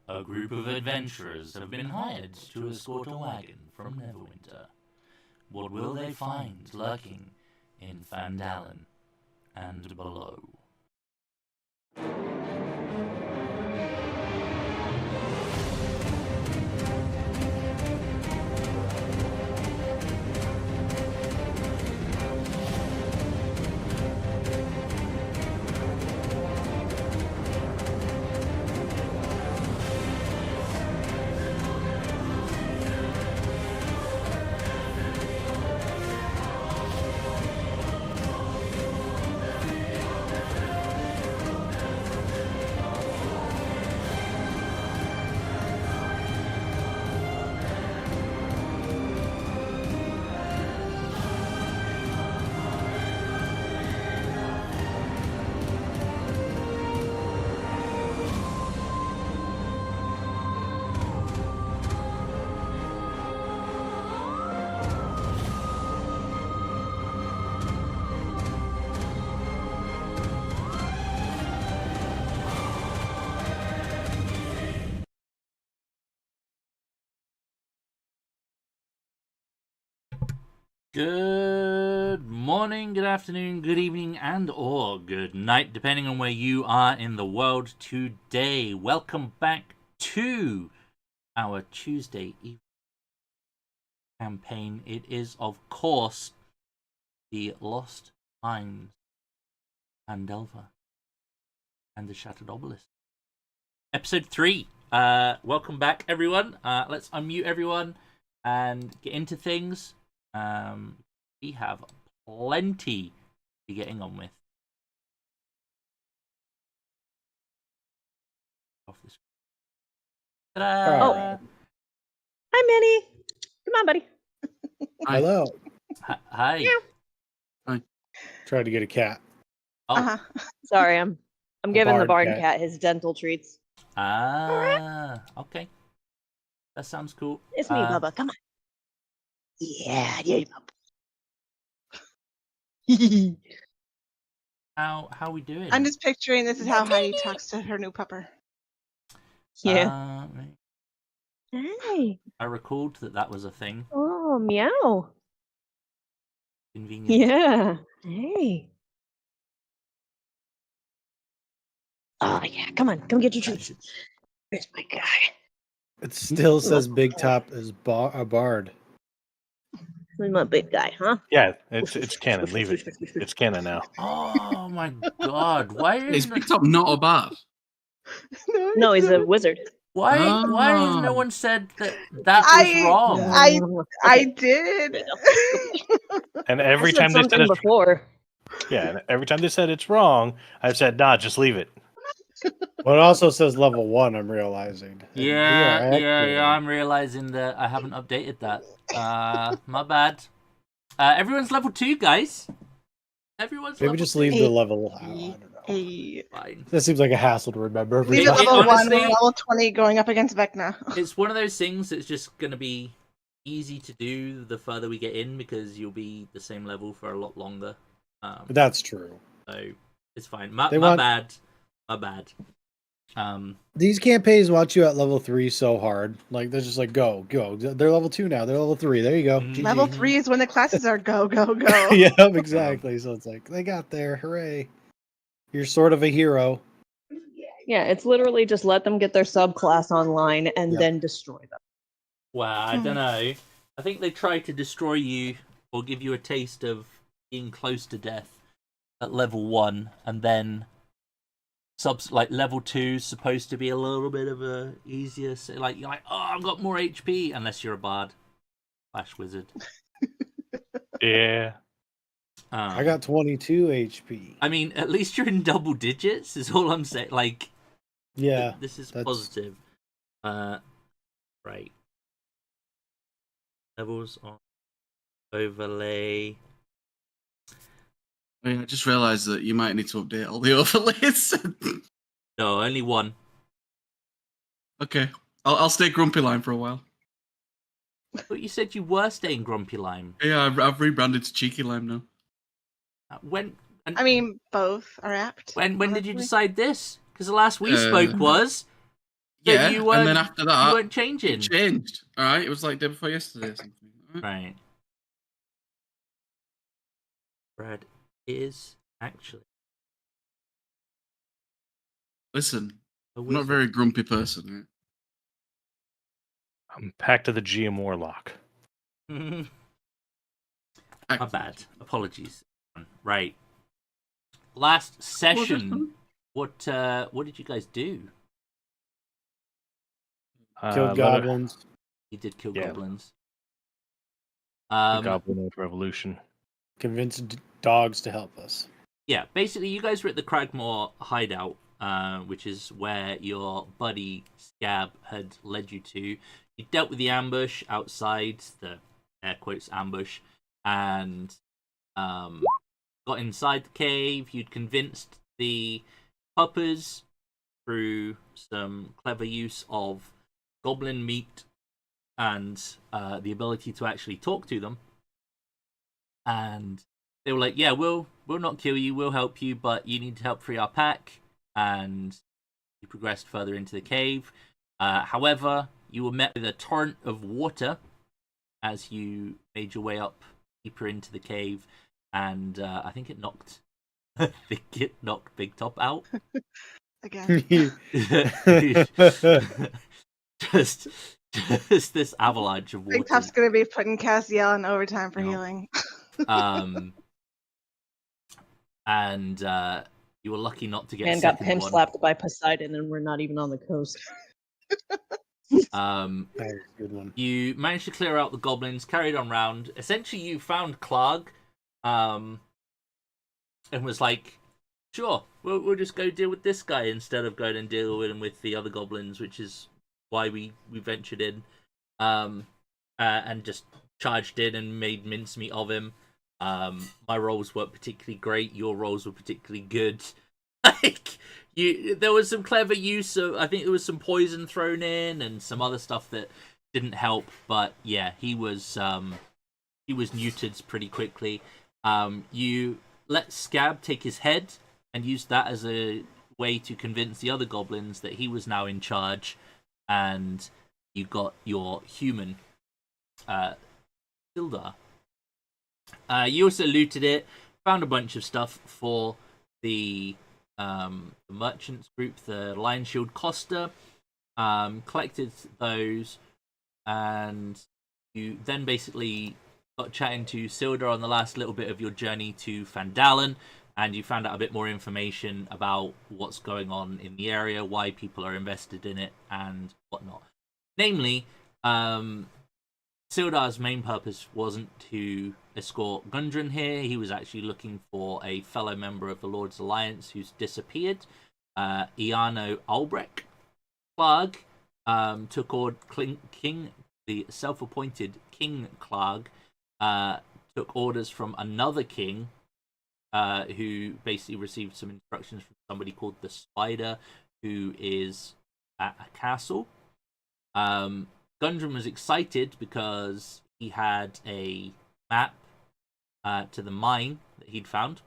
A group of adventurers have been hired to escort a wagon from Neverwinter. What will they find lurking in Fandalen and below? Good morning, good afternoon, good evening, and or good night, depending on where you are in the world today. Welcome back to our Tuesday evening campaign. It is, of course, the Lost Mines, Pandelver, and the Shattered Obelisk. Episode 3. Welcome back, everyone. Let's unmute everyone and get into things. We have plenty to be getting on with. Off this. Oh. Hi, Minnie. Come on, buddy. Hello. Hi. Meow. Hi. Tried to get a cat. Oh. Sorry, I'm giving the barn barn cat. cat his dental treats. Okay. That sounds cool. It's me, Bubba. Come on. Yeah, Bubba. How we doing? I'm just picturing this is how Heidi talks to her new pupper. Yeah. Hey. I recalled that was a thing. Oh, meow. Convenient. Yeah. Hey. Oh, yeah. Come on. Come get your treats. There's my guy. It still says Big Top is a bard. Who's my big guy, huh? Yeah, it's canon. Leave it. It's canon now. Oh my god! Why Is is Big Top not a bard? No, he's a wizard. why has no Oh. one said that was wrong? I did. And every I said time they said something it's before. and every time they said it's wrong, I've said, nah, just leave it. Well, it also says level 1, I'm realizing. And we are actually- I'm realizing that I haven't updated that. My bad. Everyone's level 2, guys. Everyone's Maybe level just 2. leave the level. I don't know. Hey. Fine. That seems like a hassle to remember. every Leave it time. level 1, honestly- we're level 20 going up against Vecna. It's one of those things that's just gonna be easy to do the further we get in because you'll be the same level for a lot longer. That's true. So it's fine. My want- bad. My bad. These campaigns watch you at level 3 so hard. Like, they're just like, go. They're level 2 now. They're level 3. There you go. Mhm. GG. Level 3 is when the classes are go. Yeah, exactly. So it's like, they got there. Hooray. You're sort of a hero. Yeah, it's literally just let them get their subclass online and Yep. then destroy them. Well, I don't know. I think they try to destroy you or give you a taste of being close to death at level 1, and then like level 2 is supposed to be a little bit of a easier. Like you're like, oh, I've got more HP, unless you're a bard / wizard. Yeah. I got 22 HP. I mean, at least you're in double digits. Is all I'm saying. Like, Yeah. this is that's- positive. Right. Levels on overlay. I just realised that you might need to update all the overlays. No, only one. Okay, I'll stay Grumpy Line for a while. But you said you were staying Grumpy Lime. Yeah, I've rebranded to Cheeky Lime now. I mean, both are apt. When did you honestly. decide this? Because the last we Uh, spoke was Yeah, you and then weren't- after You that, weren't it changing. changed. All right, it was like day before yesterday or something. All right. Right. Brad is actually Listen, a I'm not a wizard. very grumpy person. Right? I'm Pact of the GM Warlock. My Act- bad. Apologies. Right. Last session. What did you guys do? Killed goblins. You did kill Yeah. goblins. The Goblin Revolution. Convinced dogs to help us. Yeah, basically you guys were at the Cragmore hideout, which is where your buddy Scab had led you to. You dealt with the ambush outside, the air quotes ambush, and got inside the cave. You'd convinced the puppers through some clever use of goblin meat and the ability to actually talk to them. And they were like, yeah, we'll not kill you, we'll help you, but you need to help free our pack. And you progressed further into the cave. However, you were met with a torrent of water as you made your way up deeper into the cave, and I think it knocked Big Top out. Again. just this avalanche of water. Big Top's gonna be putting Cassiel in overtime for No. healing. And you were lucky not to get And a got second pimp one. slapped by Poseidon, and we're not even on the coast. That was a good one. You managed to clear out the goblins, carried on round. Essentially, you found Klarg, and was like, sure, we'll just go deal with this guy instead of going and deal with him with the other goblins, which is why we ventured in, and just charged in and made mincemeat of him. My rolls weren't particularly great. Your rolls were particularly good. Like there was some clever use of. I think there was some poison thrown in and some other stuff that didn't help. But yeah, he was neutered pretty quickly. You let Scab take his head and used that as a way to convince the other goblins that he was now in charge, and you got your human, Sildar. You also looted it, found a bunch of stuff for the merchants group, the Lion Shield Costa, collected those, and you then basically got chatting to Sildar on the last little bit of your journey to Fandalen, and you found out a bit more information about what's going on in the area, why people are invested in it, and whatnot. Namely, Sildar's main purpose wasn't to escort Gundren here. He was actually looking for a fellow member of the Lord's Alliance who's disappeared, Iano Albrecht. Klarg took King, the self-appointed King Klarg, took orders from another king who basically received some instructions from somebody called the Spider, who is at a castle. Gundren was excited because he had a map to the mine that he'd found,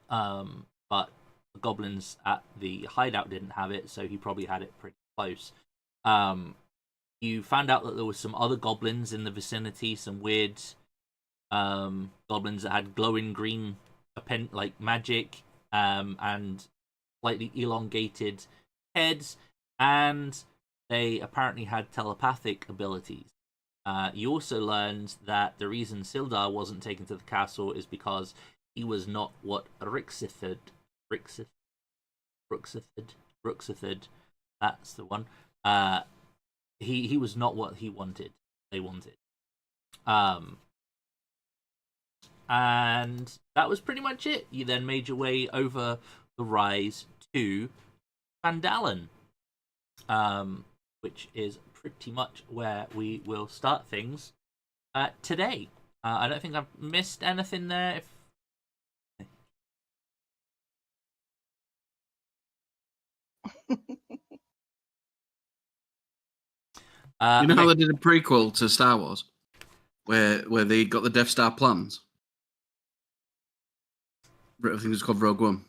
but the goblins at the hideout didn't have it, so he probably had it pretty close. You found out that there were some other goblins in the vicinity, some weird goblins that had glowing green like magic and slightly elongated heads, and they apparently had telepathic abilities. You also learned that the reason Sildar wasn't taken to the castle is because he was not what Ruxithid, that's the one. He was not what they wanted. And that was pretty much it. You then made your way over the rise to Fandalen, which is pretty much where we will start things today. I don't think I've missed anything there. You know how they did a prequel to Star Wars, where they got the Death Star plans? I think it's called Rogue One.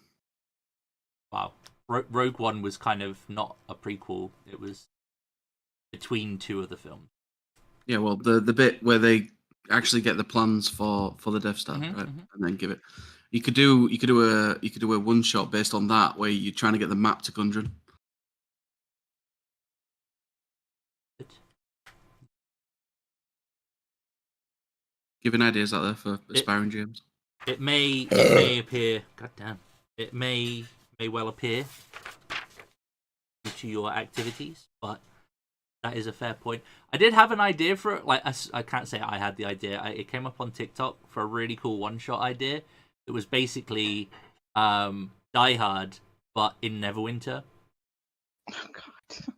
Wow. Rogue One was kind of not a prequel. It was between two of the films. Yeah, well, the bit where they actually get the plans for the Death Star, Mhm, right, mhm. and then give it. You could do a one shot based on that, where you're trying to get the map to Gundren. Giving ideas out there for aspiring GMs. It may appear. Goddamn. It may well appear to your activities, but that is a fair point. I did have an idea for it. Like I can't say I had the idea. It came up on TikTok for a really cool one-shot idea. It was basically Die Hard, but in Neverwinter. Oh god.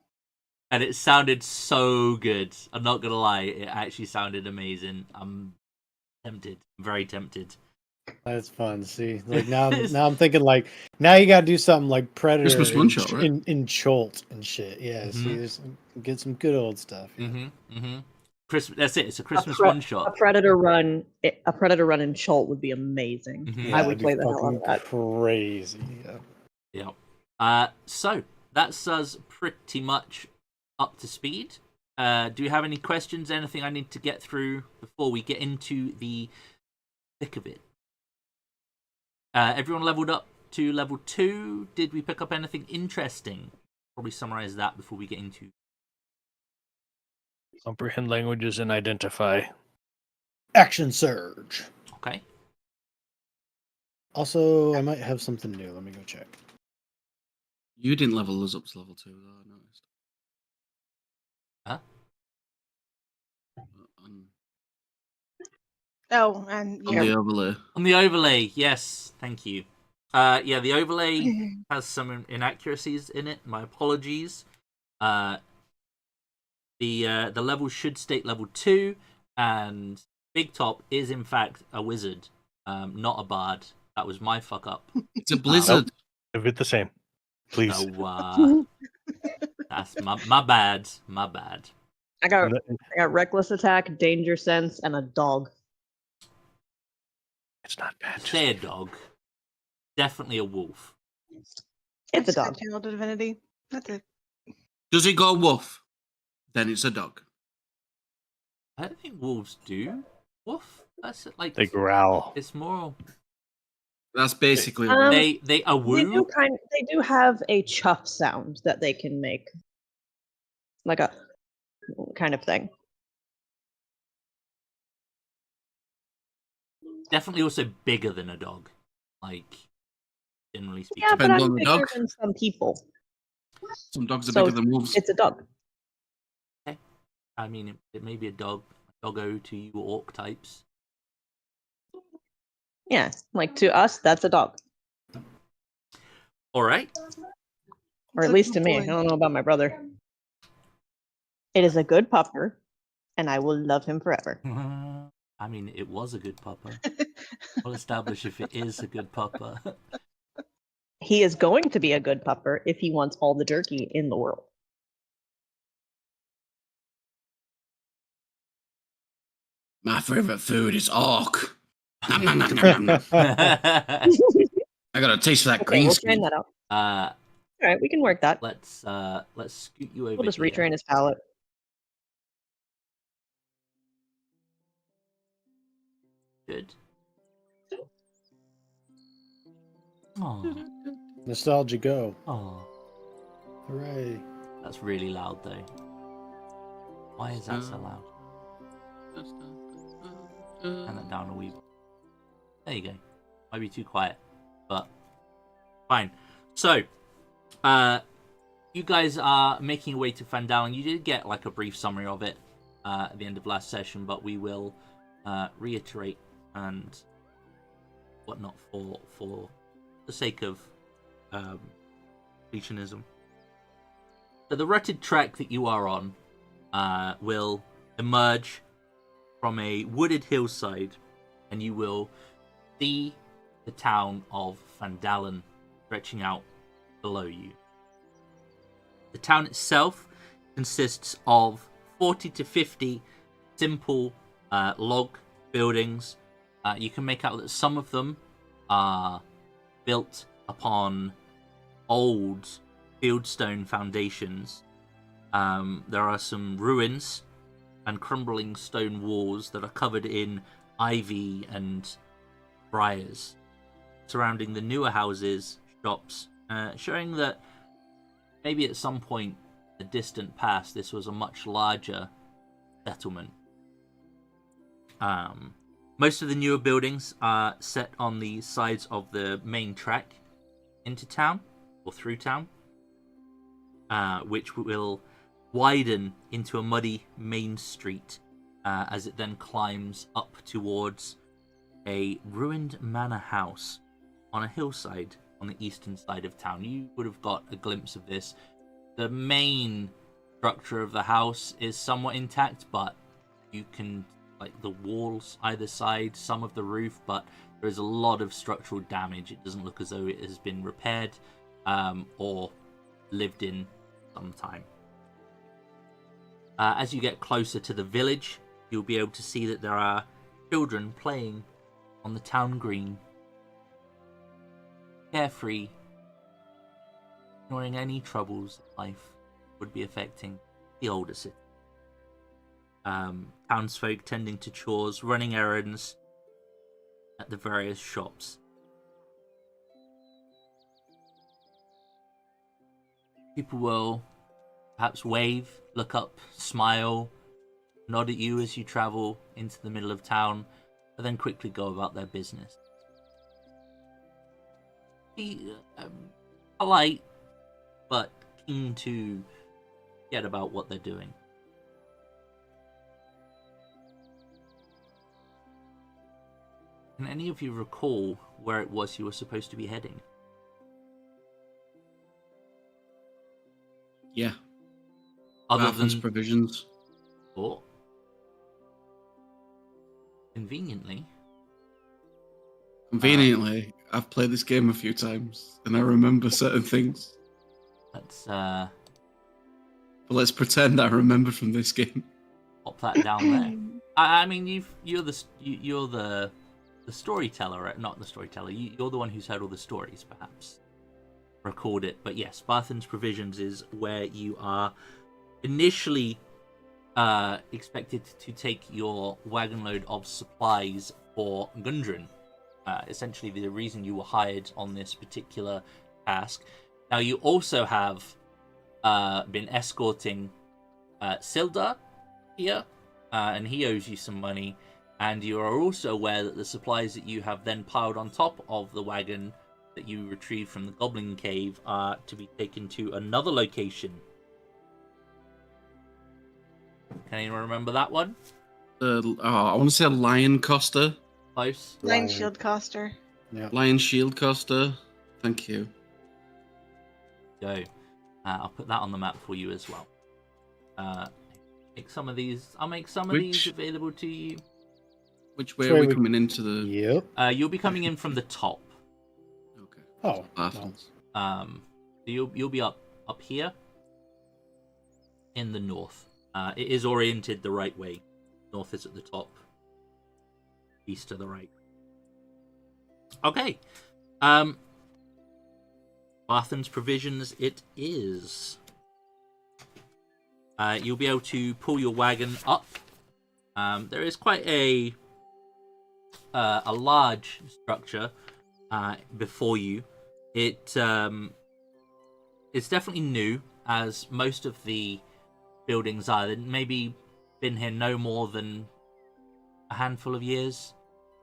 And it sounded so good. I'm not gonna lie, it actually sounded amazing. I'm tempted. I'm very tempted. That's fun. See, like now I'm thinking like now you gotta do something like Predator Christmas one shot, right? in Cholt and shit. Yeah, see, get some good old stuff. Christmas. That's it. It's a Christmas A one-shot. Predator run in Cholt would be amazing. Mhm. I Yeah, would it'd be play the hell out fucking of that. crazy. Yeah. Yeah. So that's us pretty much up to speed. Do you have any questions? Anything I need to get through before we get into the thick of it? Everyone leveled up to level 2. Did we pick up anything interesting? Probably summarize that before we get into. Comprehend languages and identify. Action surge. Okay. Also, I might have something new. Let me go check. You didn't level us up to level 2, though, I noticed. Huh? Oh, and On the overlay. On the overlay, yes, thank you. Yeah, the overlay has some inaccuracies in it. My apologies. The level should state level 2, and Big Top is in fact a wizard, not a bard. That was my fuck up. It's a blizzard. Leave it the same, please. So that's my bad. My bad. I got reckless attack, danger sense, and a dog. It's not bad. Just Say a dog. Definitely a wolf. It's a dog. Channel divinity. That's it. Does it go woof? Then it's a dog. I don't think wolves do. Woof. That's like they growl. it's more. That's basically They a They woo. do have a chuff sound that they can make, like a kind of thing. Definitely also bigger than a dog. Like generally speaking. Yeah, but Depends I'm on the bigger dog. than some people. some dogs are So bigger than wolves. It's a dog. I mean, it may be a doggo to you orc types. Yeah, like to us, that's a dog, All right. or It's at a least to good me. I boy. don't know about my brother. It is a good pupper, and I will love him forever. I mean, it was a good pupper. We'll establish if it is a good pupper. He is going to be a good pupper if he wants all the jerky in the world. My favorite food is orc. Nom, nom, nom, nom, nom. I got a taste for that Okay, green we'll train skin. that out. uh, All right, we can work that. let's scoot you over. We'll just here. retrain his palate. Good. Oh, Nostalgia go. oh, Hooray. that's really loud though. Why is that so loud? Turn that down a wee bit. There you go. Might be too quiet, but fine. So, you guys are making your way to Fandalen. You did get like a brief summary of it at the end of last session, but we will reiterate and whatnot for the sake of completionism. So the rutted track that you are on will emerge from a wooded hillside, and you will see the town of Fandalen stretching out below you. The town itself consists of 40 to 50 simple log buildings. You can make out that some of them are built upon old fieldstone foundations. There are some ruins and crumbling stone walls that are covered in ivy and briars surrounding the newer houses, shops, showing that maybe at some point in the distant past this was a much larger settlement. Most of the newer buildings are set on the sides of the main track into town, or through town, which will widen into a muddy main street as it then climbs up towards a ruined manor house on a hillside on the eastern side of town. You would have got a glimpse of this. The main structure of the house is somewhat intact, but you can, like, the walls either side, some of the roof, but there is a lot of structural damage. It doesn't look as though it has been repaired or lived in some time. As you get closer to the village, you'll be able to see that there are children playing on the town green, carefree, ignoring any troubles life would be affecting the older city. Townsfolk tending to chores, running errands at the various shops. People will perhaps wave, look up, smile, nod at you as you travel into the middle of town, but then quickly go about their business. Be polite, but keen to get about what they're doing. Can any of you recall where it was you were supposed to be heading? Yeah. Other Barthen's than provisions. Oh. Conveniently. Conveniently, I've played this game a few times, and I remember certain things. Let's But let's pretend I remember from this game. pop that down there. I mean, you're the storyteller, right? Not the storyteller. You're the one who's heard all the stories, perhaps. Record it. But yes, Barthen's Provisions is where you are initially expected to take your wagon load of supplies for Gundren. Essentially, the reason you were hired on this particular task. Now, you also have been escorting Sildar here, and he owes you some money. And you are also aware that the supplies that you have then piled on top of the wagon that you retrieved from the Goblin Cave are to be taken to another location. Can anyone remember that one? I want to say a Lion Coster. Close. Line shield coster. Yeah. Lion Shield Coster. Thank you. Go. I'll put that on the map for you as well. Make some of these. I'll make some of these available to you. Which way are we coming into the... Yep. You'll be coming in from the top. Okay. Oh. Barthen's. So you'll be up here in the north. It is oriented the right way. North is at the top. East to the right. Okay. Barthen's Provisions it is. You'll be able to pull your wagon up. There is quite a large structure before you. It's definitely new, as most of the buildings are. They've maybe been here no more than a handful of years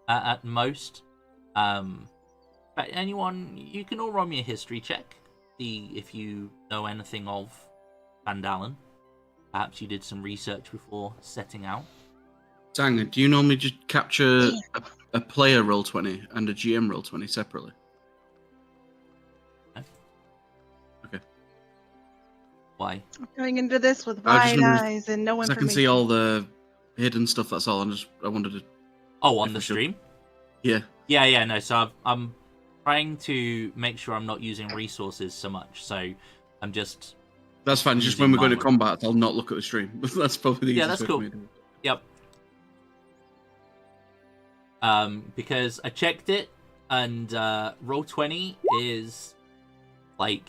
at most. But anyone, you can all roll me a history check, see if you know anything of Vandalen. Perhaps you did some research before setting out. Dang, do you normally just capture a player roll 20 and a GM roll 20 separately? Okay. Why? I'm going into this with I was just wide wondering- eyes and no 'Cause I information. can see all the hidden stuff, that's all. I wanted to... Oh, on If the I should- stream? Yeah. Yeah, no, so I'm trying to make sure I'm not using resources so much, so I'm just... That's fine, just Using when we're going to my combat, I'll not look at the stream. That's probably the Yeah, easiest that's way for cool. me to do it. Yep. Because I checked it, and Roll20 is Like,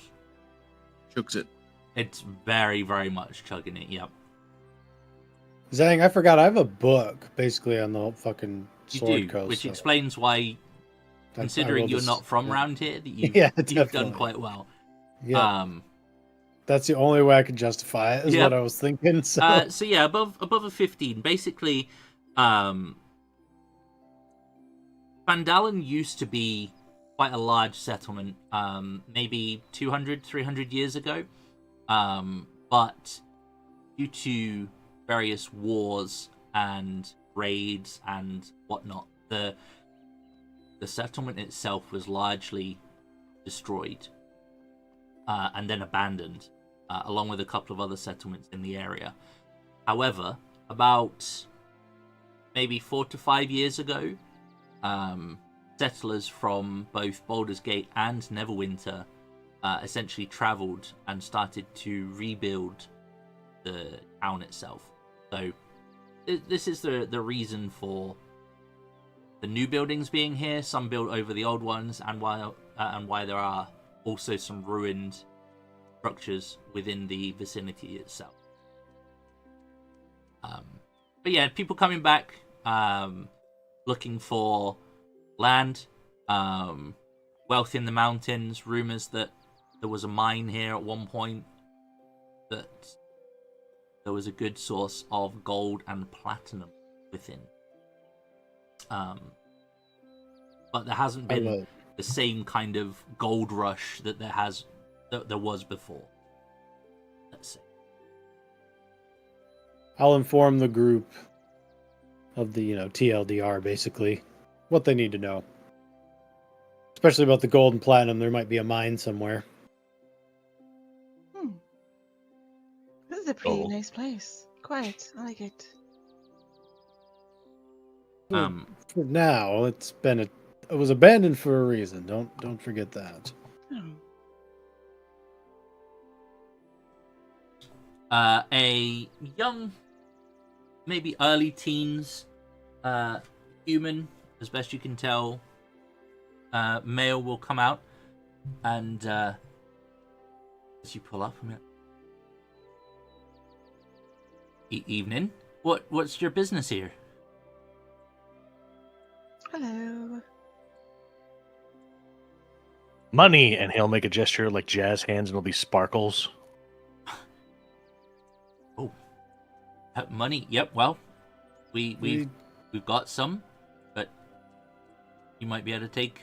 Chugs it. it's very, very much chugging it. Yep. Zang, I forgot. I have a book basically on the whole fucking You Sword do, Coast. which so explains why, I considering will you're just- not from yeah. around here, that you've, Yeah, you've done definitely. quite well. Yeah, that's the only way I can justify it. Is Yep. what I was thinking. So, So yeah, above a 15. Basically, Vandalen used to be quite a large settlement, maybe 200, 300 years ago. But due to various wars and raids and whatnot, the settlement itself was largely destroyed and then abandoned, along with a couple of other settlements in the area. However, about maybe 4 to 5 years ago, settlers from both Baldur's Gate and Neverwinter essentially travelled and started to rebuild the town itself. So this is the reason for the new buildings being here, some built over the old ones, and why there are also some ruined structures within the vicinity itself. But yeah, people coming back, looking for land, wealth in the mountains, rumors that there was a mine here at one point, that there was a good source of gold and platinum within. But there hasn't been the same kind of gold rush that there was before. Let's see. I'll inform the group of the TLDR basically what they need to know, especially about the gold and platinum. There might be a mine somewhere. This is a pretty Oh. nice place. Quiet. I like it. For now, it was abandoned for a reason. Don't forget that. Oh. A young, maybe early teens, human, as best you can tell, male will come out, and as you pull up, evening. What's your business here? Hello. Money, and he'll make a gesture like jazz hands, and it'll be sparkles. Money. Yep. Well, we've got some, but you might be able to take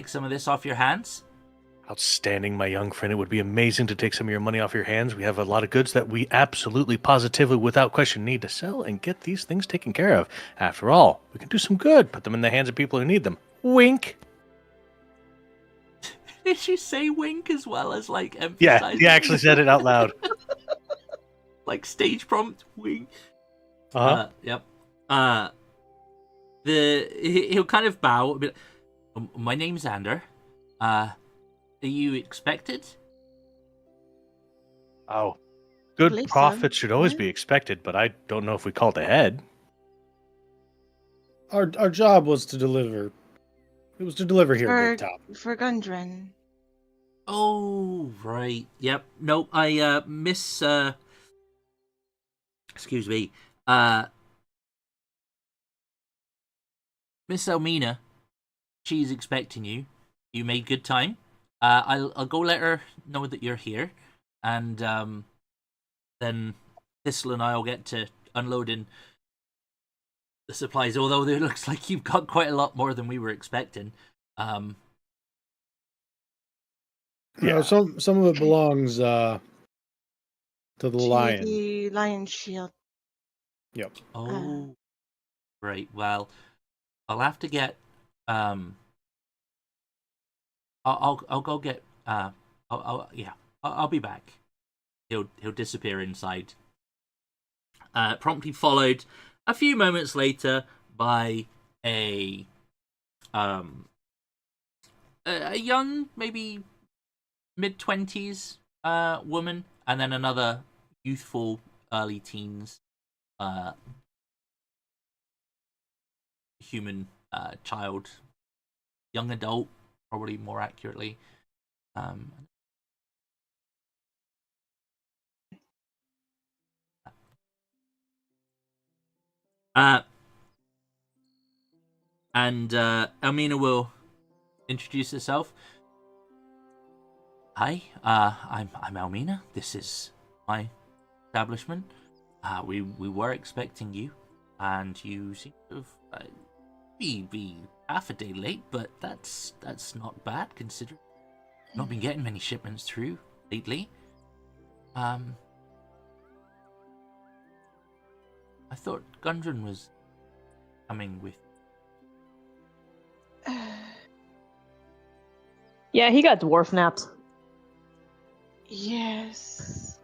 some of this off your hands. Outstanding, my young friend. It would be amazing to take some of your money off your hands. We have a lot of goods that we absolutely, positively, without question, need to sell and get these things taken care of. After all, we can do some good. Put them in the hands of people who need them. Wink. Did you say wink as well as like Yeah, emphasize? he actually said it out loud. Like stage prompt wink. Uh-huh. Yep. He'll kind of bow a bit. My name's Ander. Are you expected? Oh, good believe so. profits should always Yeah. be expected, but I don't know if we called ahead. Our job was to deliver. It was to deliver here, Big Top. For Gundren. Oh, right. Yep. Nope. I miss. Excuse me. Miss Elmina. She's expecting you. You made good time. I'll go let her know that you're here, and then Thistle and I'll get to unloading the supplies. Although it looks like you've got quite a lot more than we were expecting. Yeah, some of it belongs to the lion. The lion shield. Yep. Oh, right. Well, I'll have to get. I'll go get. I'll be back. He'll disappear inside. Promptly followed a few moments later by a young, maybe mid-20s woman, and then another youthful early teens human child, young adult, probably more accurately. Um, and Elmina will introduce herself. Hi, I'm Elmina. This is my establishment. We were expecting you, and you seem to have be half a day late, but that's not bad considering I've not been getting many shipments through lately. I thought Gundren was coming with. Yeah, he got dwarf napped. Yes.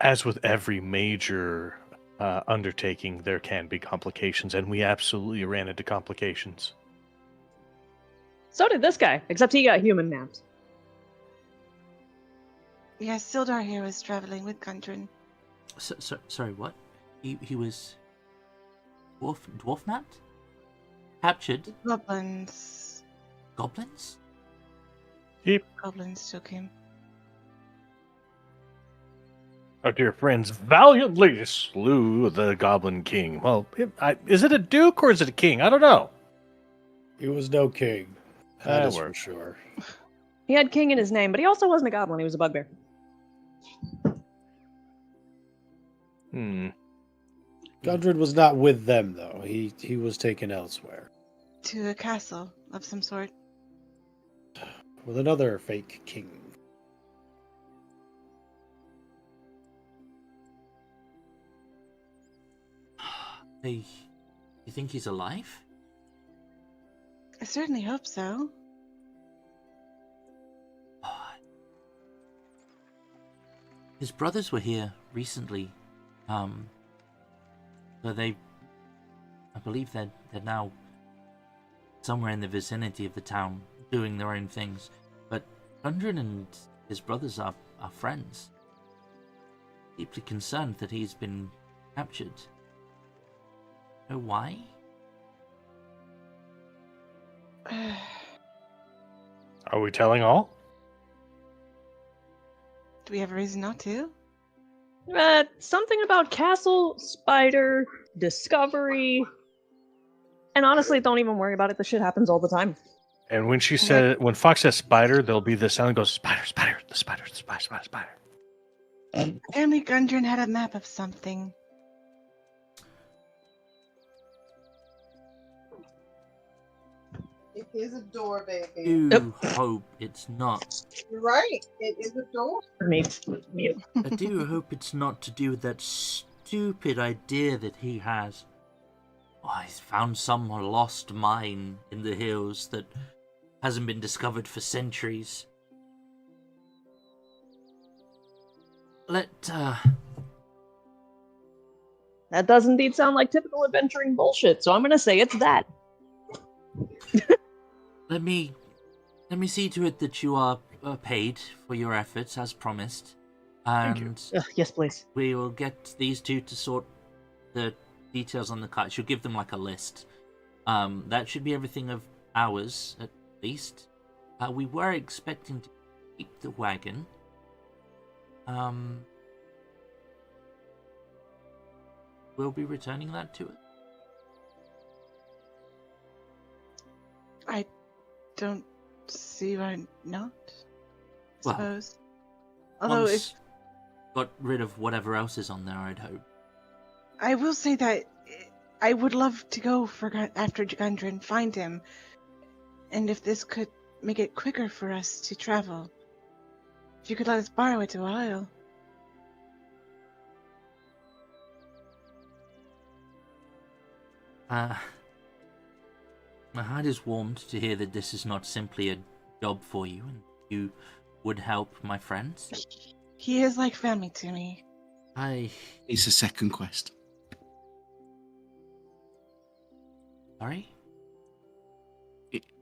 As with every major undertaking, there can be complications, and we absolutely ran into complications. So did this guy, except he got human napped. Yes, Sildar here was traveling with Gundren. Sorry, what? He was dwarf napped? Captured? Goblins. Goblins? Goblins took him. Our dear friends valiantly slew the Goblin King. Well, is it a duke or is it a king? I don't know. He was no king. That That is for works. sure. He had king in his name, but he also wasn't a goblin. He was a bugbear. Gundren was not with them, though. He was taken elsewhere. To a castle of some sort. With another fake king. Hey, you think he's alive? I certainly hope so. His brothers were here recently. So I believe they're now somewhere in the vicinity of the town doing their own things. But Gundren and his brothers are friends. Deeply concerned that he's been captured. Know why? Are we telling all? Do we have a reason not to? Something about castle, spider, discovery. And honestly, don't even worry about it. The shit happens all the time. And when when Fox says spider, there'll be the sound that goes spider, the spider. Apparently Gundren had a map of something. It is a door, baby. Do hope it's not. You're right. It is a door. Mute. I do hope it's not to do with that stupid idea that he has. Oh, he's found some lost mine in the hills that hasn't been discovered for centuries. That does indeed sound like typical adventuring bullshit, so I'm gonna say it's that. Let me see to it that you are paid for your efforts as promised. And Yes, please. we will get these two to sort the details on the cart. She'll give them like a list. That should be everything of ours, at least. We were expecting to keep the wagon. We'll be returning that to it. I don't see why not, I Well, suppose. Although Once got rid of whatever else is on there, I'd hope. I will say that I would love to go after Gundren, find him, and if this could make it quicker for us to travel. If you could let us borrow it a while. My heart is warmed to hear that this is not simply a job for you, and you would help my friends. He is like family to me. It's a second quest. Sorry?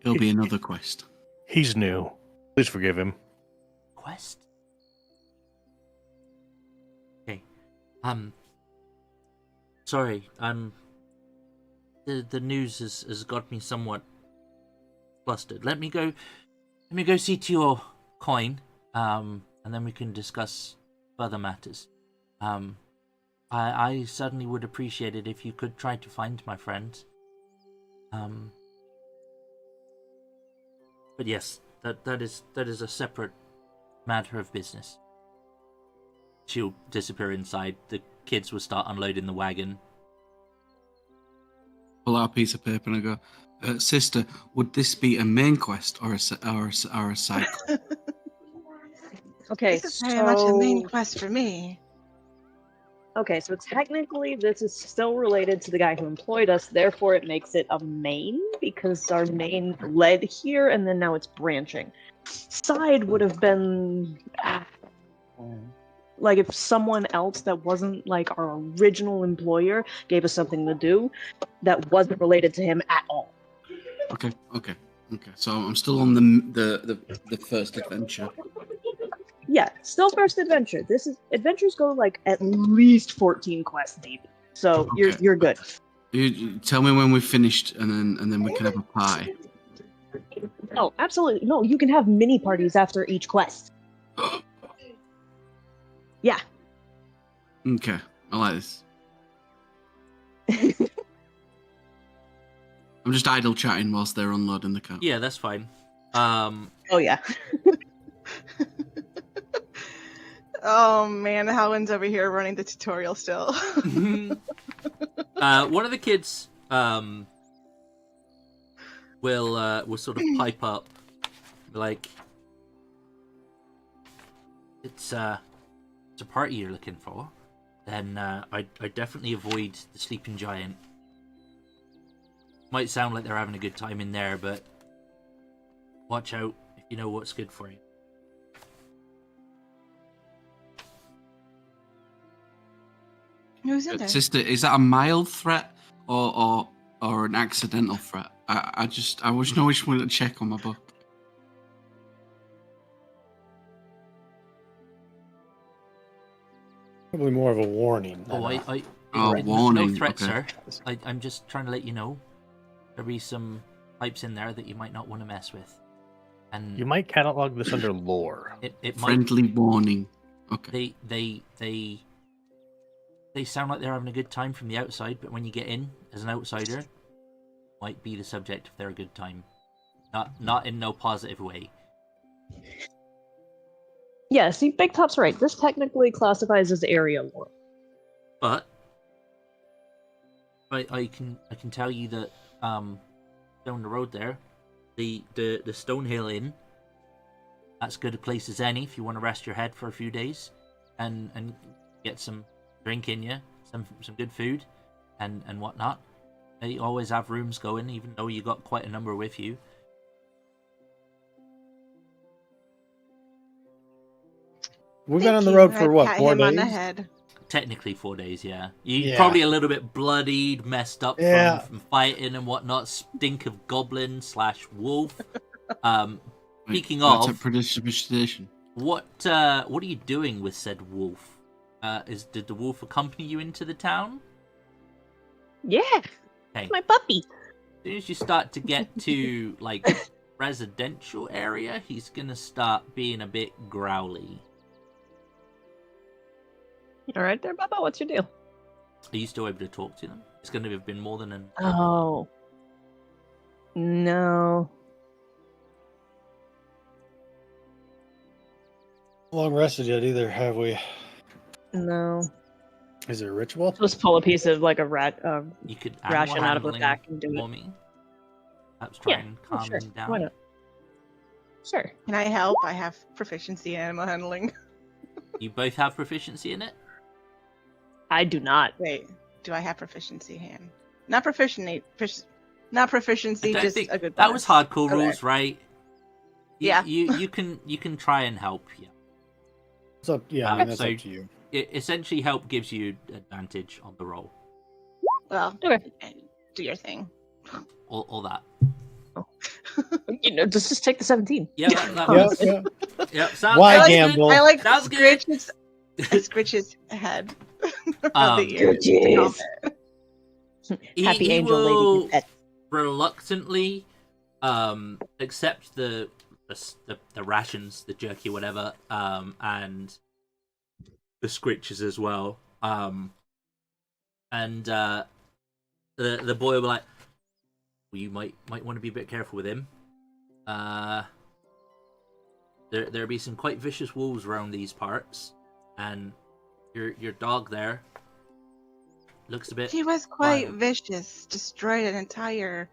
It'll be another quest. He's new. Please forgive him. Quest? Okay. Sorry, the news has got me somewhat flustered. Let me go see to your coin, and then we can discuss further matters. I certainly would appreciate it if you could try to find my friend. But yes, that is a separate matter of business. She'll disappear inside. The kids will start unloading the wagon. Pull out a piece of paper and I go, sister, would this be a main quest or a side quest? Okay, This is very much a main quest for me. Okay, so technically this is still related to the guy who employed us, therefore it makes it a main, because our main led here, and then now it's branching. Side would have been... like, if someone else that wasn't, like, our original employer gave us something to do that wasn't related to him at all. Okay. So I'm still on the first adventure. Yeah, still first adventure. Adventures go like at least 14 quests deep, so Okay. you're good. You tell me when we've finished, and then we can have a pie. Oh, absolutely. No, you can have mini parties after each quest. Yeah. Okay, I like this. I'm just idle chatting whilst they're unloading the car. Yeah, that's fine. Oh yeah. Oh man, Halwin's over here running the tutorial still. One of the kids will sort of pipe up, like, it's a party you're looking for. Then I definitely avoid the sleeping giant. Might sound like they're having a good time in there, but watch out if you know what's good for you. Who's in there? Sister, is that a mild threat or an accidental threat? I was no wish to check on my book. Probably more of a warning. Oh, warning. No threat, Okay. sir. I'm just trying to let you know there'll be some pipes in there that you might not want to mess with, and You might catalog this under lore. it might. Friendly warning. Okay. They sound like they're having a good time from the outside, but when you get in as an outsider, might be the subject of their good time. Not in no positive way. Yeah, see, Big Top's right. This technically classifies as area lore. But I can tell you that down the road there, the Stonehill Inn, that's good a place as any if you want to rest your head for a few days and get some drink in you, some good food and whatnot. They always have rooms going, even though you got quite a number with you. We've been on the road for what, pat 4 him on the days? head. Technically 4 days, yeah. You're Yeah. probably a little bit bloodied, messed up Yeah. from fighting and whatnot. Stink of goblin / wolf. Speaking That's a of, prediction. what are you doing with said wolf? Did the wolf accompany you into the town? Yeah, Okay. my puppy. As soon as you start to get to like residential area, he's gonna start being a bit growly. All right, there, Bubba. What's your deal? Are you still able to talk to them? It's gonna have been more than an. Oh, no. Long rested yet either, have we? No. Is it a ritual? Just pull a piece of like a You could ration animal out of the handling pack and do for it. me. Perhaps try and calm sure. him down. Why not? Sure. Can I help? I have proficiency in animal handling. You both have proficiency in it? I do not. Wait, do I have proficiency hand? Not proficiency, not I proficiency, don't just think a good that bonus. was hardcore Okay. rules, right? Yeah. You can try and help. Yeah. It's up, yeah, I mean, that's So- up to you. Essentially, help gives you advantage on the roll. Well, Okay. do your thing. All that. You know, just take the 17. Yeah, that Yep, works. yeah. Yep, sounds Why I like, gamble? I like Sounds good. Scritch's head. Um, of the ears. Scritches. Happy he angel will lady. Pet. reluctantly accept the the rations, the jerky, whatever, and the scritches as well. And the boy will be like, well, you might want to be a bit careful with him. There'll be some quite vicious wolves around these parts, and your dog there looks a bit. He was quite wild. vicious. Destroyed an entire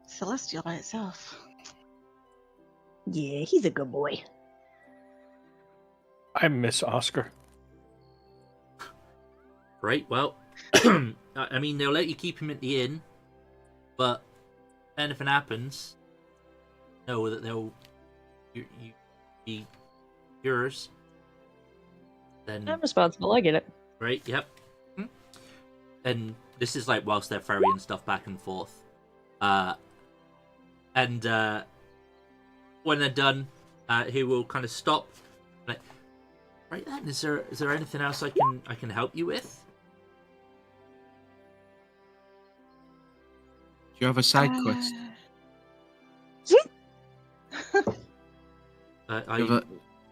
celestial by itself. Yeah, he's a good boy. I miss Oscar. Right, well, I mean, they'll let you keep him at the inn, but anything happens, know that they'll you be yours. Then, I'm responsible. I get it. right, yep. And this is like whilst they're ferrying stuff back and forth. And when they're done, he will kind of stop. Like, right then, is there anything else I can help you with? Do you have a side quest?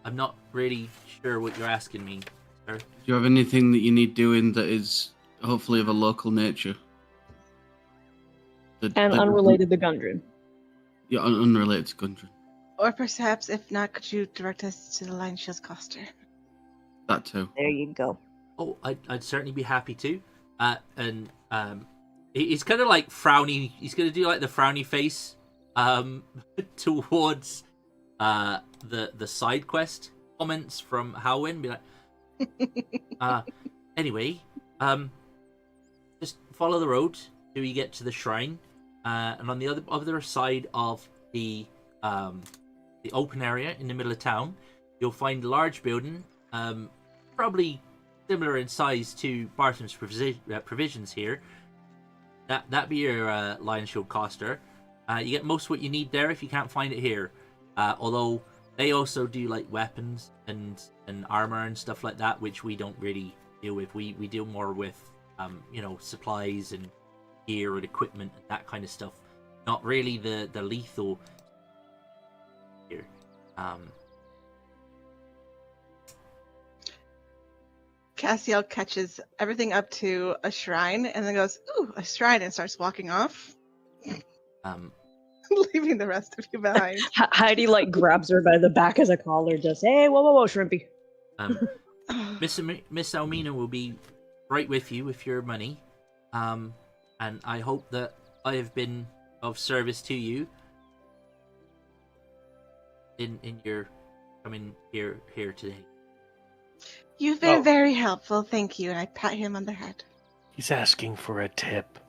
I'm not really sure what you're asking me, sir. Do you have anything that you need doing that is hopefully of a local nature? And unrelated to Gundren. Yeah, unrelated to Gundren. Or perhaps, if not, could you direct us to the Lion Shield's Coster? That too. There you go. Oh, I'd certainly be happy to. And he's kind of like frowny. He's gonna do like the frowny face, towards the side quest comments from Halwin. Be like, anyway, just follow the road till you get to the shrine, and on the other side of the open area in the middle of town, you'll find a large building, probably similar in size to Bartham's provisions here. That'd be your Lion Shield Coster. You get most of what you need there if you can't find it here. Although they also do like weapons and armor and stuff like that, which we don't really deal with. We deal more with supplies and gear and equipment and that kind of stuff. Not really the lethal here. Cassiel catches everything up to a shrine and then goes, "Ooh, a shrine," and starts walking off, leaving the rest of you behind. Heidi like grabs her by the back as a collar, just hey, whoa, Shrimpy. Miss Almina will be right with you with your money, and I hope that I have been of service to you in your coming here today. You've been very helpful, thank you. And I pat him on the head. He's asking for a tip.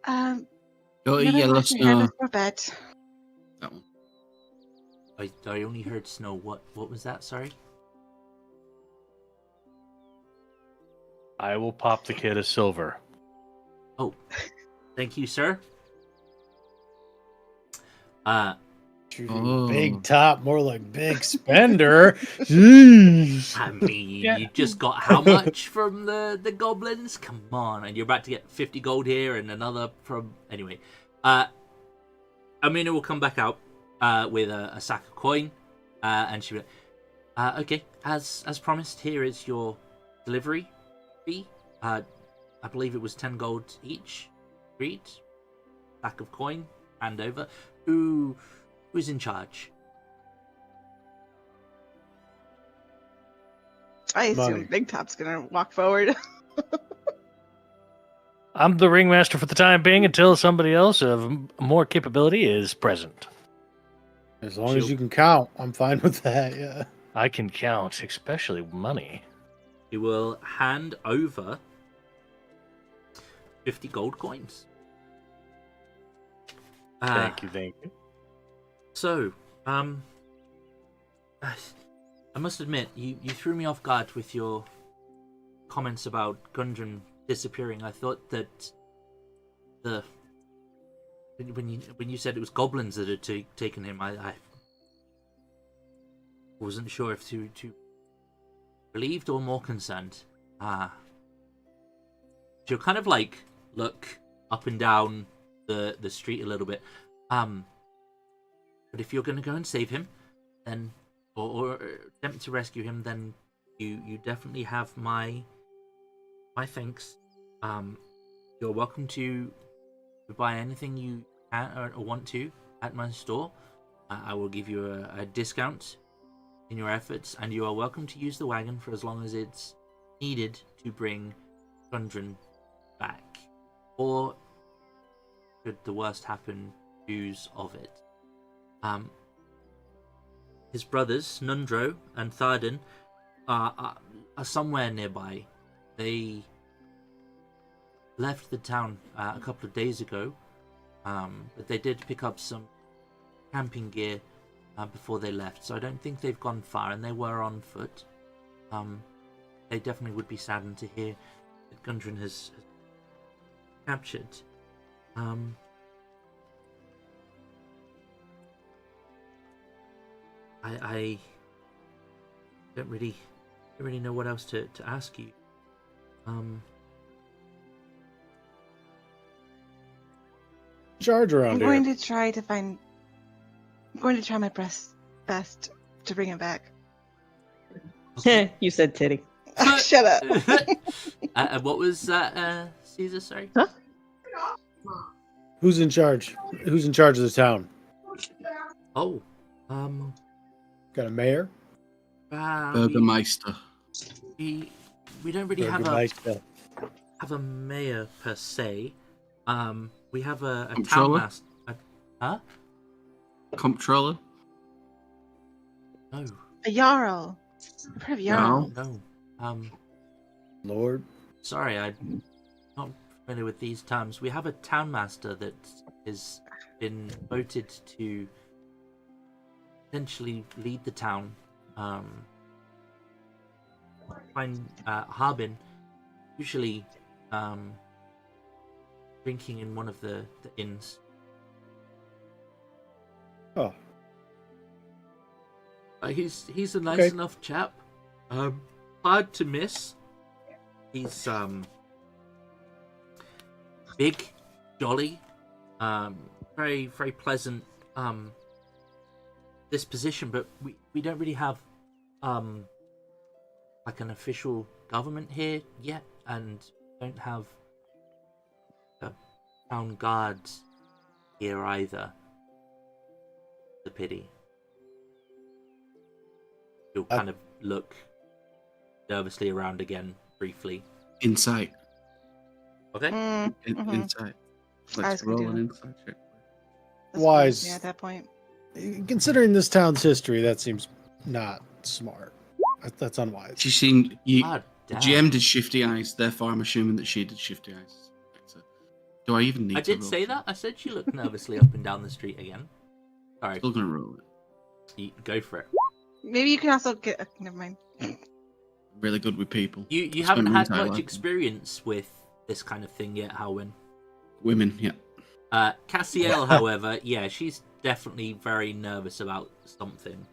Oh, never yeah, mind, let's I have know. a for bet. That one. I only heard snow. What was that? Sorry. I will pop the kid a silver. Oh, thank you, sir. Big top, more like big spender. Jeez. I mean, you just got how much from the goblins? Come on, and you're about to get 50 gold here and another from anyway. Amina will come back out with a sack of coin, and she'll be like, okay, as promised, here is your delivery fee. I believe it was 10 gold each. Agreed. Sack of coin, hand over. Who's in charge? I assume Money. Big Top's gonna walk forward. I'm the ringmaster for the time being until somebody else of more capability is present. As long as you can count, I'm fine with that. Yeah. I can count, especially money. He will hand over 50 gold coins. Thank you. So, I must admit, you threw me off guard with your comments about Gundren disappearing. I thought that when you said it was goblins that had taken him, I wasn't sure if to relieved or more concerned. She'll kind of like look up and down the street a little bit. But if you're going to go and save him, then or attempt to rescue him, then you definitely have my thanks. You're welcome to buy anything you can or want to at my store. I will give you a discount in your efforts, and you are welcome to use the wagon for as long as it's needed to bring Gundren back. Or, should the worst happen, news of it. His brothers, Nundro and Tharden, are somewhere nearby. They left the town a couple of days ago, but they did pick up some camping gear before they left, so I don't think they've gone far, and they were on foot. They definitely would be saddened to hear that Gundren has captured. I don't really know what else to ask you. Charge around I'm here. going to try my best to bring it back. You said titty. Shut up. What was that, Caesar? Sorry. Huh? Who's in charge? Who's in charge of the town? Oh, Got a mayor? Burgermeister. we don't really have Burgermeister. a mayor per se. We have a Comptroller? townmaster. Huh? Comptroller? No, A Jarl. I've heard of Jarl. no. Lord? Sorry, I'm not familiar with these terms. We have a townmaster that has been voted to essentially lead the town. Find Harbin usually drinking in one of the inns. Oh. He's a nice Okay. enough chap. Hard to miss. He's big, jolly, very very pleasant disposition. But we don't really have like an official government here yet, and don't have a town guards here either. The pity. You'll kind of look nervously around again, briefly. Insight. Okay. Insight. I was Let's gonna roll do an that. insight check. Wise. Yeah, at that point. Considering this town's history, that seems not smart. That's unwise. She seemed... Ah, damn. GM did shifty eyes, therefore I'm assuming that she did shifty eyes. Do I even need I to did roll say for that. I said she looked nervously up and down the street again. Sorry, Still gonna roll it. go for it. Maybe you can also get. Never mind. Really good with people. You Spent haven't my had entire much life. experience with this kind of thing yet, Halwin. Women, yeah. Cassiel, however, yeah, she's definitely very nervous about something.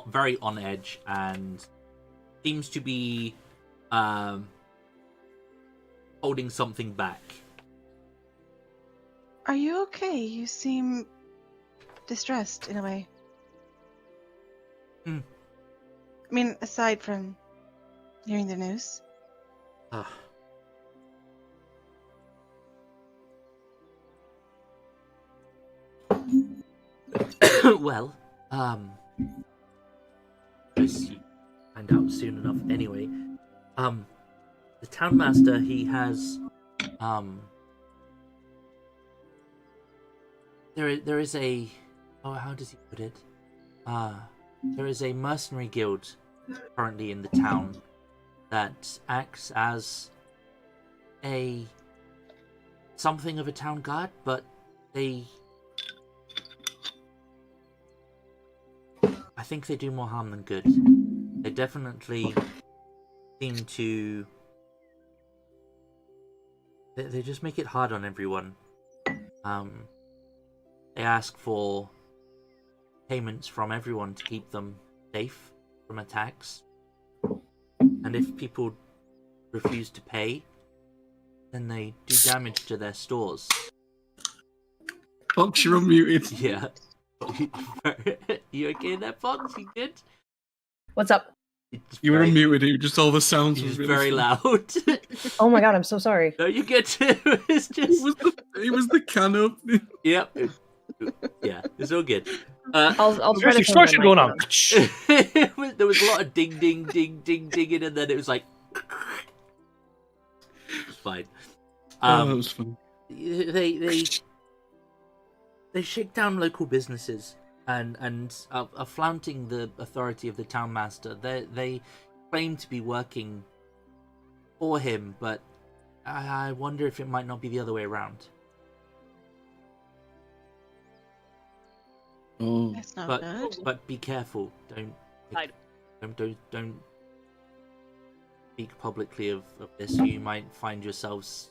Very on edge, and seems to be holding something back. Are you okay? You seem distressed in a way. Hmm. I mean, aside from hearing the news. Ah. Well, guess you find out soon enough anyway. The townmaster, he has, there is a, oh, how does he put it? There is a mercenary guild currently in the town that acts as a something of a town guard, but I think they do more harm than good. They definitely seem to... They just make it hard on everyone. They ask for payments from everyone to keep them safe from attacks. And if people refuse to pay, then they do damage to their stores. Fox, you're unmuted. Yeah. You okay there, Fox? You good? What's up? It's You were very- unmuted. Just all the sounds It's was really very funny. loud. Oh my god, I'm so sorry. No, you get to. It's just. It was the can opening. Yep. Yeah, it's all good. I'll try There's to turn my extortion mic going on. down. There was a lot of ding, ding, ding, ding, dinging, and then it was like. It's fine. That was fun. They shake down local businesses and are flaunting the authority of the town master. They claim to be working for him, but I wonder if it might not be the other way around. Oh, That's not But good. but be careful. Hide. Don't speak publicly of this. You might find yourselves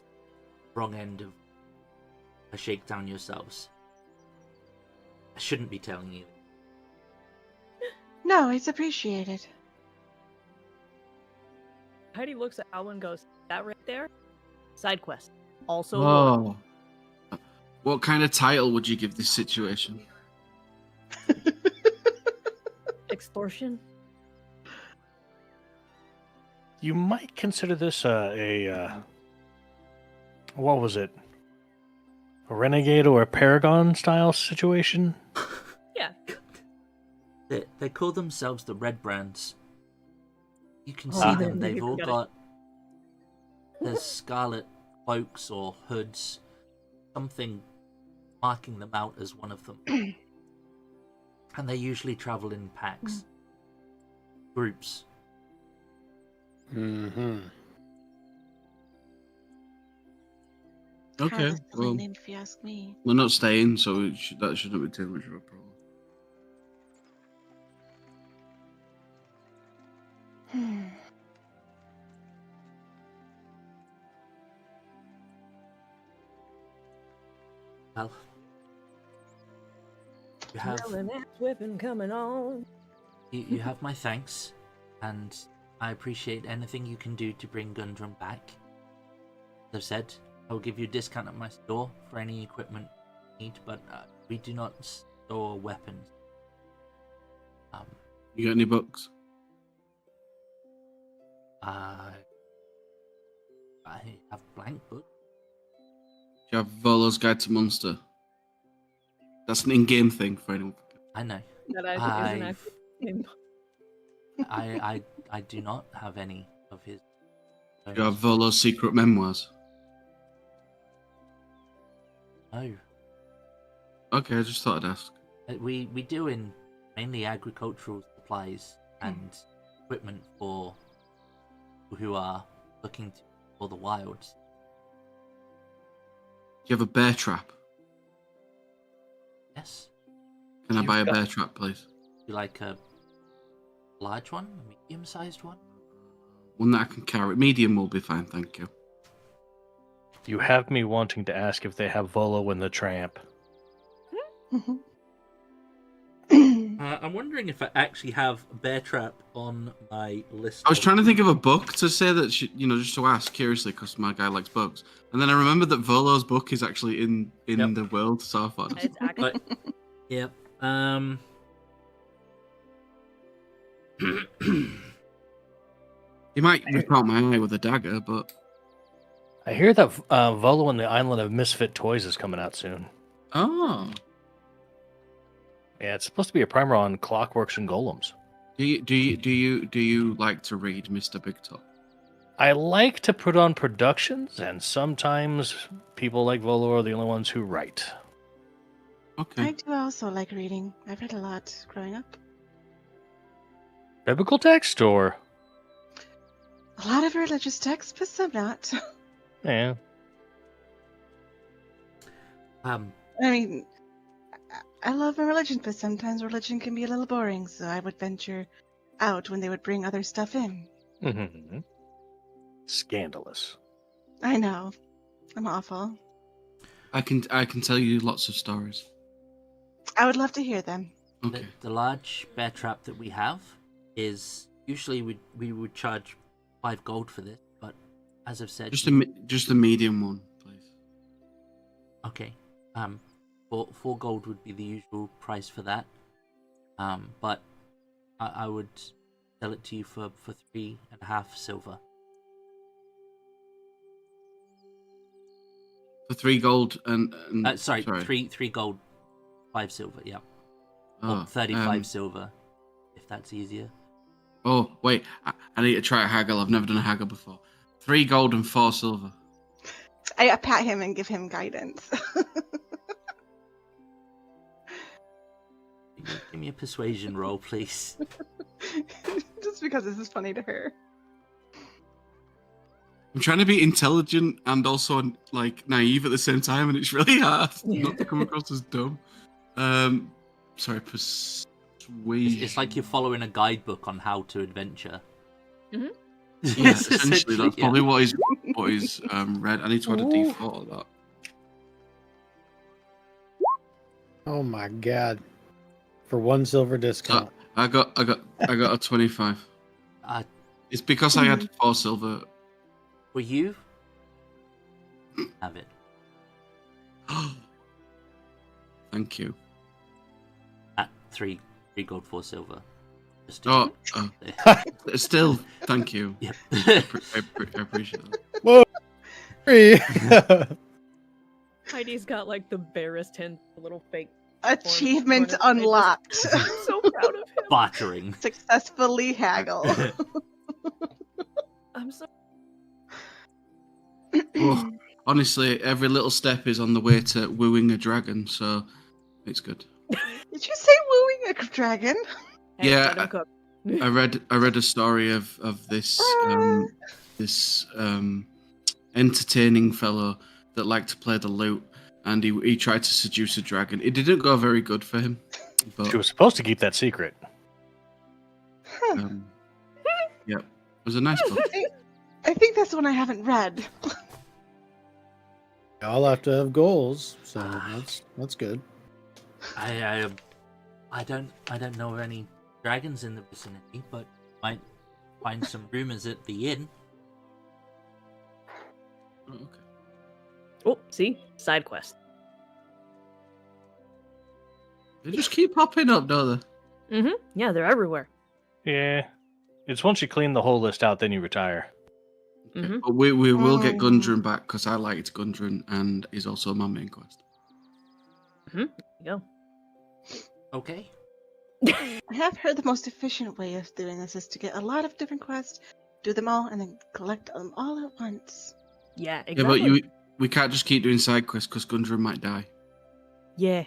wrong end of a shakedown yourselves. I shouldn't be telling you. No, it's appreciated. Heidi looks at Halwin and goes, that right there? Side quest. Also oh. What kind of title would you give this situation? extortion. You might consider this what was it? A renegade or a paragon style situation? Yeah. They call themselves the Red Brands. You can see Oh, them. maybe They've all forgot got their scarlet cloaks or hoods, something marking them out as one of them. And they usually travel in packs, groups. Mm-hmm. Okay, Kind of a silly well, name if you ask me. we're not staying, so that shouldn't be too much of a problem. Well, you have Whipping coming on. you have my thanks, and I appreciate anything you can do to bring Gundren back. As I've said, I'll give you a discount at my store for any equipment you need, but we do not store weapons. You got any books? I have blank book. Do you have Volo's Guide to Monster? That's an in-game thing for anyone. I know. That I think is an actual name. I do not have any of his. Do you have Volo's Secret Memoirs? No. Okay, I just thought I'd ask. We deal in mainly agricultural supplies and equipment for people who are looking for the wilds. Do you have a bear trap? Yes. Can I You've buy a got- bear trap, please? You like a large one, a medium-sized one? One that I can carry. Medium will be fine, thank you. You have me wanting to ask if they have Volo in the Tramp. I'm wondering if I actually have Bear Trap on my list. I was trying to think of a book to say that, just to ask curiously, because my guy likes books. And then I remembered that Volo's book is actually in Yep. the world so far. It's actually Yep. He might rip out my eye with a dagger, but I hear that Volo and the Island of Misfit Toys is coming out soon. oh, Yeah, it's supposed to be a primer on clockworks and golems. do you like to read Mr. Big Top? I like to put on productions, and sometimes people like Volo are the only ones who write. Okay. I do also like reading. I've read a lot growing up. Biblical text, or A lot of religious texts, but some not. yeah, I mean, I love my religion, but sometimes religion can be a little boring, so I would venture out when they would bring other stuff in. Mhm. Scandalous. I know. I'm awful. I can tell you lots of stories. I would love to hear them. Okay. The large bear trap that we have is usually we would charge 5 gold for this, but as I've said, Just a medium one, please. okay. 4 gold would be the usual price for that. But I would sell it to you for 3.5 silver. For 3 gold and Sorry, 3 gold, 5 silver. Yeah, or 35 silver, if that's easier. Oh wait, I need to try a haggle. I've never done a haggle before. 3 gold and 4 silver. I pat him and give him guidance. Give me a persuasion roll, please. Just because this is funny to her. I'm trying to be intelligent and also like naive at the same time, and it's really hard not to come across as dumb. Sorry, persuasion. It's like you're following a guidebook on how to adventure. Mhm. Yeah, essentially, that's probably what he's read. I need to add a D4 to that. Oh my god. For 1 silver discount. I got a 25. It's because I had 4 silver. For you, have it. Thank you. At 3 gold, 4 silver. Just Still, thank you. Yep. I appreciate that. Whoa! Heidi's got like the barest hint, a little fake. Achievement unlocked. I'm so proud of him. Bartering. Successfully haggle. I'm so. Oh, honestly, every little step is on the way to wooing a dragon, so it's good. Did you say wooing a dragon? Hey, Yeah, I don't cook. I read a story of this entertaining fellow that liked to play the lute, and he tried to seduce a dragon. It didn't go very good for him. But She was supposed to keep that secret. yeah, it was a nice book. I think that's one I haven't read. Y'all have to have goals, so that's good. I don't know of any dragons in the vicinity, but might find some rumors at the inn. Oh, okay. Oh, see? Side quest. They just keep popping up, don't they? Mm-hmm. Yeah, they're everywhere. Yeah. It's once you clean the whole list out, then you retire. Mm-hmm. But we will get Gundren back because I liked Gundren and he's also my main quest. Mm-hmm. There you Okay. I have heard the most efficient way of doing this is to get a lot of different quests, do them all, and then collect them all at once. Yeah, Yeah, exactly. but we can't just keep doing side quests because Gundren might die. Yeah.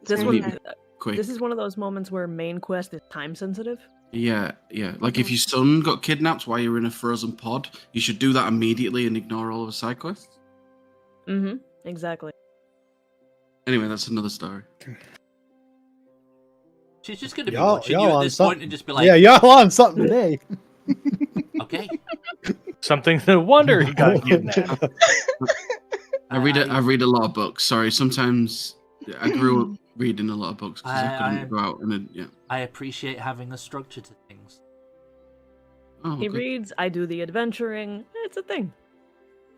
This Very one, nice. Quick. this is one of those moments where main quest is time sensitive. Yeah. Like if your son got kidnapped while you're in a frozen pod, you should do that immediately and ignore all of the side quests. Mm-hmm. Exactly. Anyway, that's another story. She's just going to be Y'all- watching y'all you at on this some- point and just be like, Yeah, y'all on something today. okay. Something no wonder he got kidnapped. I read a lot of books. Sorry, sometimes I grew up reading a lot of books because I couldn't go out and then, yeah. I appreciate having a structure to things. Oh, He good. reads, I do the adventuring. It's a thing.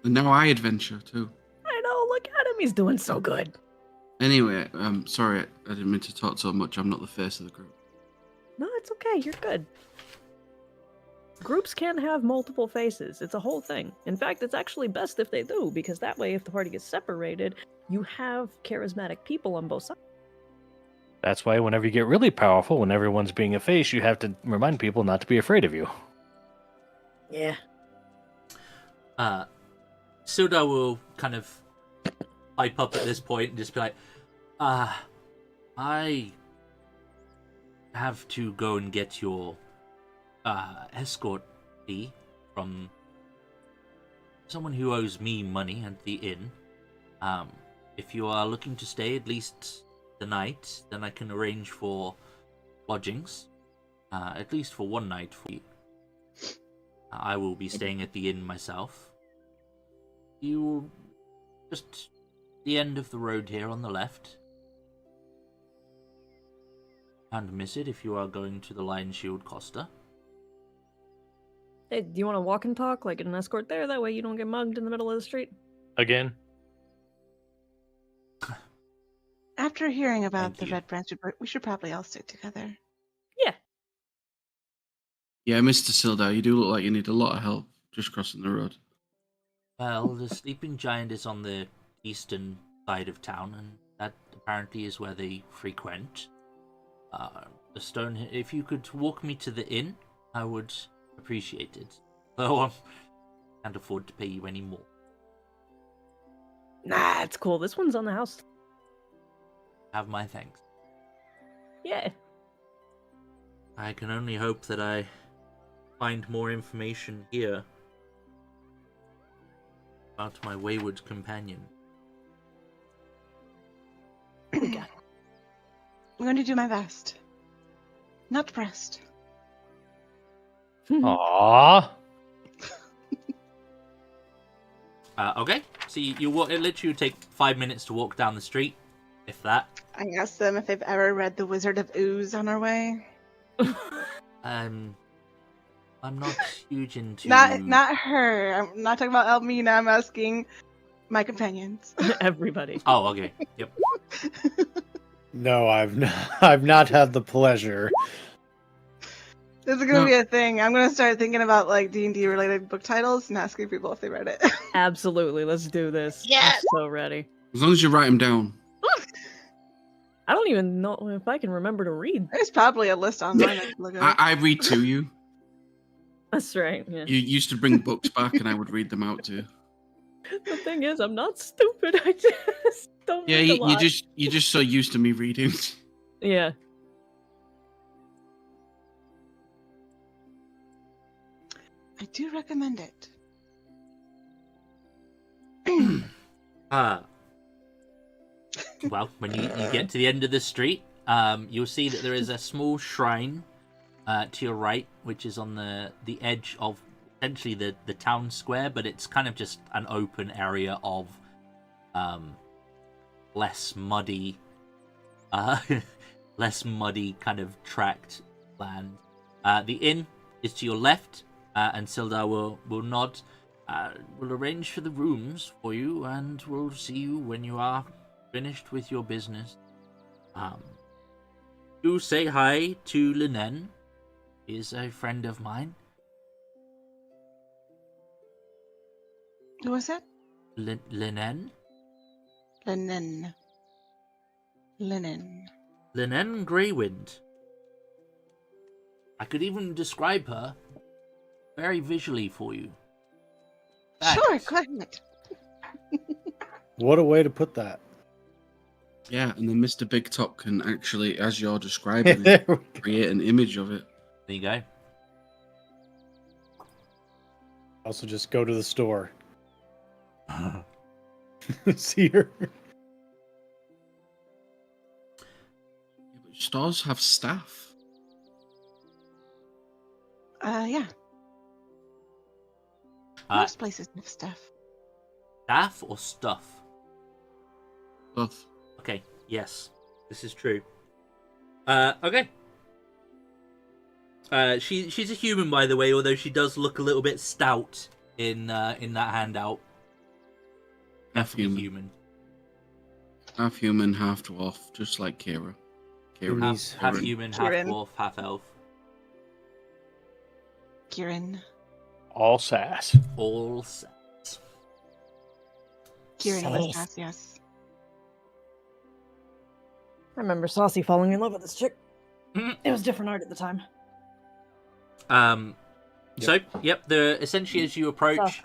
And now I adventure too. I know, look at him. He's doing so good. Anyway, sorry, I didn't mean to talk so much. I'm not the face of the group. No, it's okay. You're good. Groups can have multiple faces. It's a whole thing. In fact, it's actually best if they do, because that way, if the party gets separated, you have charismatic people on both sides. That's why whenever you get really powerful, when everyone's being a face, you have to remind people not to be afraid of you. Yeah. Sildar will kind of pipe up at this point and just be like, I have to go and get your escort fee from someone who owes me money at the inn. If you are looking to stay at least the night, then I can arrange for lodgings, at least for one night for you. I will be staying at the inn myself. You just the end of the road here on the left. Can't miss it if you are going to the Lion Shield Costa. Hey, do you want to walk and talk, like an escort there? That way you don't get mugged in the middle of the street? Again? After hearing about Thank the you. Red Branch, we should probably all stick together. Yeah. Yeah, Mr. Sildar, you do look like you need a lot of help just crossing the road. Well, the sleeping giant is on the eastern side of town, and that apparently is where they frequent. The stone. If you could walk me to the inn, I would appreciate it. Though I can't afford to pay you any more. Nah, it's cool. This one's on the house. Have my thanks. Yeah. I can only hope that I find more information here about my wayward companion. I'm going to do my best. Not pressed. Aww. Okay, so you walk. It literally would take 5 minutes to walk down the street, if that. I asked them if they've ever read The Wizard of Ooze on our way. I'm not huge into. Not her. I'm not talking about Elmina. I'm asking my companions. Everybody. Oh, okay. Yep. No, I've not had the pleasure. This is gonna be a thing. I'm gonna start thinking about like D&D related book titles and asking people if they read it. Absolutely. Let's do this. Yes! I'm so ready. As long as you write them down. I don't even know if I can remember to read. There's probably a list online I can look up. I read to you. That's right. Yeah. You used to bring books back and I would read them out to you. The thing is, I'm not stupid. I just don't. Yeah, read a you're lot. just so used to me reading. Yeah. I do recommend it. Well, when you get to the end of the street, you'll see that there is a small shrine to your right, which is on the edge of essentially the town square, but it's kind of just an open area of less muddy kind of tract land. The inn is to your left, and Sildar will nod. We'll arrange for the rooms for you, and we'll see you when you are finished with your business. Do say hi to Linen. He is a friend of mine. Who was that? Linen? Linen. Linen. Linen Greywind. I could even describe her very visually for you. Sure, go ahead. What a way to put that. Yeah, and then Mr. Big Top can actually, as you're describing it, There we go. create an image of it. There you go. Also, just go to the store. See her. Yeah, but stores have staff. Yeah. Most places have stuff. Staff or stuff? Both. Okay, yes, this is true. Okay. She's a human, by the way, although she does look a little bit stout in that handout. Half Definitely human. Half human, half dwarf, just like Kira. Kira. Half human, half Kieran. dwarf, half elf. Kieran. All sass. All set. Kieran Sauce. was asked, yes. I remember Saucy falling in love with this chick. Mhm. It was different art at the time. So, essentially as you approach,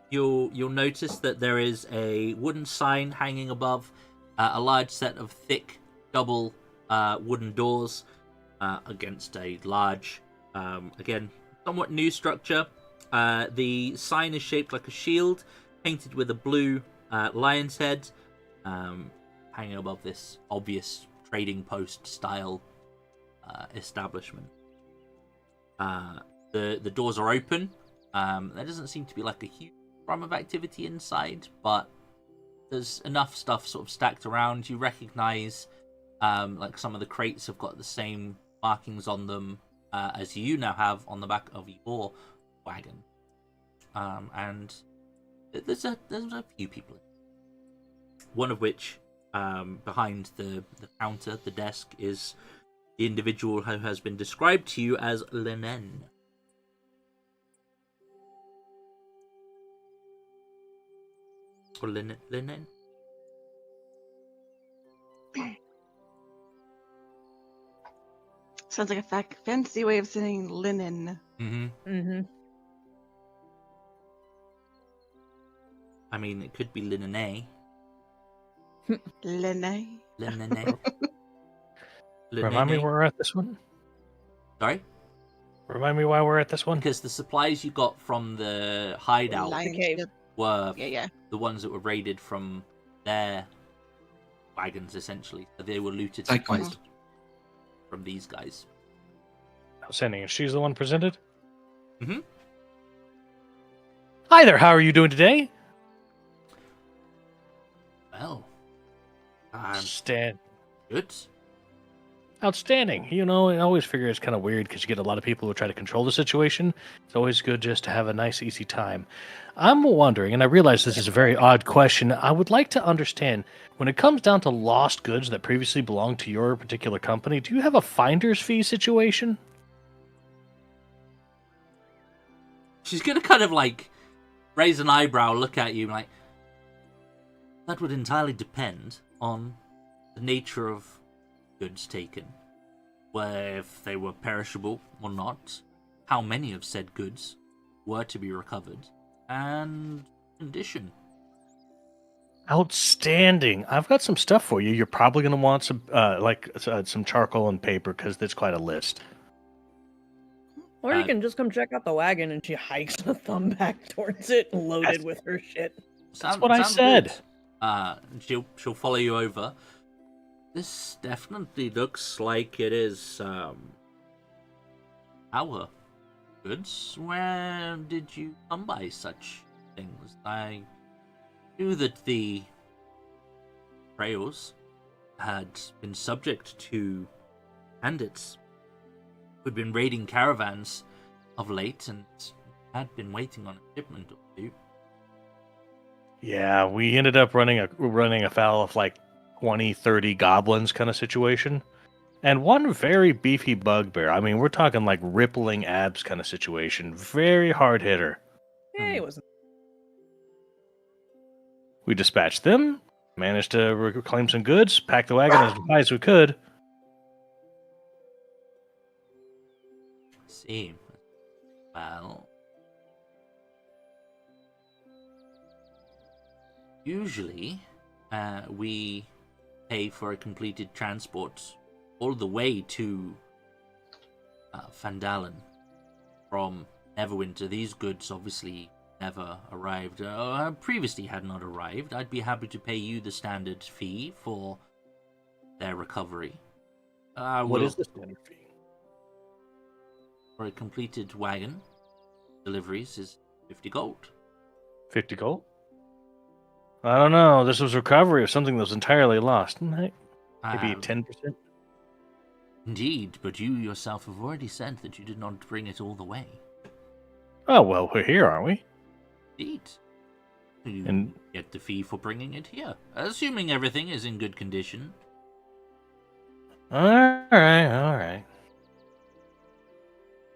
you'll notice that there is a wooden sign hanging above a large set of thick double wooden doors against a large, again, somewhat new structure. The sign is shaped like a shield, painted with a blue lion's head, hanging above this obvious trading post style establishment. The doors are open. There doesn't seem to be like a huge run of activity inside, but there's enough stuff sort of stacked around. You recognize like some of the crates have got the same markings on them as you now have on the back of your wagon. And there's a few people, one of which behind the counter, the desk, is the individual who has been described to you as Linen. Or Linen? Sounds like a fancy way of saying linen. Mm-hmm. I mean, it could be Linene. Lene. Linene. Remind me where we're at this one? Sorry? Remind me why we're at this one? Because the supplies you got from the hideout Lion cave. ship. were Yeah. the ones that were raided from their wagons, essentially. So they were looted Icons. supplies from these guys. Outstanding. And she's the one presented? Mhm. Hi there, how are you doing today? Well, I'm good. Outstanding. You know, I always figure it's kind of weird because you get a lot of people who try to control the situation. It's always good just to have a nice, easy time. I'm wondering, and I realize this is a very odd question, I would like to understand, when it comes down to lost goods that previously belonged to your particular company, do you have a finder's fee situation? She's gonna kind of like raise an eyebrow, look at you, like, that would entirely depend on the nature of goods taken, where if they were perishable or not, how many of said goods were to be recovered, and condition. Outstanding. I've got some stuff for you. You're probably going to want some charcoal and paper because there's quite a list. Or you can just come check out the wagon, and she hikes a thumb back towards it, loaded with her shit. That's what I said. Good. She'll follow you over. This definitely looks like it is our goods. Where did you come by such things? I knew that the trails had been subject to bandits who'd been raiding caravans of late and had been waiting on a shipment or two. Yeah, we ended up running afoul of like 20, 30 goblins kind of situation. And one very beefy bugbear. I mean, we're talking like rippling abs kind of situation. Very hard hitter. Yeah, it wasn't. We dispatched them, managed to reclaim some goods, pack the wagon as high as we could. See. Well, usually we pay for a completed transport all the way to Fandalen from Neverwinter. These goods obviously never arrived, previously had not arrived. I'd be happy to pay you the standard fee for their recovery. What is the standard fee? For a completed wagon, deliveries is 50 gold. 50 gold? I don't know. This was recovery of something that was entirely lost. Maybe 10%? Indeed, but you yourself have already said that you did not bring it all the way. Oh, well, we're here, aren't we? Indeed. You And get the fee for bringing it here, assuming everything is in good condition. all right.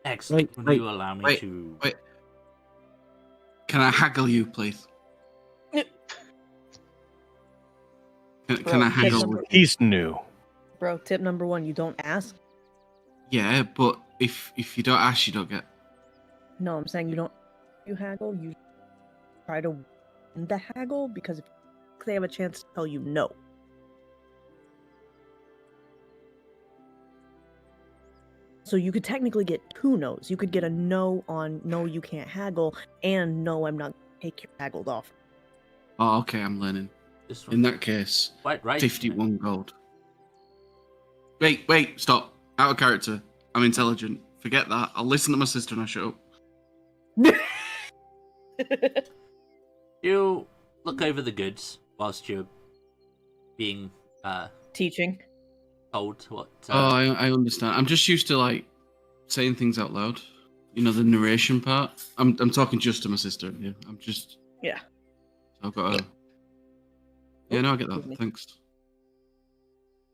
Excellent. Will you allow me wait, to... Wait. Can I haggle you, please? Can I haggle with you? He's new. Bro, tip number 1, you don't ask. Yeah, but if you don't ask, you don't get. No, I'm saying you haggle, you try to win the haggle, because if they have a chance to tell you no. So you could technically get 2 no's. You could get a no on no, you can't haggle, and no, I'm not going to take your haggled off. Oh, okay, I'm learning. This one. In that case, Quite right. 51 gold. Wait, stop. Out of character. I'm intelligent. Forget that. I'll listen to my sister and I shut up. You look over the goods whilst you're being Teaching. told what... Oh, I understand. I'm just used to, like, saying things out loud. You know, the narration part. I'm talking just to my sister. Yeah, I'm just... Yeah. I've got to... Yeah, no, I get that. Thanks.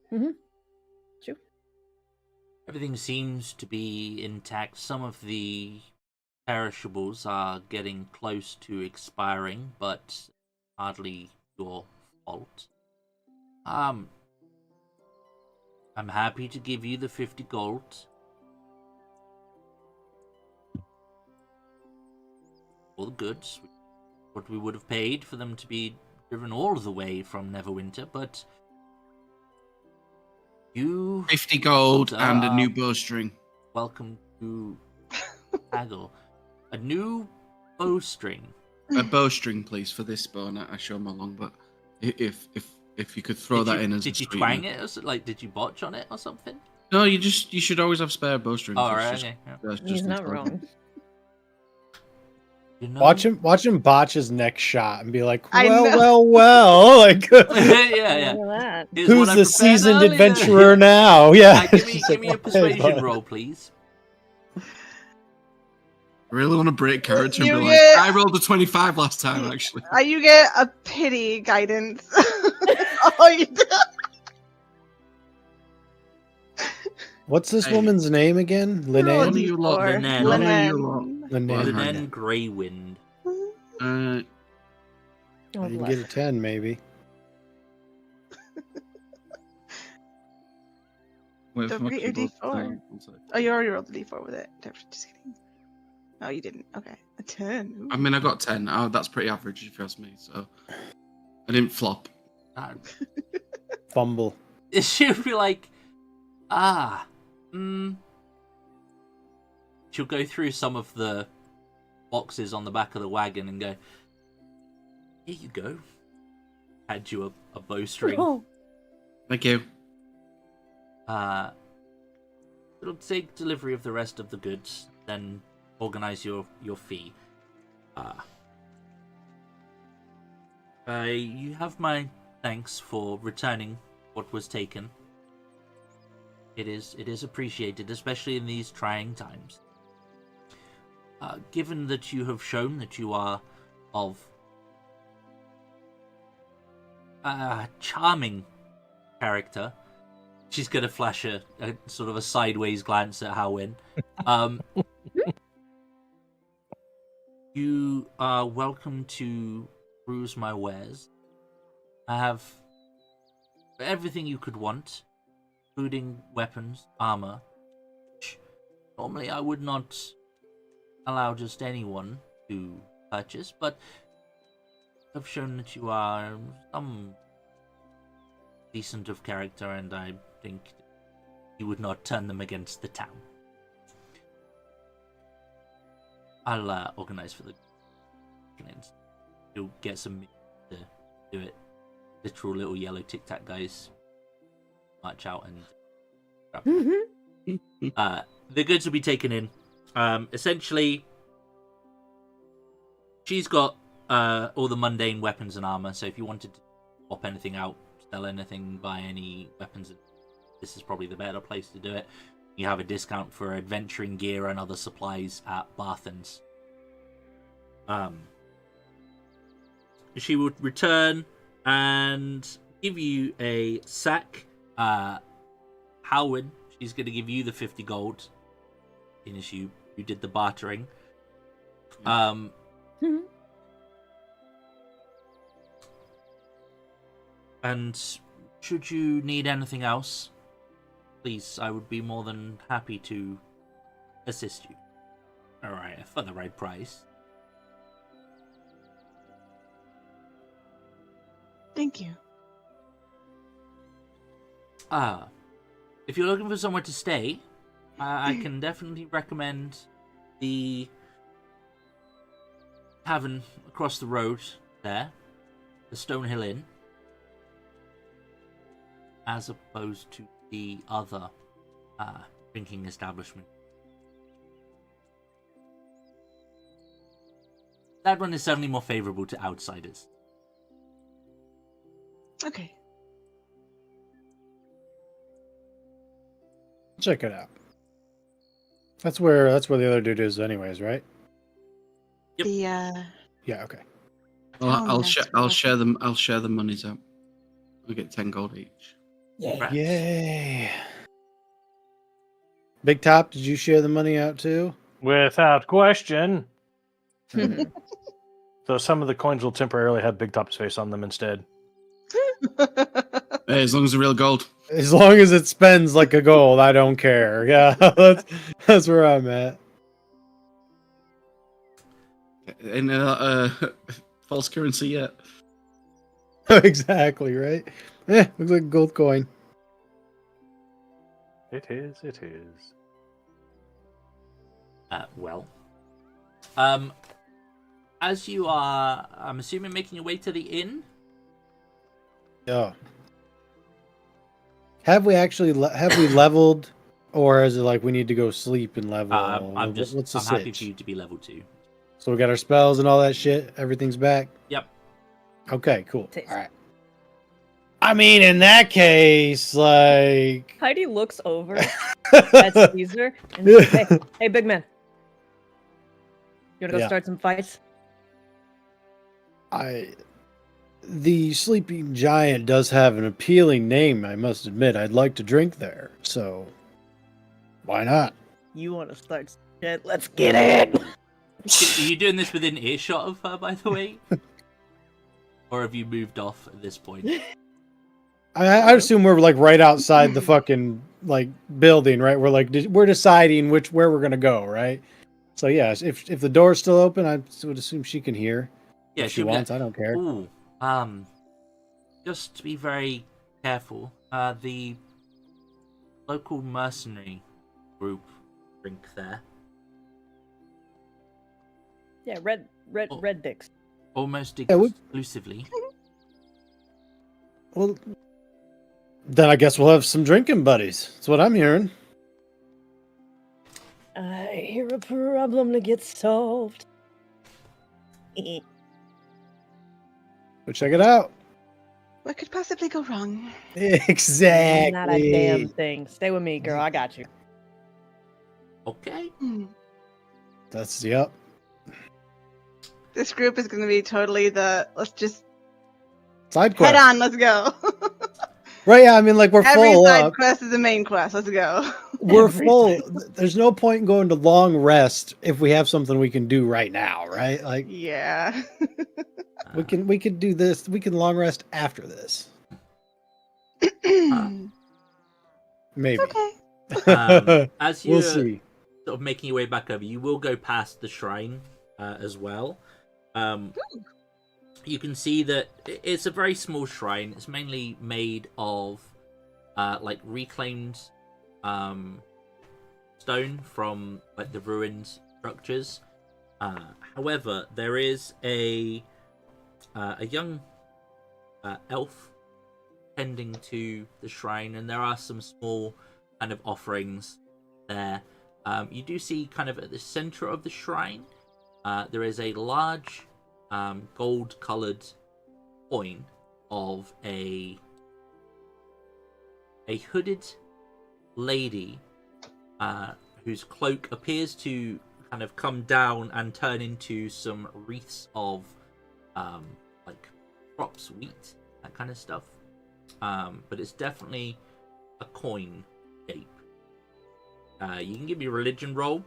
True. Everything seems to be intact. Some of the perishables are getting close to expiring, but hardly your fault. I'm happy to give you the 50 gold. For the goods. What we would have paid for them to be driven all the way from Neverwinter, but you 50 gold and a new bowstring. welcome to haggle. A new bowstring. A bowstring, please, for this bow. I show my long, but if you could throw that in as did a you sweetener. twang it? Or like, did you botch on it or something? No, you should always have spare bowstrings. Oh, It's right, just- okay. Yeah. that's He's just not intelligent. wrong. You know? Watch him botch his next shot and be like, I well, know. like yeah. Look at that. Here's what who's I the prepared seasoned earlier. adventurer now? Yeah. Give me, Just give me a like, persuasion hey, bud. roll, please. I really want to break character and You be get- like, I rolled a 25 last time, actually. You get a pity guidance. Oh, you do. What's this Hey. woman's name again? Roll a Linnea? What do you lot? D4. Linnea. What do you Linnea. Linnea. The Well, Nen Greywind. Uh, Oh, You can bless. get a 10, maybe. wait Don't for my forget your keyboard. D4. Hang on, one sec. Oh, you already rolled the D4 with it. Just kidding. Oh, you didn't. Okay. A 10. Ooh. I mean, I got 10. Oh, that's pretty average if you ask me. So I didn't flop. Fumble. She'll be like, She'll go through some of the boxes on the back of the wagon and go, here you go. Hand you a bowstring. Oh, Thank you. It'll take delivery of the rest of the goods, then organize your fee. You have my thanks for returning what was taken. It is appreciated, especially in these trying times. Given that you have shown that you are of charming character, she's going to flash a sort of a sideways glance at Halwin. You are welcome to peruse my wares. I have everything you could want, including weapons, armor. Which normally I would not allow just anyone to purchase, but I've shown that you are some decent of character, and I think you would not turn them against the town. I'll organize for the clients. You'll get some to do it. Literal little yellow Tic Tac guys march out and grab them. The goods will be taken in. Essentially, she's got all the mundane weapons and armor, so if you wanted to swap anything out, sell anything, buy any weapons, this is probably the better place to do it. You have a discount for adventuring gear and other supplies at Barthen's. She would return and give you a sack. Halwin, she's going to give you the 50 gold, in as you did the bartering. And should you need anything else, please, I would be more than happy to assist you. Alright, for the right price. Thank you. If you're looking for somewhere to stay, I can definitely recommend the tavern across the road there, the Stonehill Inn, as opposed to the other drinking establishment. That one is certainly more favourable to outsiders. Okay. Check it out. That's where the other dude is, anyways, right? Yep. The Yeah. Okay. Well, Oh, I'll that's share. right. I'll share them. I'll share the monies out. We get 10 gold each. Congrats. Yay. Big Top, did you share the money out too? Without question. So some of the coins will temporarily have Big Top's face on them instead. Hey, as long as the real gold. As long as it spends like a gold, I don't care. Yeah, that's where I'm at. And false currency yet. Exactly, right? Looks like a gold coin. It is, it is. Well, as you are, I'm assuming, making your way to the inn. Yeah. Have we actually have we leveled, or is it like we need to go sleep and level? I'm What's the happy sitch? for you to be level 2. So we got our spells and all that shit. Everything's back. Yep. Okay, cool. Taste. All right. I mean, in that case, like, Heidi looks over at Caesar and says, hey, big man. You wanna go Yeah. start some fights? The sleeping giant does have an appealing name, I must admit. I'd like to drink there, so why not? You wanna start some shit? Let's get it! Are you doing this within earshot of her, by the way? Or have you moved off at this point? I assume we're like right outside the fucking like building, right? We're like we're deciding where we're gonna go, right? So yeah, if the door's still open, I would assume she can hear. Yeah, if she she'll be wants. like, I don't care. Ooh, just to be very careful. The local mercenary group drink there. Yeah, red dicks. Almost Yeah, exclusively. Well, then I guess we'll have some drinking buddies. That's what I'm hearing. I hear a problem to get solved. Go check it out. What could possibly go wrong? Exactly. Not a damn thing. Stay with me, girl. I got you. Okay. That's yep. This group is going to be totally let's just Side quest. head on, let's go. Right? Yeah. I mean, like we're Every full side up. quest is a main quest. Let's go. We're Every full. side There's no point in going to long rest if we have something we can do right now, right? Like Yeah. we can do this. We can long rest after this. Maybe. Okay. As you're We'll see. sort of making your way back over, you will go past the shrine as well. You can see that it's a very small shrine. It's mainly made of like reclaimed stone from like the ruined structures. However, there is a young elf tending to the shrine, and there are some small kind of offerings there. You do see kind of at the center of the shrine, there is a large gold-colored coin of a hooded lady whose cloak appears to kind of come down and turn into some wreaths of like crops, wheat, that kind of stuff. But it's definitely a coin shape. You can give me a religion roll.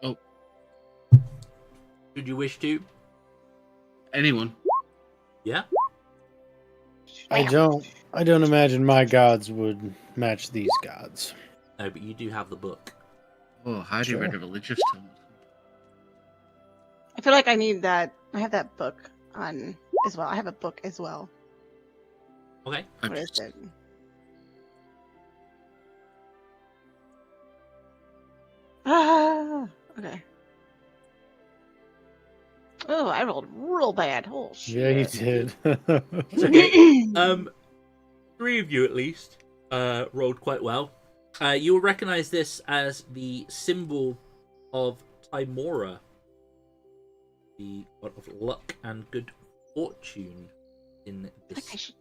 Oh. Should you wish to? Anyone? Yeah. I don't imagine my gods would match these gods. No, but you do have the book. Oh, Heidi Sure. read a religious tome. I feel like I need that. I have that book on as well. I have a book as well. Okay. I'm What is just- it? Ah, okay. Oh, I rolled real bad. Oh shit. Yeah, you did. It's okay. Three of you at least rolled quite well. You will recognize this as the symbol of Timora, the god of luck and good fortune in this. I should-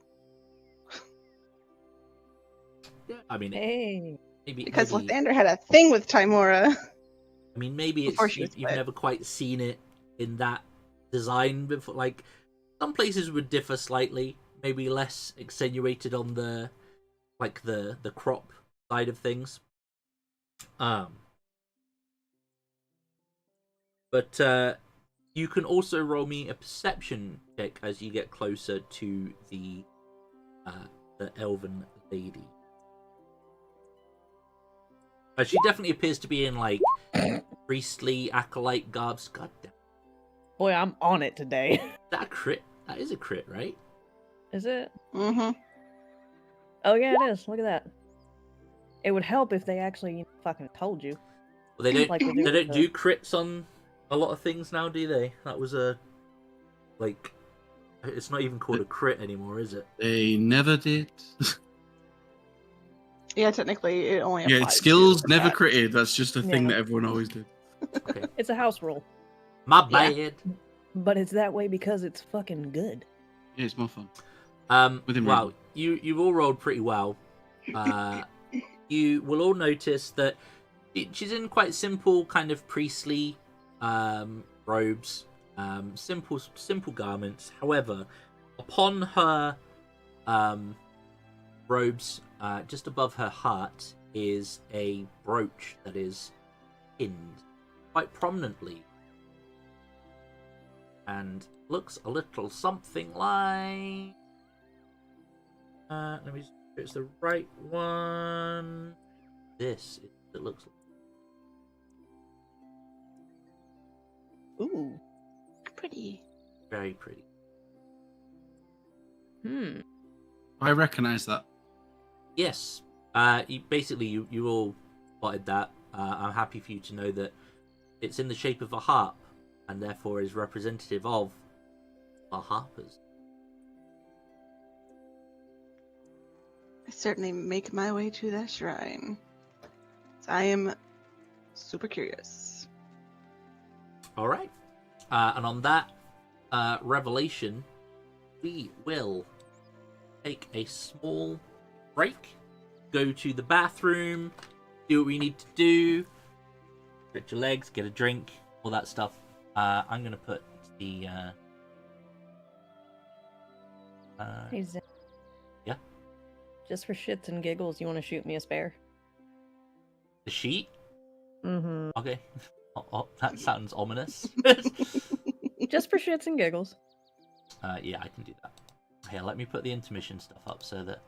Yeah, I mean, Hey. maybe because maybe, Lathander had a thing with Timora. I mean, maybe before it's she was you've split. never quite seen it in that design before. Like, Some places would differ slightly, maybe less accentuated on the crop side of things. But you can also roll me a perception check as you get closer to the elven lady. She definitely appears to be in like priestly acolyte garbs. God damn. Boy, I'm on it today. Is that a crit? That is a crit, right? Is it? Mm-hmm. Oh yeah, it is. Look at that. It would help if they actually fucking told you. Well, they don't. Like we They do don't with do crits on a lot of things now, do they? That was a like. It's not even called a crit anymore, is it? They never did. Yeah, technically, it only Yeah, applies skills to never attack. critted. That's just a thing Yeah. that everyone always did. Okay. It's a house rule, My Yeah. bad. but it's that way because it's fucking good. Yeah, it's more fun. Within Well, reason. you've all rolled pretty well. You will all notice that she's in quite simple kind of priestly robes, simple garments. However, upon her robes, just above her heart, is a brooch that is pinned quite prominently and looks a little something like. Let me just make sure it's the right one. This is what it looks like. Ooh. Pretty. Very pretty. I recognise that. Yes. You all spotted that. I'm happy for you to know that it's in the shape of a harp and therefore is representative of the harpers. I certainly make my way to that shrine. I am super curious. All right. And on that revelation, we will take a small break, go to the bathroom, do what we need to do, stretch your legs, get a drink, all that stuff. I'm going to put the... Hey, Zen. Yeah? Just for shits and giggles, you want to shoot me a spare? The sheet? Mm-hmm. Okay. Oh, that sounds ominous. Just for shits and giggles. Yeah, I can do that. Here, let me put the intermission stuff up so that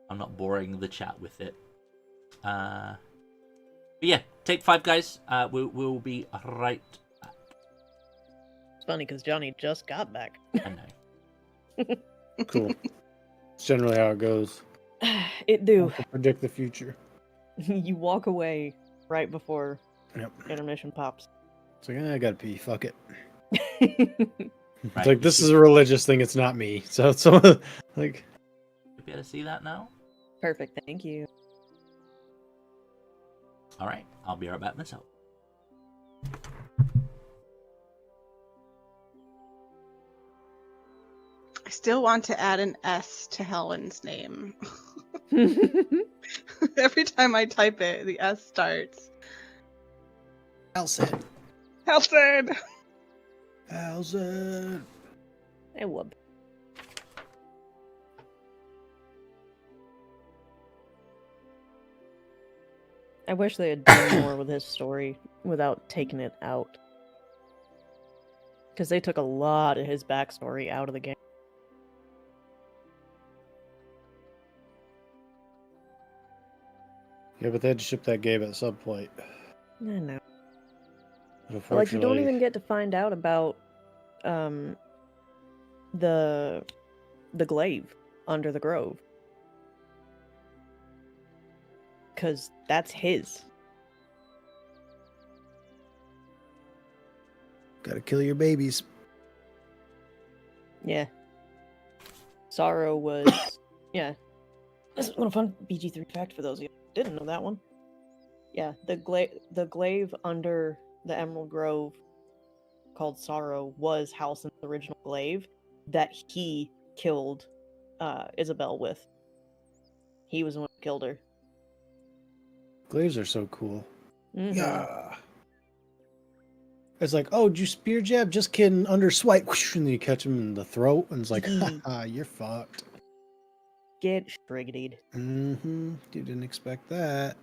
I'm not boring the chat with it. But yeah, take 5, guys. We'll be right back. It's funny because Johnny just got back. I know. Cool. It's generally how it goes. It do. I can predict the future. You walk away right before Yep. intermission pops. It's like, I gotta pee. Fuck it. It's Right, like, this is a religious thing. It's not me. So it's like. You'll be able to see that now? Perfect, thank you. Alright, I'll be right back myself. I still want to add an S to Helen's name. Every time I type it, the S starts. Alcid. Helson! Alcid. Hey, whoop. I wish they had done more with his story without taking it out. Because they took a lot of his backstory out of the game. Yeah, but they had to ship that Gabe at subplate. I know. But But, like, you don't unfortunately, even get to find out about the glaive under the grove. Because that's his. gotta kill your babies. Yeah. Sorrow was... yeah. This is one fun BG3 fact for those of you who didn't know that one. Yeah, the glaive under the Emerald Grove called Sorrow was Halsin's original glaive that he killed Isabel with. He was the one who killed her. Glaives are so cool. Mhm. Yeah. It's like, oh, did you spear jab? Just kidding. Under swipe, whoosh, and then you catch him in the throat, and it's like, ha, you're fucked. Get striggedied. Mm-hmm. You didn't expect that.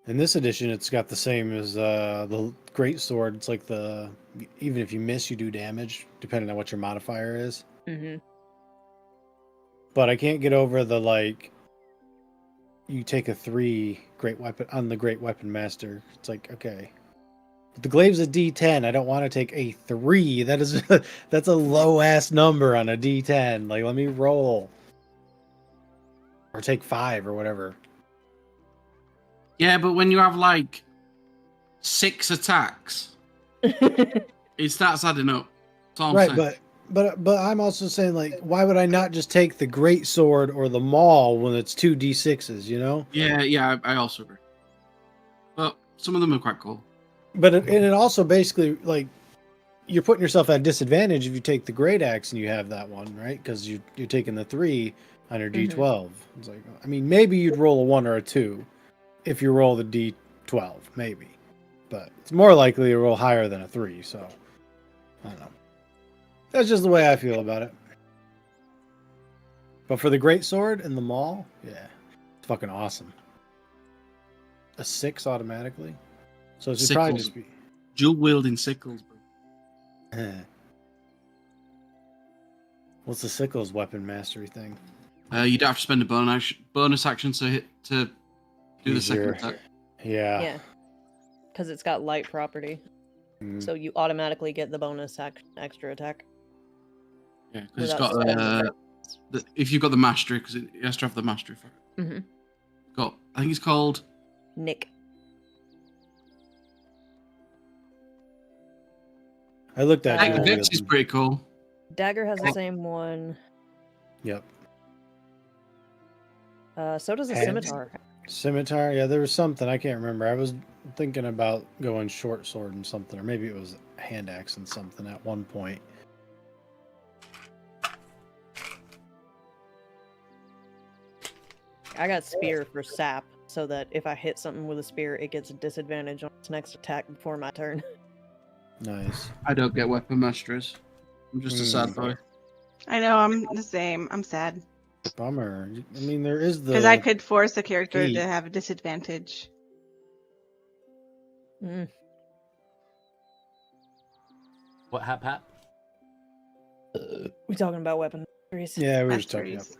In this edition, it's got the same as the great sword. It's like even if you miss, you do damage depending on what your modifier is. Mm-hmm. But I can't get over the like. You take a 3 great weapon on the great weapon master. It's like, okay, but the glaive's a D10. I don't want to take a 3. That's a low ass number on a D10. Like, let me roll or take 5 or whatever. Yeah, but when you have like 6 attacks, it starts adding up. That's all I'm Right, saying. but I'm also saying, like, why would I not just take the great sword or the maul when it's 2 D6s? You know? Yeah, I also agree. But some of them are quite cool. But it also basically, like, you're putting yourself at a disadvantage if you take the great axe and you have that one, right? Because you're taking the 3 on your D12. It's like, I mean, maybe you'd roll a 1 or a 2 if you roll the D12, maybe. But it's more likely to roll higher than a 3, so I don't know. That's just the way I feel about it. But for the great sword and the maul, yeah, it's fucking awesome. A 6 automatically, so it should probably Sickles. just be. Dual wielding sickles, bro. What's the sickles weapon mastery thing? You don't have to spend a bonus action to do the second Easier. attack. Yeah. Yeah. Because it's got light property. Mm. So you automatically get the bonus extra attack. Yeah, because it's without got spending if you've got the mastery, because it has to have the mastery for it. Mhm. I think it's called Nick. I looked at Like, dual Vex is wielding. pretty cool. Dagger has the same one. Yep. So does a Hands. scimitar. Scimitar, yeah, there was something I can't remember. I was thinking about going short sword and something, or maybe it was hand axe and something at one point. I got spear for sap, so that if I hit something with a spear, it gets a disadvantage on its next attack before my turn. Nice. I don't get weapon masteries. I'm just a sad boy. I know, I'm the same. I'm sad. Bummer. I mean, there is the. Because I could force a character 8. to have a disadvantage. Mm. What hap? We talking about weapon masteries? Yeah, we were just talking. Yep. Masteries.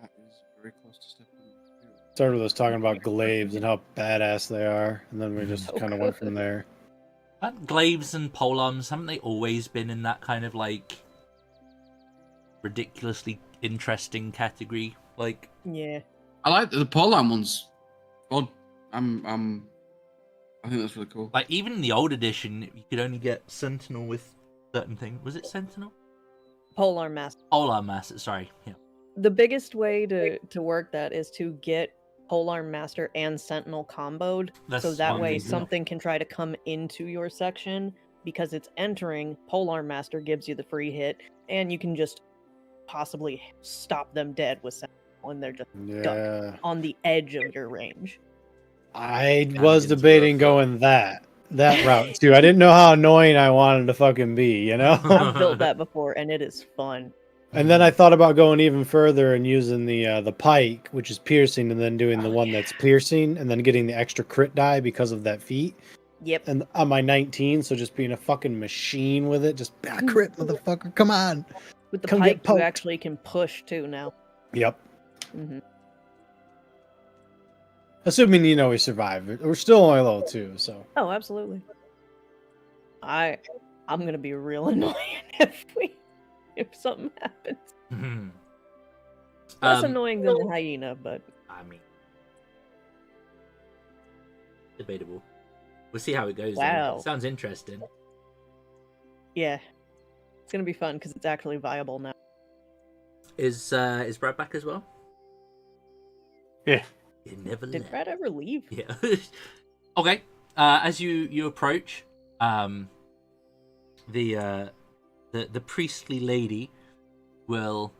That is very close to stepping. Started with us talking about glaives and how badass they are, and then we just So kind of went good. from there. Aren't glaives and polearms, haven't they always been in that kind of like ridiculously interesting category? Like, Yeah. I like the polearm ones. Odd. I think that's really cool. like even in the old edition, you could only get Sentinel with certain things. Was it Sentinel? Polearm master. Polearm master. Sorry. Yeah. The biggest way to work that is to get Polearm Master and Sentinel comboed, That's so that one way thing, yeah. something can try to come into your section because it's entering. Polearm Master gives you the free hit, and you can just possibly stop them dead with Sentinel, and they're just Yeah. on the edge of your range. I Kind was of into debating a- going that route too. I didn't know how annoying I wanted to fucking be, you know? I've built that before, and it is fun. And then I thought about going even further and using the pike, which is piercing, and then doing the one that's piercing, and then getting the extra crit die because of that feat. Yep. And on my 19, so just being a fucking machine with it, just crit, motherfucker, come on. With the Come get pike, you poked. actually can push too now. Yep. Hmm. Assuming we survive. We're still only level 2, so. Oh, absolutely. I'm gonna be real annoying if something happens. Mhm. Less annoying than the hyena, but I mean, debatable. We'll see how it goes. though. Wow. It sounds interesting. yeah, it's gonna be fun because it's actually viable now. Is Brad back as well? Yeah. You never Did left. Brad ever leave? Yeah. Okay. As you approach, the priestly lady will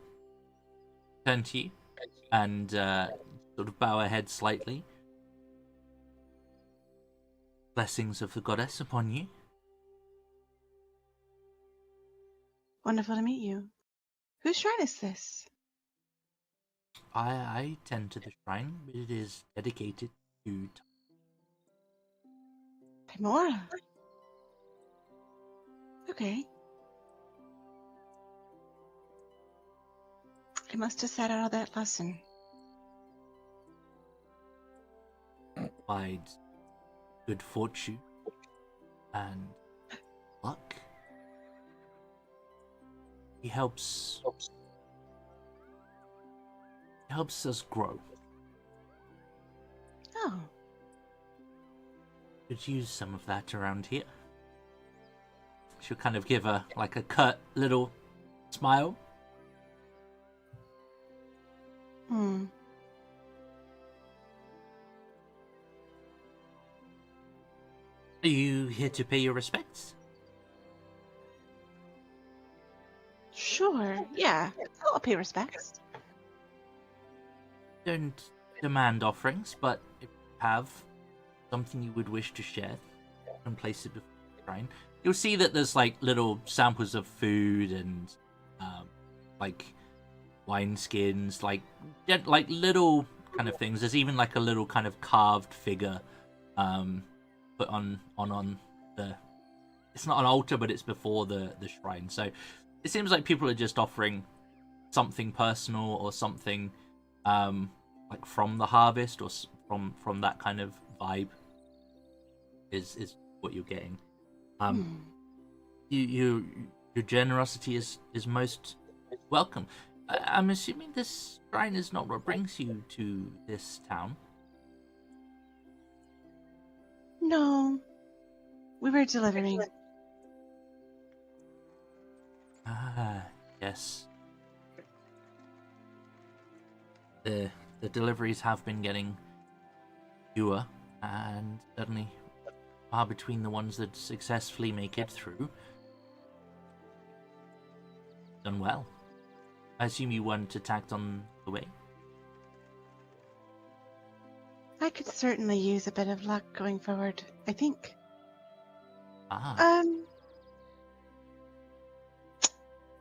turn to you and sort of bow her head slightly. Blessings of the goddess upon you. Wonderful to meet you. Whose shrine is this? I tend to the shrine, but it is dedicated to... Timora. Okay. I must have sat out of that lesson. Provides good fortune and luck. He helps us grow. Oh. Could use some of that around here. She'll kind of give a curt little smile. Hmm. Are you here to pay your respects? Sure. Yeah. I'll pay respects. Don't demand offerings, but if you have something you would wish to share, you can place it before the shrine. You'll see that there's like little samples of food and like wine skins, like little kind of things. There's even like a little kind of carved figure put on the... It's not an altar, but it's before the shrine. So it seems like people are just offering something personal or something like from the harvest or from that kind of vibe is what you're getting. Your generosity is most welcome. I'm assuming this shrine is not what brings you to this town. No. We were delivering. Ah, yes. The deliveries have been getting fewer, and certainly far between the ones that successfully make it through. Done well. I assume you weren't attacked on the way? I could certainly use a bit of luck going forward, I think. Ah.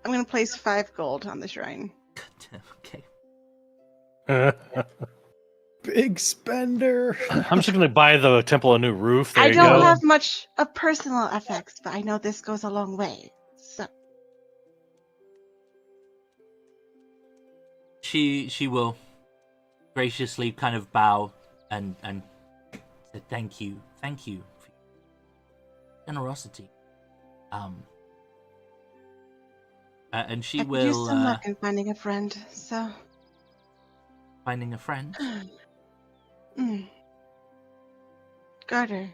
I'm gonna place 5 gold on the shrine. Okay. Big spender. I'm just going to buy the temple a new roof. There I you don't go. have much of personal effects, but I know this goes a long way. So She will graciously kind of bow and say thank you for your generosity. And she I could will use some luck in finding a friend. So finding a friend. Garter.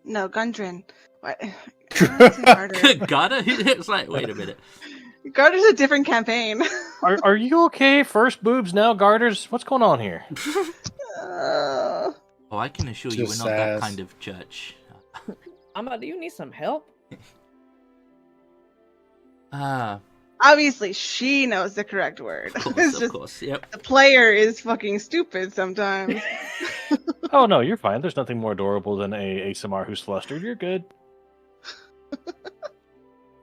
No, Gundren. What? I wanna say Garter. Gotta? It's like, wait a minute. Garter's a different campaign. Are you okay? First boobs, now garters. What's going on here? Oh, I can assure you, we're Just not that ass. kind of church. Amma, do you need some help? Obviously, she knows the correct word. Of course, yep. The player is fucking stupid sometimes. Oh, no, you're fine. There's nothing more adorable than a Samar who's flustered. You're good.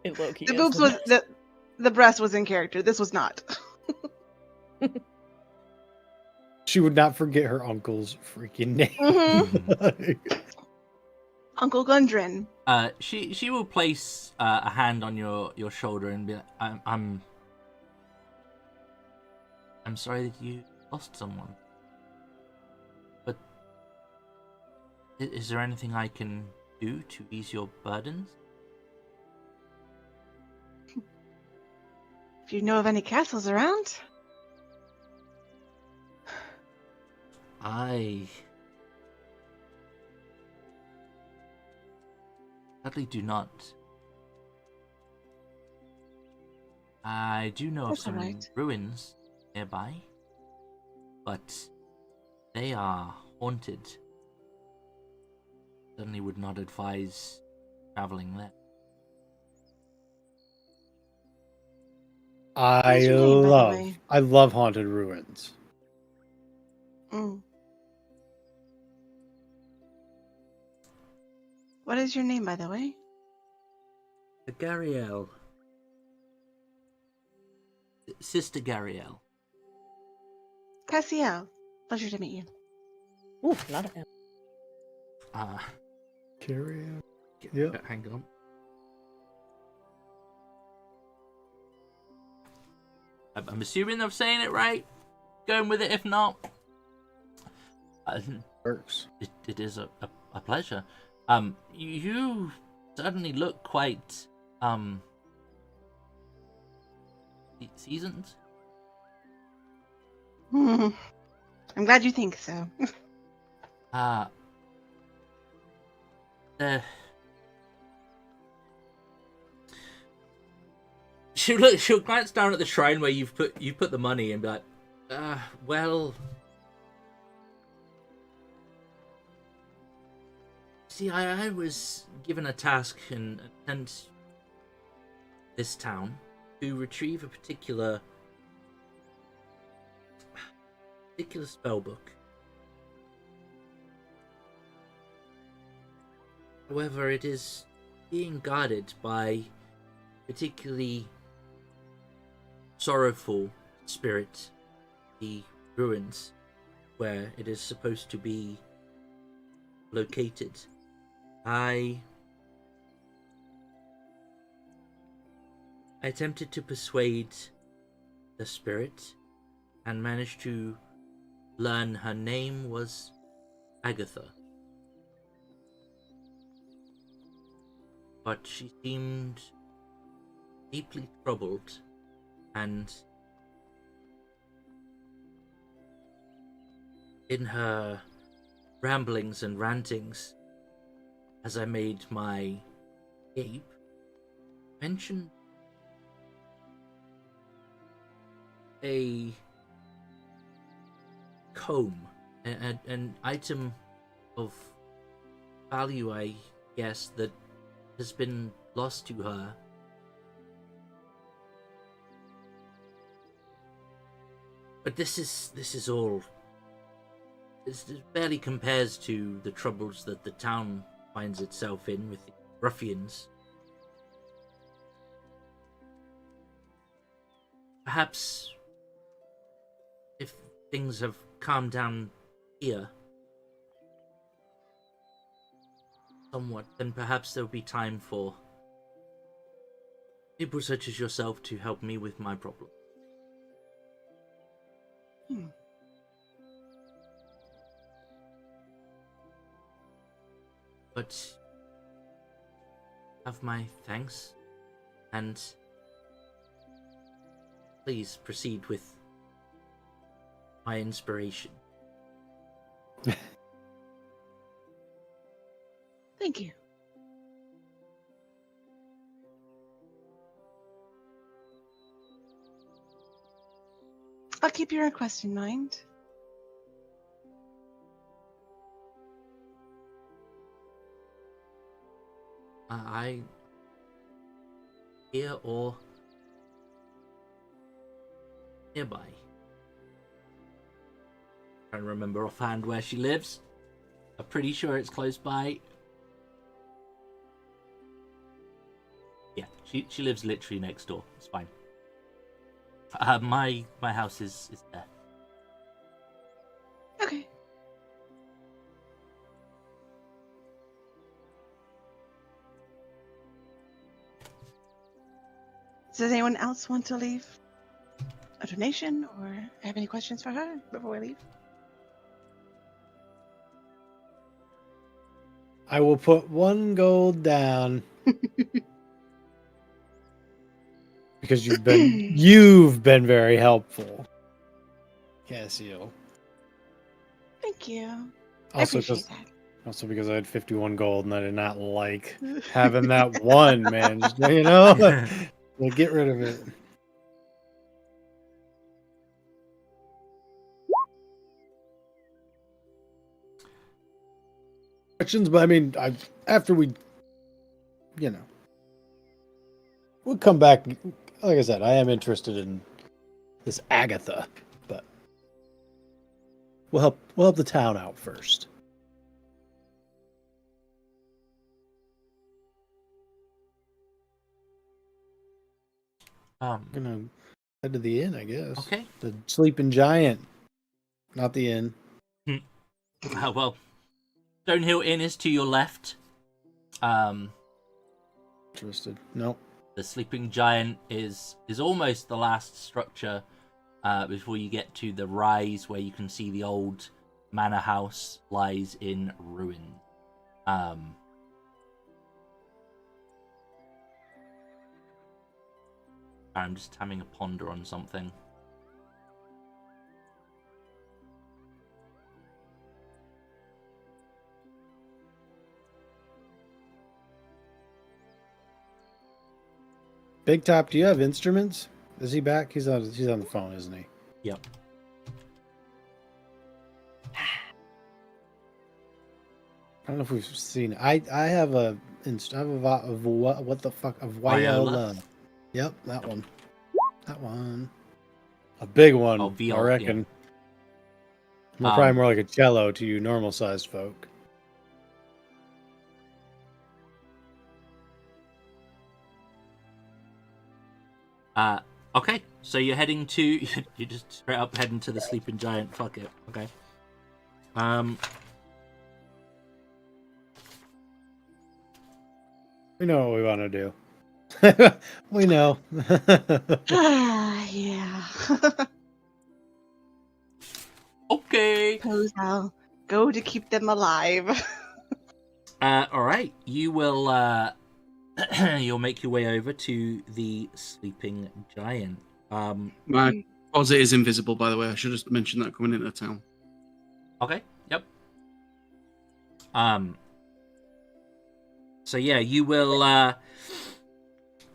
It low-key The is boobs the was best. the breast was in character. This was not. She would not forget her uncle's freaking name. Mhm. Uncle Gundren. She will place a hand on your shoulder and be like, I'm sorry that you lost someone. But is there anything I can do to ease your burdens? If you know of any castles around. I sadly do not. I do know of That's some alright. ruins nearby, but they are haunted. Certainly would not advise traveling there. I What's your name, by the way? love haunted ruins. Mm. What is your name, by the way? Gariel. Sister Gariel. Cassiel. Pleasure to meet you. Ooh, a lot of M. Carry on. Yep. Hang on. I'm assuming I'm saying it right. Going with it if not. Works. It is a pleasure. You certainly look quite seasoned. I'm glad you think so. She'll glance down at the shrine where you put the money and be like, well, see, I was given a task and sent this town to retrieve a particular spell book. However, it is being guarded by particularly sorrowful spirit, the ruins where it is supposed to be located. I attempted to persuade the spirit and managed to learn her name was Agatha. But she seemed deeply troubled, and in her ramblings and rantings, as I made my escape, mentioned a comb, an item of value, I guess, that has been lost to her. But this is all. This barely compares to the troubles that the town finds itself in with the ruffians. Perhaps if things have calmed down here somewhat, then perhaps there'll be time for people such as yourself to help me with my problem. But have my thanks, and please proceed with my inspiration. Thank you. I'll keep your request in mind. I here or nearby. Trying to remember offhand where she lives. I'm pretty sure it's close by. Yeah, she lives literally next door. It's fine. My house is there. Okay. Does anyone else want to leave a donation or have any questions for her before we leave? I will put 1 gold down. Because you've been very helpful, Cassio. Thank you. I Also, appreciate that. Also because I had 51 gold and I did not like having that one, man. Just, you know, like, get rid of it. Questions, but I mean, after we, we'll come back. Like I said, I am interested in this Agatha, but We'll help the town out first. Gonna head to the inn, I guess. Okay. The sleeping giant, not the inn. Well, Stonehill Inn is to your left. Interested? Nope. The sleeping giant is almost the last structure before you get to the rise where you can see the old manor house lies in ruin. I'm just having a ponder on something. Big Top, do you have instruments? Is he back? He's on the phone, isn't he? Yep. I don't know if we've seen. I have a what the fuck of viola. Yep, that one. That one. A big one, Oh, I viola, reckon. Probably more like a cello to you normal-sized folk. Okay, so you're heading to you're just straight up heading to the sleeping giant. Fuck it. Okay. We know what we want to do. We know. Yeah. Okay. Suppose I'll go to keep them alive. All right. You will. You'll make your way over to the sleeping giant. My Quasit is invisible, by the way. I should have mentioned that coming into town. Okay. Yep. So yeah, you will.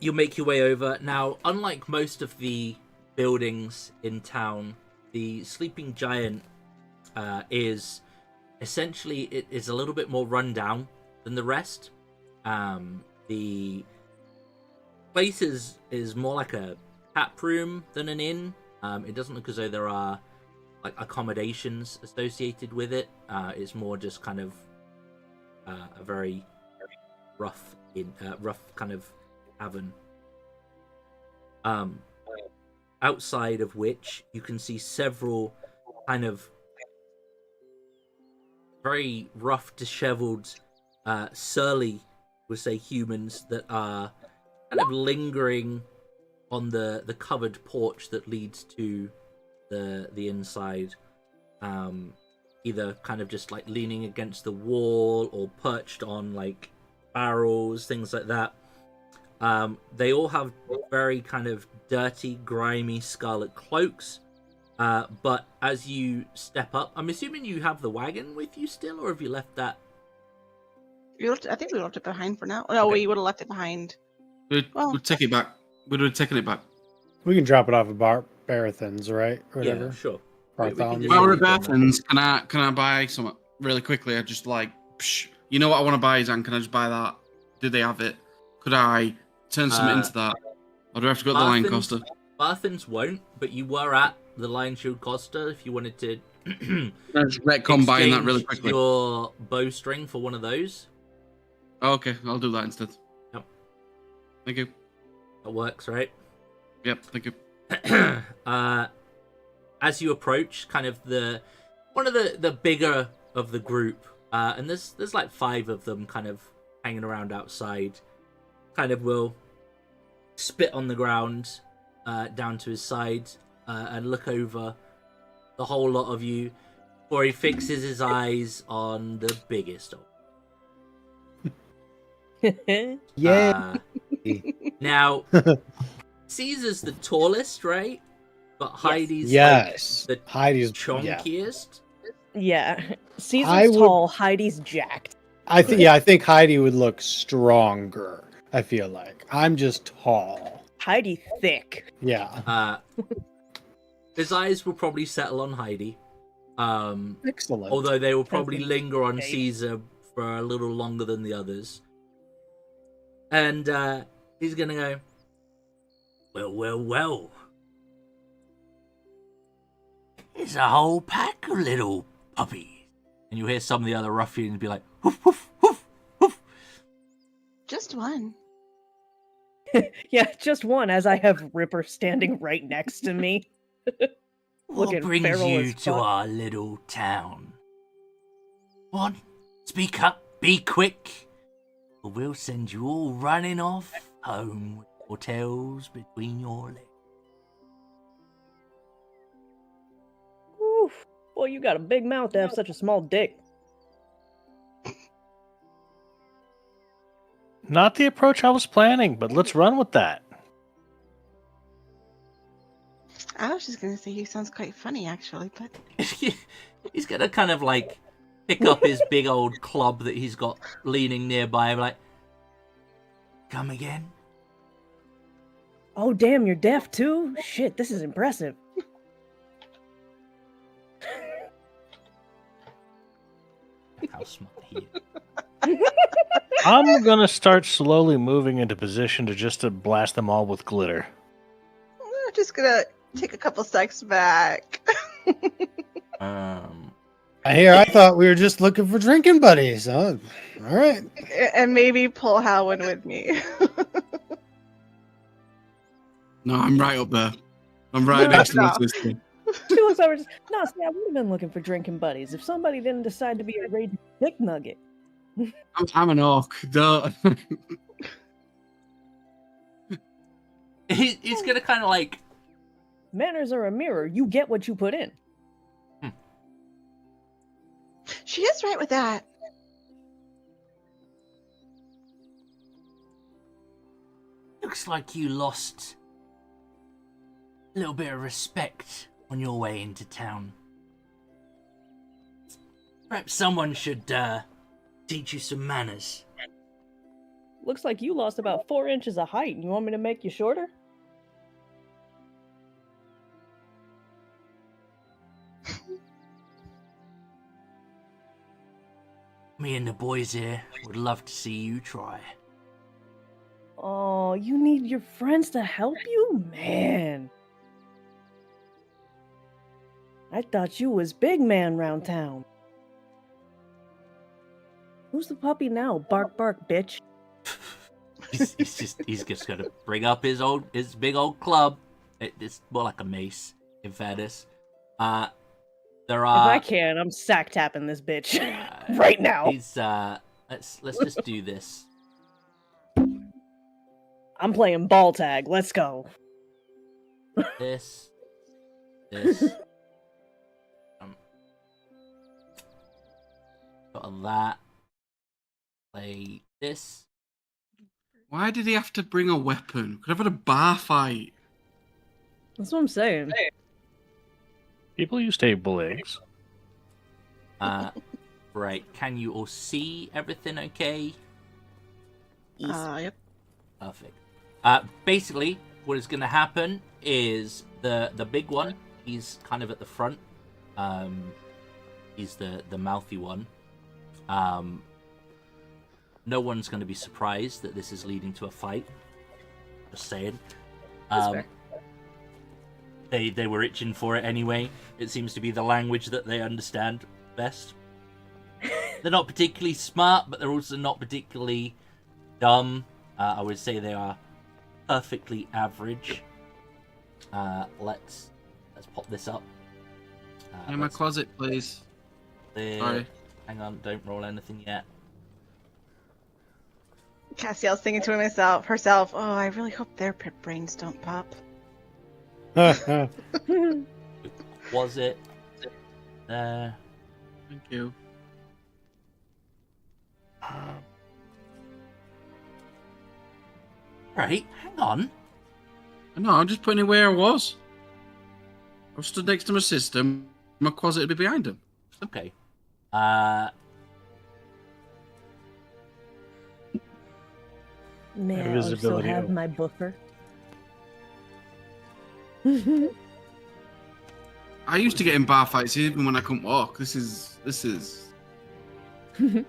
You'll make your way over. Now, unlike most of the buildings in town, the sleeping giant is essentially it is a little bit more run down than the rest. The place is more like a tap room than an inn. It doesn't look as though there are like accommodations associated with it. It's more just kind of a very rough kind of tavern. Outside of which you can see several kind of very rough, disheveled, surly, we'll say, humans that are kind of lingering on the covered porch that leads to the inside. Either kind of just like leaning against the wall or perched on like barrels, things like that. They all have very kind of dirty, grimy scarlet cloaks. But as you step up, I'm assuming you have the wagon with you still, or have you left that? I think we left it behind for now. No, Okay. we would have left it behind. We'll take it back. We would have taken it back. We can drop it off at Barathon's, right? Or whatever. Yeah, sure. Bartholomew. just- While we're at Athens, can I buy something really quickly? I just like, you know what I want to buy, Zan? Can I just buy that? Do they have it? Could I turn something into that? Or do I have to go to the Lion Costa? Barthons won't, but you were at the Lion Shield Costa if you wanted to Can I just retcon buying that really exchange quickly? your bowstring for one of those. Oh, okay, I'll do that instead. Yep. Thank you. That works, right? Yep, thank you. As you approach, kind of one of the bigger of the group, and there's like 5 of them kind of hanging around outside, kind of will spit on the ground down to his side and look over the whole lot of you before he fixes his eyes on the biggest of Yeah. now, Caesar's the tallest, right? But Heidi's Yes. like the Heidi's chunkiest. Yeah. Caesar's I would- tall, Heidi's jacked. I think Heidi would look stronger. I feel like I'm just tall. Heidi thick. Yeah. His eyes will probably settle on Heidi. Excellent. Although they will probably As in linger on okay. Caesar for a little longer than the others. And he's gonna go, well. There's a whole pack of little puppies. And you hear some of the other ruffians be like, hoof, hoof, hoof, hoof. Just one. Yeah, just one, as I have Ripper standing right next to me. What Looking brings feral you as to fuck. our little town? What? Speak up, be quick, or we'll send you all running off home with your tails between your legs. Oof. Boy, you got a big mouth to have such a small dick. Not the approach I was planning, but let's run with that. I was just gonna say he sounds quite funny, actually, but He's gonna kind of like pick up his big old club that he's got leaning nearby and like, come again? Oh, damn, you're deaf too? Shit, this is impressive. How smart he is. I'm gonna start slowly moving into position to blast them all with glitter. I'm just gonna take a couple steps back. I thought we were just looking for drinking buddies. All right. And maybe pull Halwin with me. No, I'm right up there. I'm right next to my No. sister. She looks over. No, see, I would have been looking for drinking buddies if somebody didn't decide to be a raging dick nugget. I'm an orc. Duh. He's gonna kind of like, Manners are a mirror. You get what you put in. she is right with that. looks like you lost a little bit of respect on your way into town. Perhaps someone should teach you some manners. Looks like you lost about 4 inches of height. You want me to make you shorter? Me and the boys here would love to see you try. Oh, you need your friends to help you? Man. I thought you was big man round town. Who's the puppy now? Bark, bark, bitch. He's just gonna bring up his big old club. It's more like a mace, in fairness. There If are. I can, I'm sack tapping this bitch right now. He's let's just do this. I'm playing ball tag. Let's go. This. Got that. Play this. Why did he have to bring a weapon? Could have had a bar fight. That's what I'm saying. People use table eggs. Right. Can you all see everything okay? Yep. Perfect. Basically, what is going to happen is the big one. He's kind of at the front. He's the mouthy one. No one's going to be surprised that this is leading to a fight. Just saying. They were itching for it anyway. It seems to be the language that they understand best. They're not particularly smart, but they're also not particularly dumb. I would say they are perfectly average. Let's pop this up. In my closet, please. Sorry. Hang on, don't roll anything yet. Cassiel's thinking to herself, oh, I really hope their pip brains don't pop. Was it there? Thank you. Right, hang on. No, I'm just putting it where I was. I was stood next to my sister. My closet would be behind him. Okay. May I also Invisibility have open. my buffer? I used to get in bar fights even when I couldn't walk. This is. Don't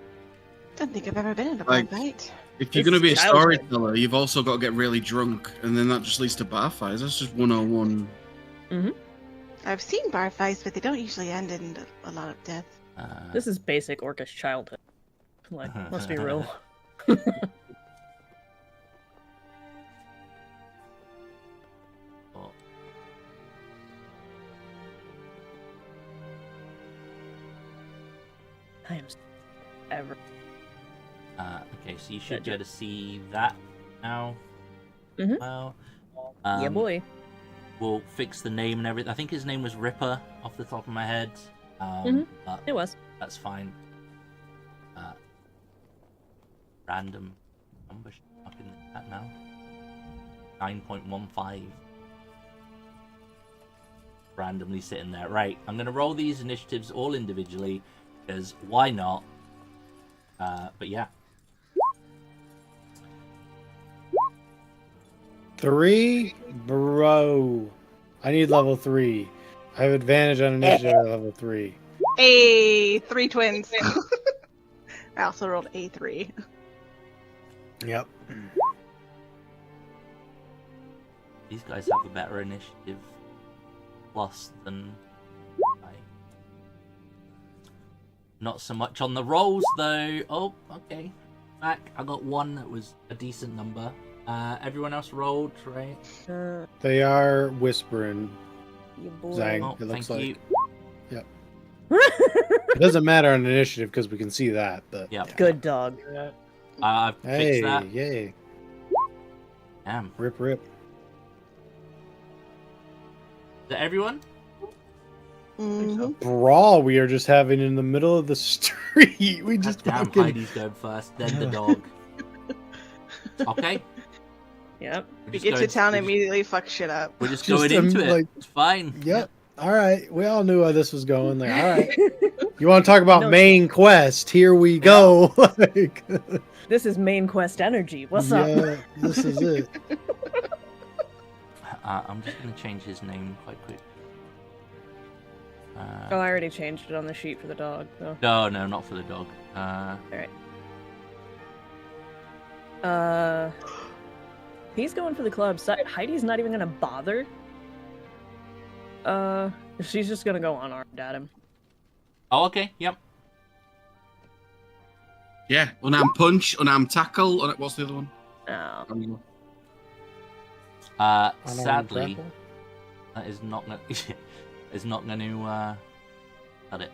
think I've ever been in a bar Like- fight. If you're It's going to be a childhood. storyteller, you've also got to get really drunk, and then that just leads to bar fights. That's just 101. I've seen bar fights, but they don't usually end in a lot of death. This is basic orcish childhood. Like, let's be real. Oh. I am ever. Okay, so you should be able to see that now. Mhm. Well, Yeah, boy. we'll fix the name and everything. I think his name was Ripper off the top of my head. But It was. that's fine. Random number up in that now. 9.15. Randomly sitting there. Right, I'm going to roll these initiatives all individually, because why not? But yeah. 3, bro. I need level 3. I have advantage on initiative at level 3. A 3 twins. I also rolled A3. Yep. These guys have a better initiative plus than I. Not so much on the rolls though. Oh, okay. Back. I got one that was a decent number. Everyone else rolled, right? They are whispering. Yeah, boy. Zang, Oh, it looks thank like. you. Yep. It doesn't matter on initiative because we can see that. But Yep. yeah. Good dog. I've Hey, fixed that. yay. Damn. Is Rip, rip. that everyone? Mhm. Brawl we are just having in the middle of the street. We just Damn, fucking... Heidi's going first, then the dog. Okay. Yep. We're We just get going- to town we're and just- immediately fuck shit up. We're just Just, going into it. like- It's fine. Yep. All right. We all knew how this was going there. All right. You want to talk about No. main quest? Here we go. Like, This is main quest energy. What's yeah, up? This is it. I'm just going to change his name quite quick. Oh, I already changed it on the sheet for the dog. So. No, not for the dog. He's going for the club. Heidi's not even gonna bother. She's just gonna go unarmed at him. Oh, okay. Yep. Yeah, unarmed punch, unarmed tackle. What's the other one? Oh. Sadly, that is not gonna. is not going to cut it.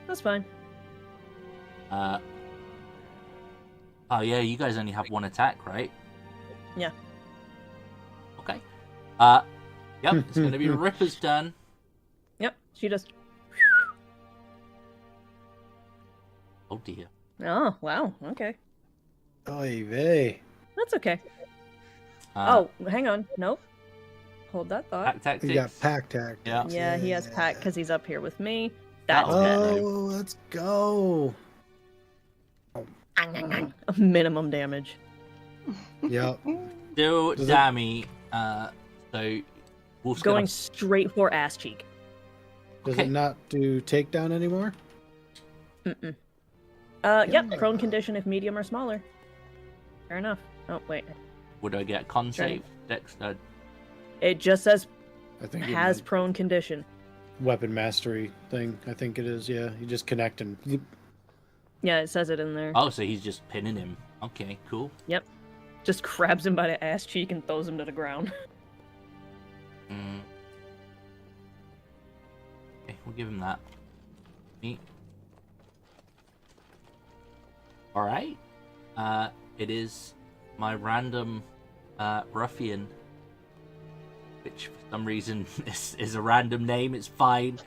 That's fine. Oh yeah, you guys only have one attack, right? Yeah. Okay. Yep, it's going to be Ripper's turn. Yep, she just. Oh dear. Oh, wow. Okay. Oy vey. That's okay. Oh, hang on. Nope. Hold that thought. Pack tactics. You got pack tact. Yeah. Yeah, he has pack because he's up here with me. That's Oh. bad. Oh, let's go. Minimum damage. Yep. Do Does it- Dammy. So Wolf's Going gonna... straight for ass cheek. Does Okay. it not do takedown anymore? Mm-mm. Yep, prone condition if medium or smaller. Fair enough. Oh, wait. Would I get con Sure. save? Dex. It just says I think it has might- prone condition. weapon mastery thing. I think it is. Yeah, you just connect and. Yeah, it says it in there. Oh, so he's just pinning him. Okay, cool. Yep. Just grabs him by the ass cheek and throws him to the ground. Okay, we'll give him that. Neat. All right. It is my random ruffian, which for some reason is a random name. It's fine.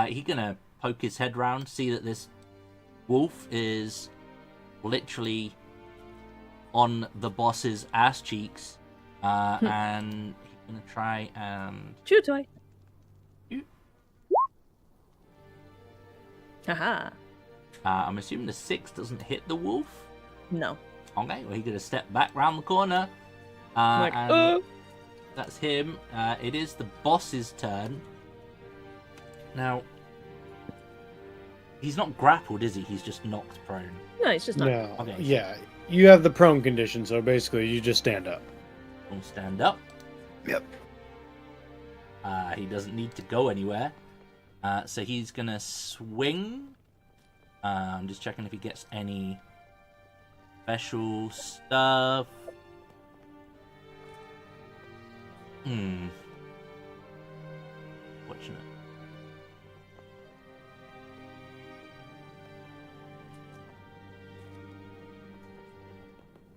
He's gonna poke his head round, see that this wolf is literally on the boss's ass cheeks, and he's gonna try and Chew toy. Shoot. Haha. I'm assuming the 6 doesn't hit the wolf. No. Okay, well he's gonna step back round the corner, Like, and that's him. It is the boss's turn. Now, he's not grappled, is he? He's just knocked prone. No, it's just not. No. Okay. Yeah, you have the prone condition, so basically you just stand up. We'll stand up. Yep. He doesn't need to go anywhere. So he's going to swing. I'm just checking if he gets any special stuff. Fortunate.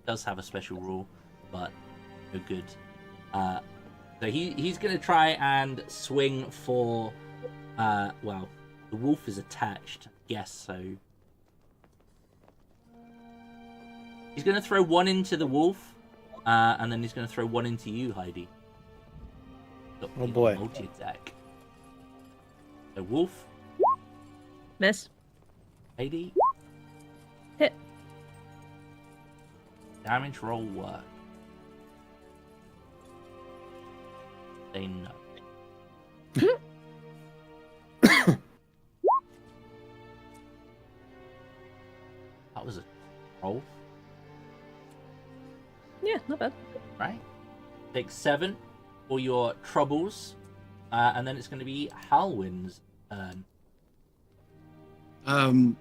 Does have a special rule, but no good. So he's going to try and swing for... well, the wolf is attached. Yes, so... He's going to throw one into the wolf, and then he's going to throw one into you, Heidi. Oh boy. Multi-attack. So wolf, Miss. Heidi. Hit. Damage roll work. Say no. That was a roll. Yeah, not bad. Right. Take 7 for your troubles. And then it's going to be Halwin's turn. I'm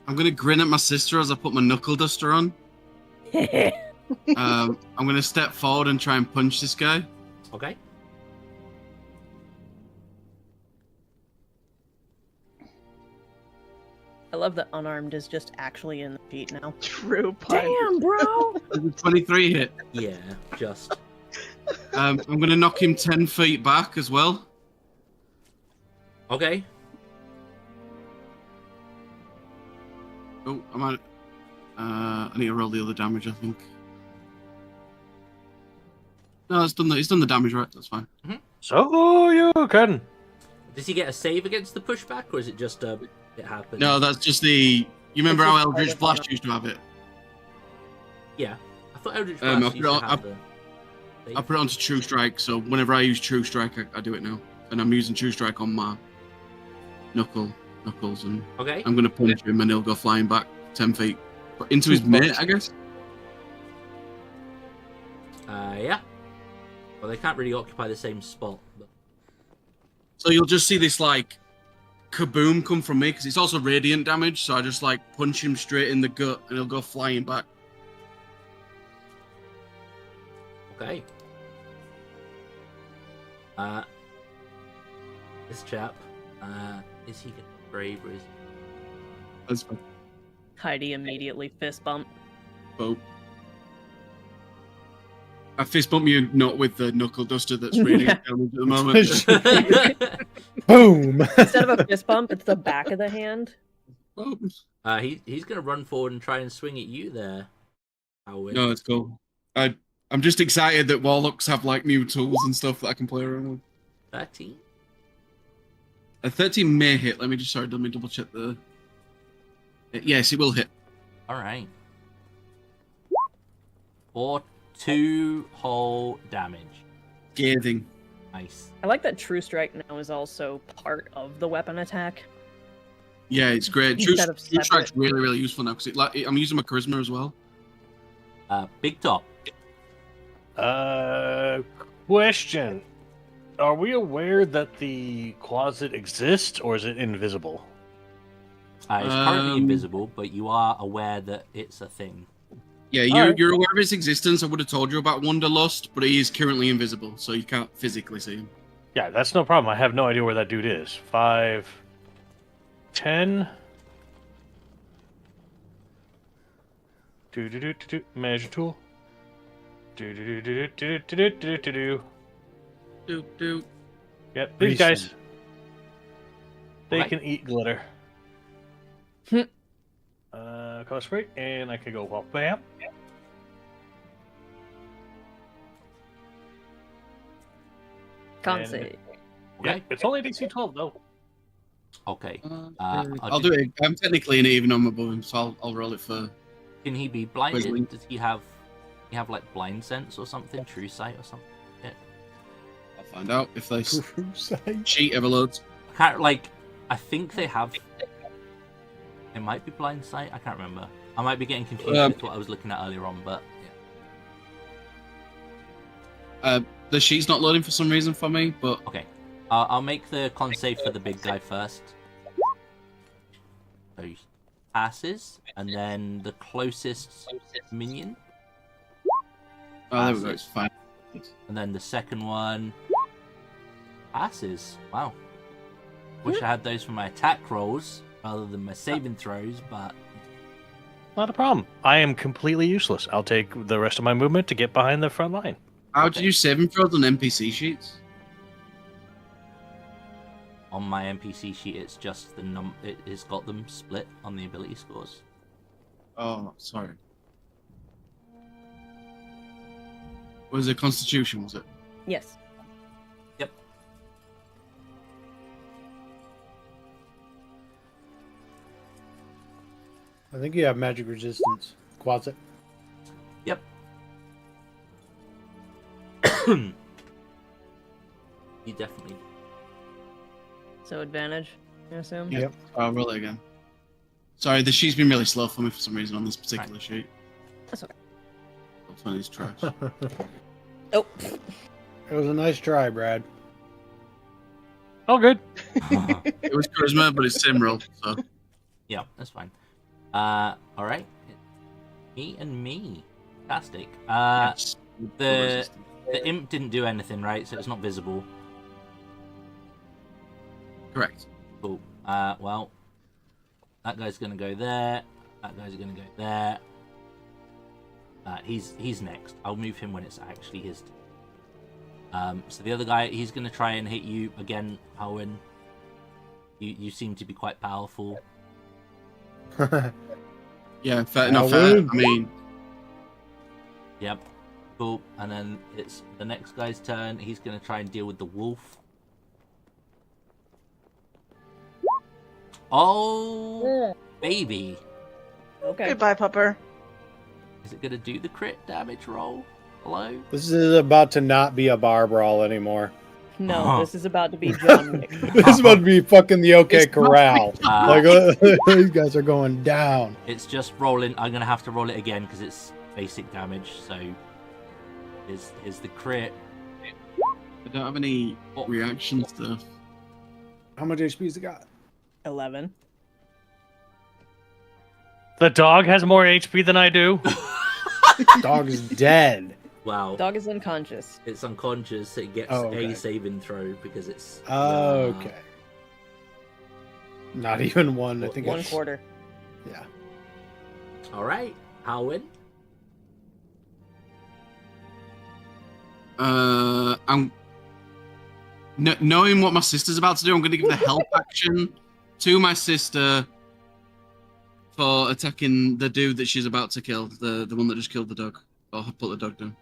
gonna grin at my sister as I put my knuckle duster on. I'm gonna step forward and try and punch this guy. Okay. I love that unarmed is just actually in the sheet now. True punch. Damn, bro! Does a 23 hit? Yeah, just. I'm gonna knock him 10 feet back as well. Okay. Oh, I need to roll the other damage, I think. No, it's done the damage, right? That's fine. So you can. Does he get a save against the pushback, or is it just it happens? No, that's just the... You remember It's how just Eldritch part of Blast it. used to have it? Yeah. I thought Eldritch Um, Blast used to have the... I put it onto True Strike, so whenever I use True Strike, I do it now. And I'm using True Strike on my knuckles, and Okay. I'm going to punch him, and he'll go flying back 10 feet. But into his mate, I guess? Yeah. Well, they can't really occupy the same spot. But... So you'll just see this, like, kaboom come from me, because it's also radiant damage, so I just, like, punch him straight in the gut, and he'll go flying back. Okay. This chap, is he getting brave, or is he... That's fine. Heidi immediately fist bump. Oh. I fist bump you not with the knuckle duster that's radiant damage at the moment. Boom. Instead of a fist bump, it's the back of the hand. Oh. He's going to run forward and try and swing at you there, Halwin. No, it's cool. I'm just excited that warlocks have like new tools and stuff that I can play around with. 13. A 13 may hit. Let me double check the... Yes, it will hit. Alright. For 2 whole damage. Scathing. Nice. I like that True Strike now is also part of the weapon attack. Yeah, it's great. True Instead of Strike's separate. really, really useful now because I'm using my charisma as well. Big Top. Question. Are we aware that the Quasit exists, or is it invisible? It's currently invisible, but you are aware that it's a thing. Yeah, you're aware of his existence. I would have told you about Wanderlust, but he is currently invisible, so you can't physically see him. Yeah, that's no problem. I have no idea where that dude is. 5, 10. Measure tool. Yep, these guys. They Right. can eat glitter. Cost rate, and I can go well, bam. Can't And- say. Yeah, Okay. it's only DC 12 though. Okay. I'll do it. I'm technically in it even on above him, so I'll roll it for... Can he be blinded? Whistling. Does he have like blind sense or something? True sight or something? I'll find out if they Crusade. cheat ever loads. I can't I think they have. It might be blind sight. I can't remember. I might be getting confused with what I was looking at earlier on, but yeah. the sheet's not loading for some reason for me, but Okay. I'll make the con save for the big guy first. So he passes, and then the closest minion. oh, there we go. It's fine. And then the second one passes. Wow. Wish I had those for my attack rolls rather than my saving throws, but Not a problem. I am completely useless. I'll take the rest of my movement to get behind the front line. How do you saving throws on NPC sheets? on my NPC sheet it's just it's got them split on the ability scores. Oh, sorry. Was it Constitution, was it? Yes. Yep. I think you have magic resistance. Quasit. Yep. You definitely. So advantage, I assume? Yeah. Yep. I'll roll it again. Sorry, the sheet's been really slow for me for some reason on this particular sheet. That's okay. That's one of these trash. Oh. It was a nice try, Brad. Oh, good. It was charisma, but it's sim roll, so. Yeah, that's fine. Alright. Me and me. Fantastic. Yes. The imp didn't do anything, right? So it's not visible. Correct. Cool. Well, that guy's gonna go there. That guy's gonna go there. He's next. I'll move him when it's actually his turn. So the other guy, he's gonna try and hit you again, Halwin. You seem to be quite powerful. Yeah, fair enough. Fair. I mean, Yep. Cool. And then it's the next guy's turn. He's gonna try and deal with the wolf. Oh, baby. Okay. Goodbye, pupper. Is it gonna do the crit damage roll? Hello? This is about to not be a bar brawl anymore. No, this is about to be John Wick. This is about to be fucking the OK It's not- Corral. Like these guys are going down. It's just rolling. I'm gonna have to roll it again because it's basic damage. So, is the crit? I don't have any reaction stuff. How much HP's it got? 11. The dog has more HP than I do. Dog is dead. Wow. Dog is unconscious. It's unconscious. So it gets Oh, okay. a saving throw because it's. Okay. Not even one. I think One it's quarter. Yeah. All right, Halwin. I'm knowing what my sister's about to do. I'm going to give the help action to my sister for attacking the dude that she's about to kill, the one that just killed the dog. Or put the dog down.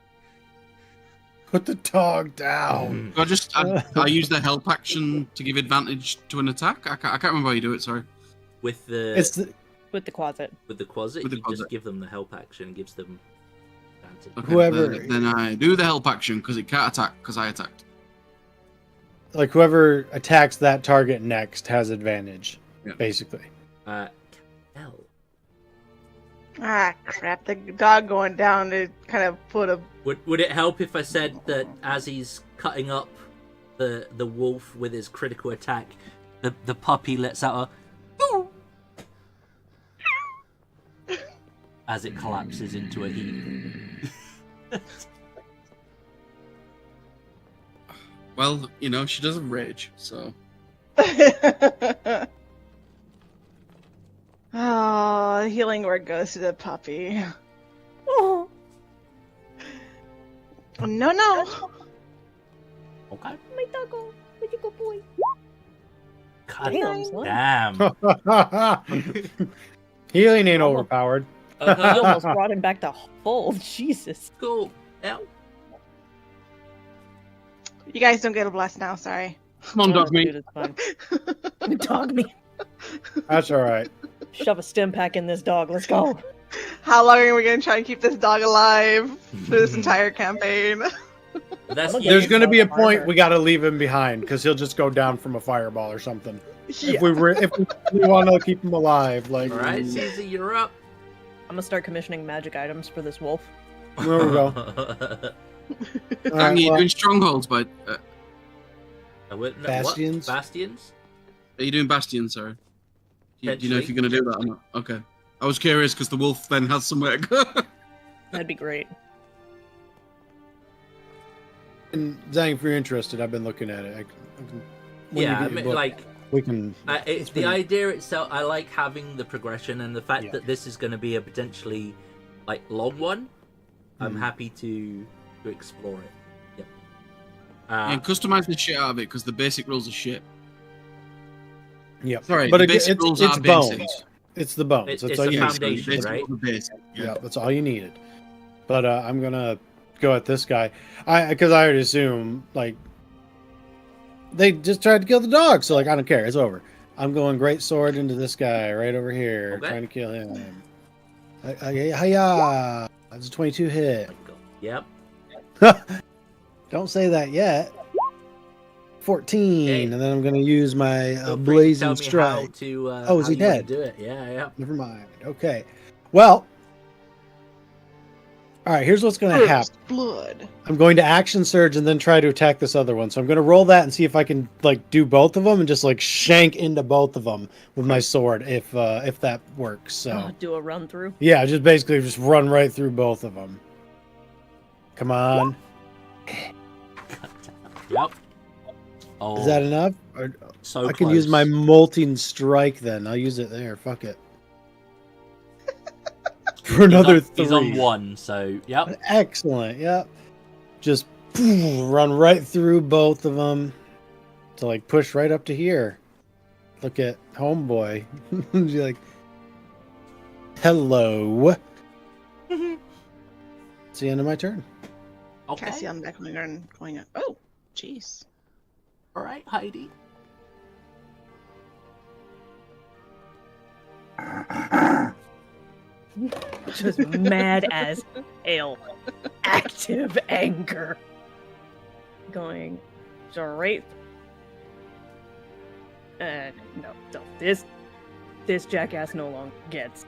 Put the dog down. I use the help action to give advantage to an attack. I can't remember how you do it. Sorry. With the It's the, With the Quasit. with the Quasit, with the you just Quasit. give them the help action, gives them advantage. Okay, Whoever- then I do the help action because it can't attack because I attacked. like whoever attacks that target next has advantage, Yeah. basically. Hell. Ah, crap. The dog going down to kind of put a... Would it help if I said that as he's cutting up the wolf with his critical attack, the puppy lets out a as it collapses into a heap? Well, she doesn't rage, so. Oh, the healing word goes to the puppy. Oh. No. Okay. My doggo. What you good boy? God Damn, damn. Healing ain't overpowered. You almost brought him back to full. Jesus. Cool. Yeah. You guys don't get a bless now, sorry. Come on, dog Dude, meat. it's fine. Dog me. That's all right. Shove a stim pack in this dog. Let's go. How long are we going to try and keep this dog alive for this entire campaign? That's There's going to be a Armor. point we got to leave him behind because he'll just go down from a fireball or something. If we want to keep him alive, like All right, Caesar, you're up. I'm gonna start commissioning magic items for this wolf. there we go. Dang, you're doing strongholds, but Bastions? What? Bastions? are you doing bastions? Sorry. Do you know if you're going to do that or not? Okay. I was curious because the wolf then has somewhere to go. That'd be great. And Zhang, if you're interested, I've been looking at it. I can, when you Yeah, I get your mean, book, like we can. it's the idea itself. I like having the progression and the fact that this is going to be a potentially like long one. I'm happy to explore it. Yep. And customize the shit out of it because the basic rules are shit. Yeah, Sorry, but the again, basic rules it's are bones. basics. It's the bones. It's That's the all you foundation, need. right? Yeah, that's all you needed. But I'm gonna go at this guy. Because I would assume like they just tried to kill the dog, so like I don't care. It's over. I'm going great sword into this guy right over here, trying to kill him. Hiya! That's a 22 hit. Yep. Don't say that yet. 14, Okay. and then I'm going to use my Feel free to blazing tell me strike. how to, oh, is how he you wanna dead? do it? Yeah. Never mind. Okay. Well, all right. Here's what's going to happen. Blood. I'm going to action surge and then try to attack this other one. So I'm going to roll that and see if I can like do both of them and just like shank into both of them with my sword if that works. So Do a run through. yeah, just basically just run right through both of them. Come on. Yep. Oh, Is that enough? Or, so I can use my close. molting strike then. I'll use it there. Fuck it. For another three. He's on one, so yep. Excellent. Yep. Just run right through both of them to like push right up to here. Look at homeboy. Be like, hello. It's the end of my turn. Okay. Cassie on the back of my garden going up. Oh, jeez. All right, Heidi. Just mad as hell. Active anger. Going straight. No. This jackass no longer gets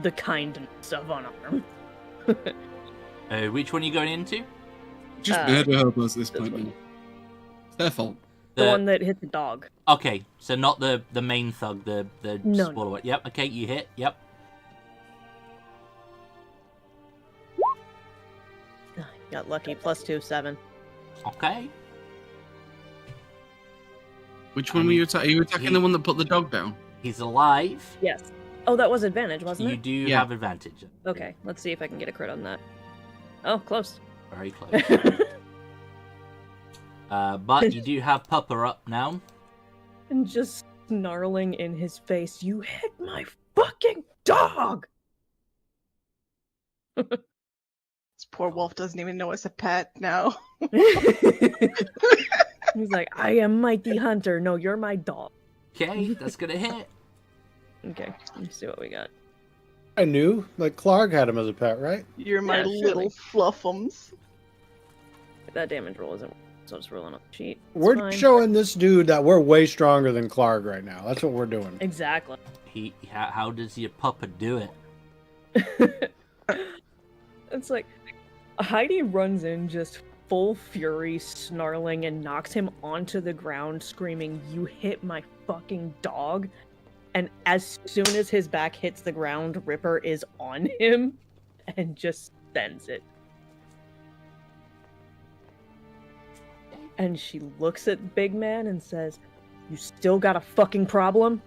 the kindness of unarmed. Which one are you going into? Just murder hobos at this point. one. Man. It's their fault. The one that hit the dog. Okay, so not the main thug, the No. smaller one. Yep. Okay, you hit. Yep. Got lucky. +2, 7. Okay. Which one were you attacking? Are you attacking the one that put the dog down? He's alive. Yes. Oh, that was advantage, wasn't You it? do have advantage. Okay, let's see if I can get a crit on that. Oh, close. Very close. But you do have Pupper up now. And just snarling in his face, "You hit my fucking dog!" This poor wolf doesn't even know it's a pet now. He's like, "I am Mighty Hunter. No, you're my dog." Okay, that's gonna hit. Okay, let's see what we got. I knew. Like Klarg had him as a pet, right? You're my Yeah, little fluffums. That damage roll isn't, so it's rolling up the sheet. It's We're fine. showing this dude that we're way stronger than Klarg right now. That's what we're doing. Exactly. How does your pupper do it? It's like Heidi runs in just full fury, snarling, and knocks him onto the ground, screaming, "You hit my fucking dog!" And as soon as his back hits the ground, Ripper is on him and just sends it. And she looks at Big Man and says, "You still got a fucking problem?"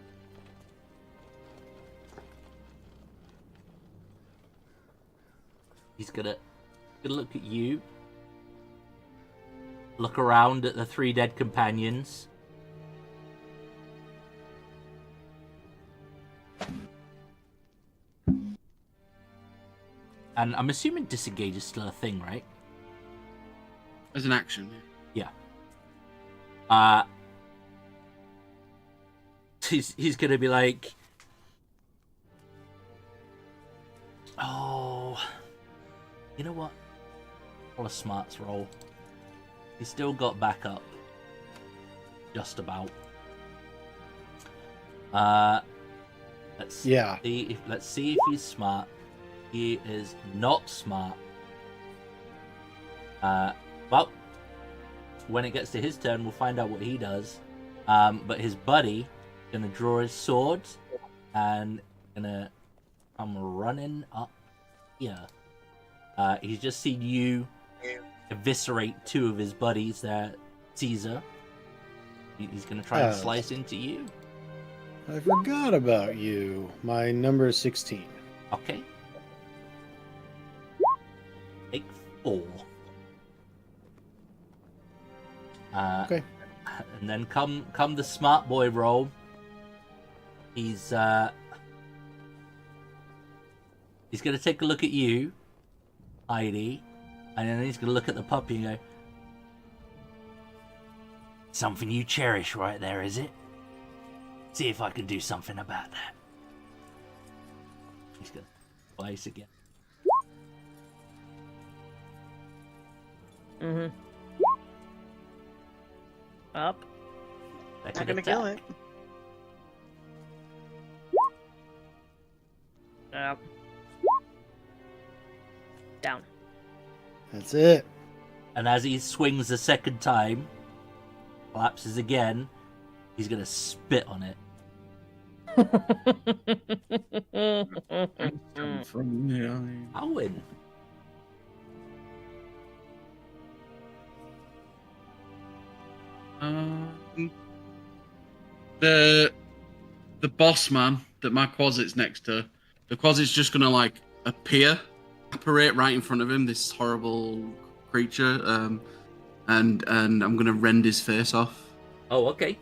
He's gonna look at you. Look around at the three dead companions. And I'm assuming disengage is still a thing, right? As an action. Yeah. He's gonna be like, oh, you know what? What a smarts roll. He's still got backup. Just about. Let's see if he's smart. He is not smart. Well, when it gets to his turn, we'll find out what he does. But his buddy gonna draw his sword and gonna come running up here. He's just seen you eviscerate 2 of his buddies there, Caesar. He's gonna try and slice into you. I forgot about you. My number is 16. Okay. Take 4. Okay. And then come the smart boy roll. He's gonna take a look at you, Heidi, and then he's gonna look at the puppy and go, "Something you cherish right there, is it? See if I can do something about that." He's gonna slice again. Mm-hmm. Up. Second Not gonna attack. kill it. Up. Down. That's it. And as he swings the second time, collapses again, he's gonna spit on it. From the Halwin. The boss man that my Quasit's next to, the Quasit's just gonna like apparate right in front of him, this horrible creature, and I'm gonna rend his face off. Oh, okay.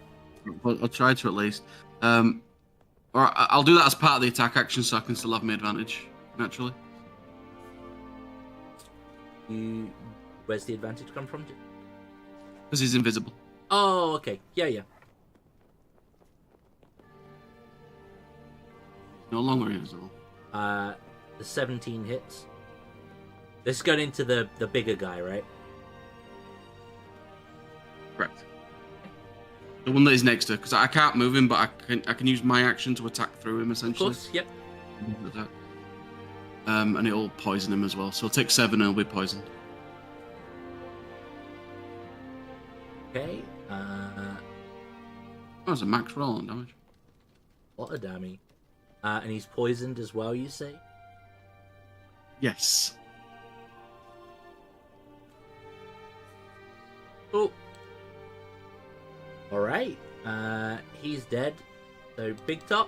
I'll try to at least. Or I'll do that as part of the attack action, so I can still have my advantage naturally. Where's the advantage come from? Because he's invisible. Oh, okay. Yeah. No longer invisible. The 17 hits. This is going into the bigger guy, right? Correct. The one that is next to, because I can't move him, but I can use my action to attack through him Of essentially. course, yep. And it'll poison him as well. So I'll take 7 and he'll be poisoned. Okay. Oh, it's a max roll on damage. What a damage. And he's poisoned as well, you say? Yes. Oh. Alright. He's dead. So, Big Top.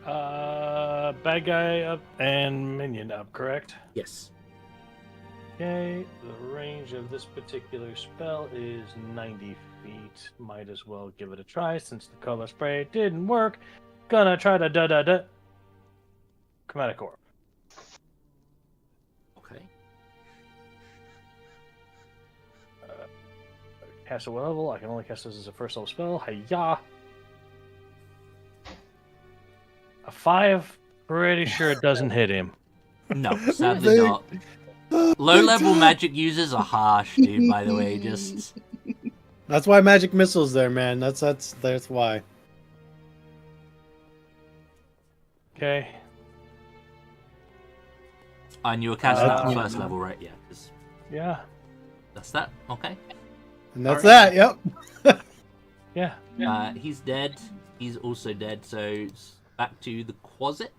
Bad guy up and minion up, correct? Yes. Okay, the range of this particular spell is 90 feet. Might as well give it a try since the color spray didn't work. Gonna try to da-da-da. Chromatic Orb. Okay. Cast at what level? I can only cast this as a first level spell. Hi-ya! A 5? Pretty sure it doesn't hit him. No, sadly not. Low-level magic users are harsh, dude, by the way. Just... That's why magic missiles there, man. That's why. Okay. And you were casting at first level, right? Yeah. Yeah. That's that. Okay. And that's that, yep. Yeah. He's dead. He's also dead, so it's back to the Quasit.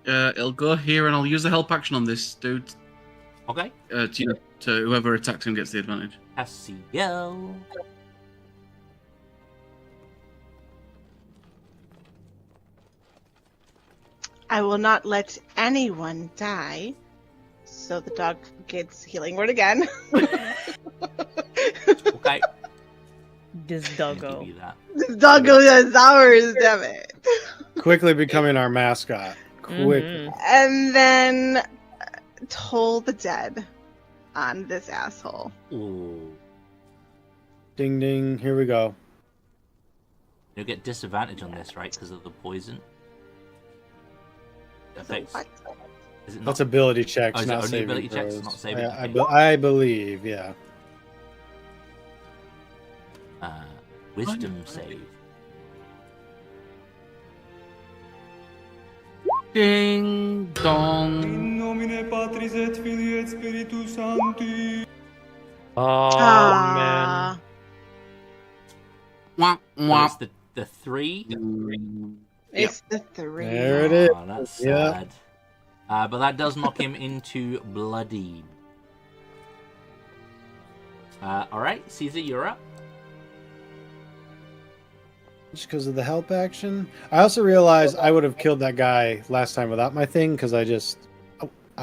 It'll go here and I'll use the help action on this dude. Okay. To whoever attacks him gets the advantage. Cassiel. I will not let anyone die. So the dog gets healing word again. Okay. This I'll doggo. give you that. This doggo is ours, damn it. Quickly becoming our mascot. Quick. Mhm. And then toll the dead on this asshole. Ooh. Ding ding. Here we go. You'll get disadvantage on this, right? Because of the poison. Affects. What? Is it not? That's ability checks, Oh, is it not only saving ability checks, throws. not saving? I believe, yeah. Wisdom save. Ding dong. nomine Patris et Filii et Spiritus Sancti. Oh man. Wah, So wah. it's the 3. It's the 3. There it is. Oh, that's Yeah. sad. But that does knock him into bloodied. Alright, Caesar, you're up. Just because of the help action. I also realized I would have killed that guy last time without my thing because I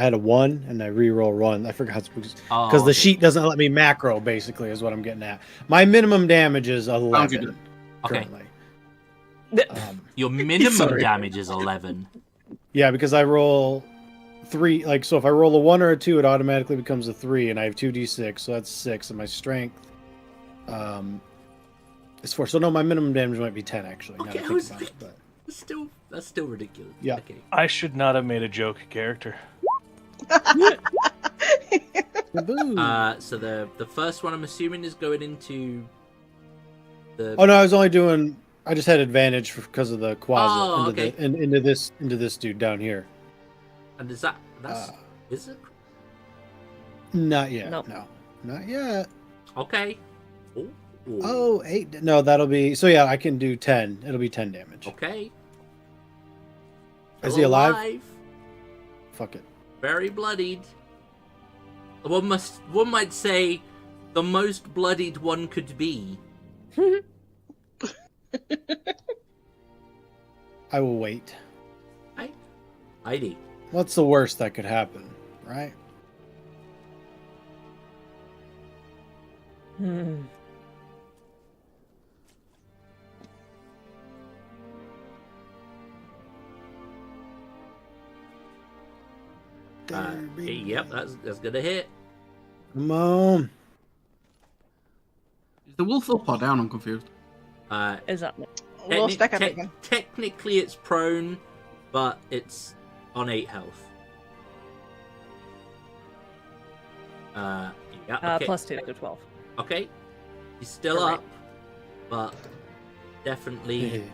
had a 1 and I reroll 1. I forgot because Oh, the sheet doesn't let me macro. Basically, is what I'm getting at. My minimum damage is you 11 did. Okay. currently. Your minimum Sorry. damage is 11. Yeah, because I roll 3. Like, so if I roll a 1 or a 2, it automatically becomes a 3, and I have 2d6, so that's 6, and my strength is 4. So no, my minimum damage might be 10 actually. Now Okay, that I I was think about it, but That's still ridiculous. Yeah. Okay. I should not have made a joke character. Boo. So the first one I'm assuming is going into the. Oh no, I was only doing. I just had advantage because of the Quasit Oh, okay. into this dude down here. And is that's is it? Not yet. Nope. No, not yet. Okay. Ooh. Oh, 8. No, that'll be. So yeah, I can do 10. It'll be 10 damage. Okay. Is Still he alive? Fuck it. Very bloodied. One might say the most bloodied one could be. I will wait. Heidi. What's the worst that could happen, right? Yep, that's gonna hit. Come on. Is the wolf up or down? I'm confused. Is that We'll stack up again. Technically, it's prone, but it's on 8 health. Yeah. Okay. +2 to 12? Okay. He's still Alright. up, but definitely.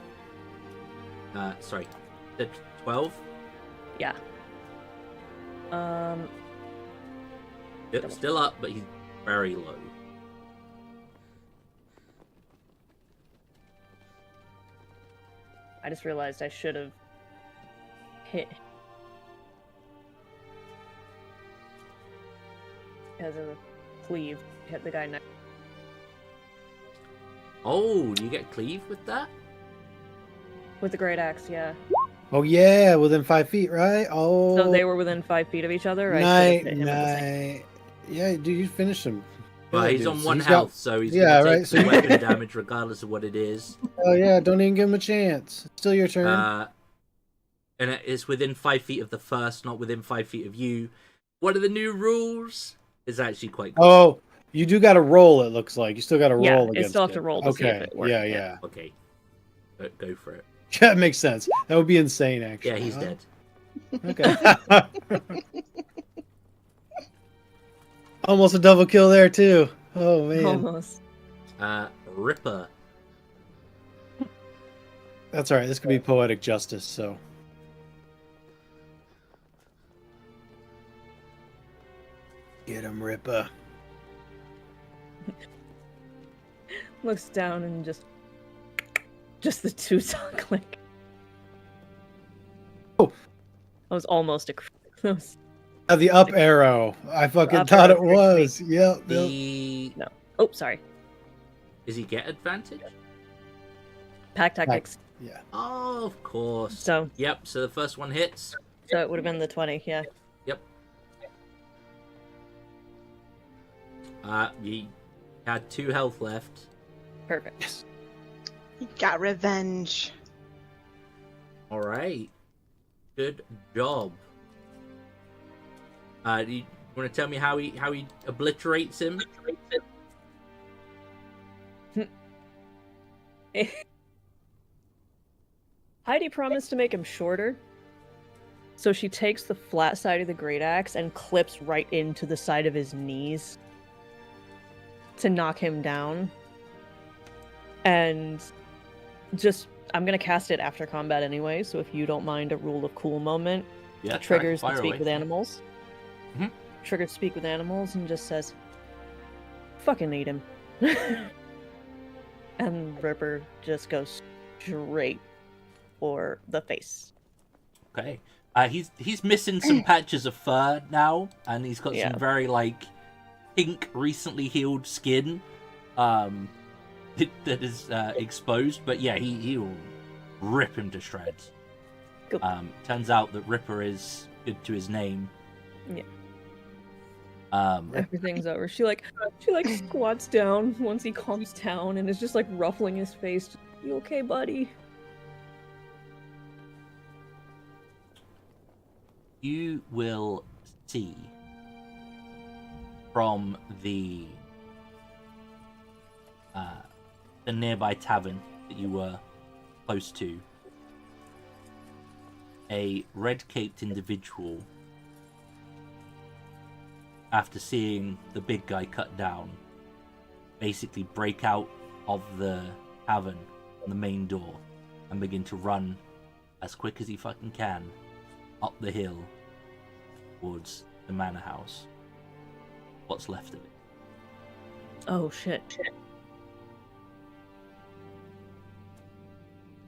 Sorry. The 12. Yeah. Yep, still up, but he's very low. I just realized I should have hit. As a cleave, hit the guy next. Oh, you get cleave with that? With the great axe, yeah. Oh yeah, within 5 feet, right? Oh. So they were within 5 feet of each other. I should have Night, hit him at the same. night. Yeah, dude, you finished him. Well, Yeah, he's dude, on so 1 he's health, got- so he's Yeah, gonna take right, so some you- weapon damage regardless of what it is. Oh yeah, don't even give him a chance. It's still your turn. And it is within 5 feet of the first, not within 5 feet of you. One of the new rules is actually quite good. Oh, you do got to roll. It looks like you still got to roll Yeah, you against still have it. to roll to see Okay, if it works. yeah, yeah. Okay. Go for it. That makes sense. That would be insane, actually. Yeah, he's huh? dead. Okay. Almost a double kill there too. Oh man, Almost. Ripper. that's all right. This could be poetic justice. So get him, Ripper. Looks down and just the 2 saw click. Oh. That was almost a that was- The up arrow. I fucking Up thought it arrow tricked me. was. Yep. The Oh, sorry. Does he get advantage? Pack tactics. Yeah. Oh, of course. So Yep. So the first one hits. it would have been the 20. Yeah. Yep. You had 2 health left. Perfect. Yes. He got revenge. All right. Good job. Do you want to tell me how he obliterates him? Heidi promised to make him shorter. So she takes the flat side of the great axe and clips right into the side of his knees to knock him down. And I'm gonna cast it after combat anyway, so if you don't mind a rule of cool moment, Yeah. triggers fire and speak away. with animals. triggers speak with animals and just says, "Fucking eat him." And Ripper just goes straight for the face. Okay. He's missing some patches of fur now, and he's got some very like pink, recently healed skin that is exposed. But yeah, he'll rip him to shreds. Cool. Turns out that Ripper is good to his name. Yeah. Everything's over. She squats down once he calms down and is just like ruffling his face. "You okay, buddy?" You will see from the nearby tavern that you were close to a red-caped individual, after seeing the big guy cut down, basically break out of the tavern on the main door and begin to run as quick as he fucking can up the hill towards the manor house. What's left of it. Oh shit.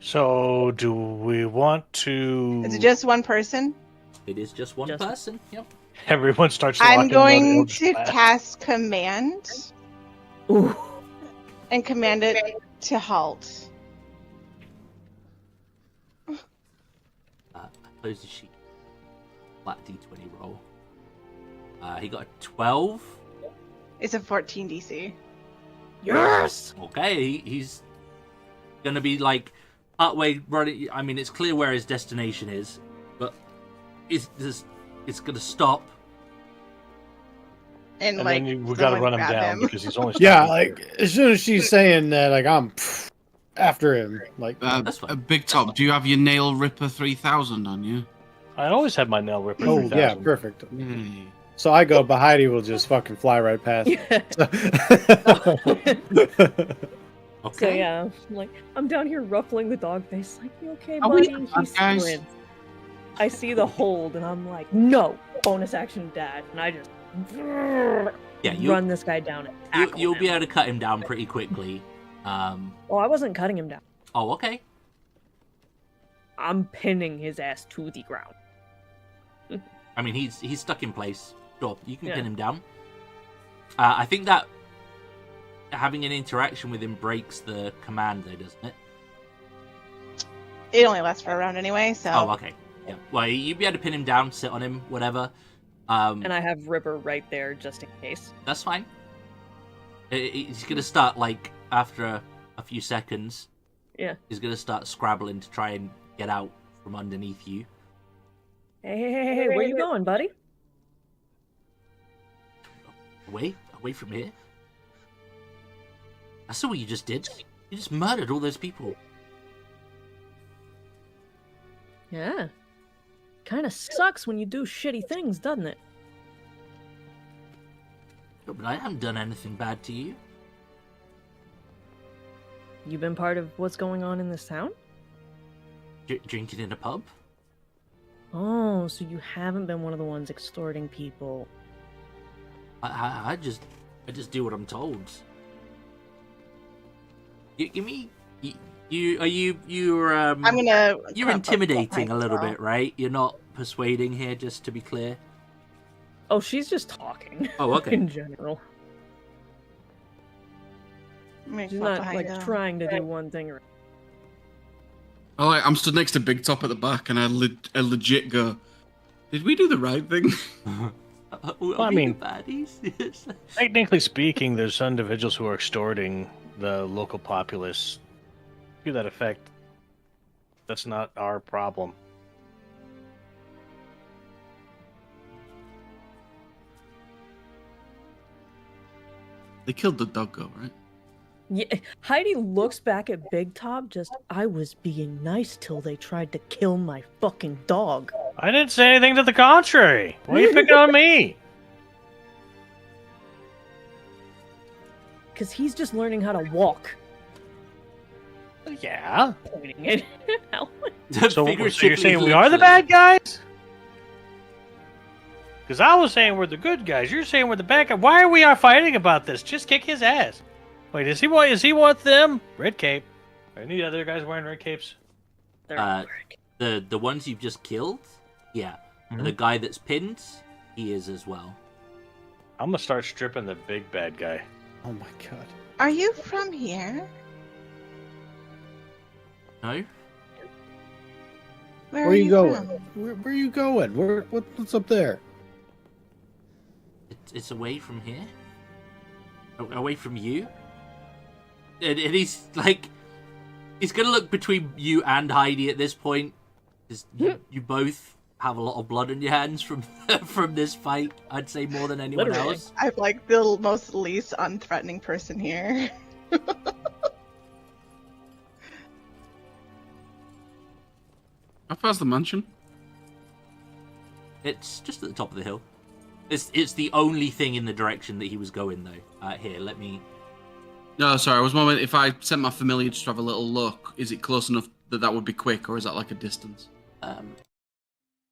So, do we want to... Is it just one person? It is just one person. Yep. Everyone starts I'm walking, going but to cast command. Ooh. And command it to halt. Close the sheet. Flat D20 roll. He got a 12. It's a 14 DC. Yes! Okay, he's gonna be like partway running. I mean, it's clear where his destination is, but it's gonna stop. And then we gotta run him down because he's only. Yeah, like as soon as she's saying that, like I'm after him. Like that's fine. Big Top, do you have your Nail Ripper 3000 on you? I always have my Nail Ripper. oh 3000. yeah, perfect. Yay. So I go, but Heidi will just fucking fly right past. Okay. So yeah, I'm down here ruffling the dog face. Like, "You okay, Are we buddy?" bad He guys? sprints. I see the hold, and I'm like, "No!" Bonus action dash, and I just run this guy down and tackle you'll be him. able to cut him down pretty quickly. Oh, I wasn't cutting him down. Oh, okay. I'm pinning his ass to the ground. I mean, he's stuck in place. Sure, you can Yeah. pin him down. I think that having an interaction with him breaks the command, though, doesn't it? It only lasts for a round anyway, so. Oh, okay. Yeah. Well, you'd be able to pin him down, sit on him, whatever. And I have Ripper right there just in case. That's fine. He's gonna start after a few seconds. Yeah. He's gonna start scrabbling to try and get out from underneath you. Hey, where you going, buddy? Away from here. I saw what you just did. You just murdered all those people. Yeah. Kind of sucks when you do shitty things, doesn't it? No, but I haven't done anything bad to you. You been part of what's going on in this town? Drinking in a pub? Oh, so you haven't been one of the ones extorting people. I just do what I'm told. You're I'm gonna. you're intimidating a little bit, right? You're not persuading here, just to be clear. Oh, she's just talking. Oh, okay. In general. She's not trying to do one thing. Oh, I'm stood next to Big Top at the back, and I legit go, "Did we do the right thing?" Well, I mean, baddies. technically speaking, there's some individuals who are extorting the local populace. To that effect, that's not our problem. They killed the doggo, right? Yeah, Heidi looks back at Big Top. I was being nice till they tried to kill my fucking dog. I didn't say anything to the contrary. Why are you picking on me? Because he's just learning how to walk. Yeah. Pointing it out. So you're saying we are the bad guys? Because I was saying we're the good guys. You're saying we're the bad guys. Why are we fighting about this? Just kick his ass. Wait, is he want them? Red cape. Are any other guys wearing red capes? They're not wearing. The ones you've just killed, yeah. Mhm. The guy that's pinned, he is as well. I'm gonna start stripping the big bad guy. Oh my god. Are you from here? No? Where are you going? from? Where are you going? What's up there? It's away from here. Away from you. And he's like, he's gonna look between you and Heidi at this point, because you both have a lot of blood on your hands from from this fight. I'd say more than anyone Literally. else. I'm like the most least unthreatening person here. How far's the mansion? It's just at the top of the hill. It's the only thing in the direction that he was going though. Here, let me. No, sorry. I was wondering if I sent my familiar just to have a little look. Is it close enough that would be quick, or is that like a distance?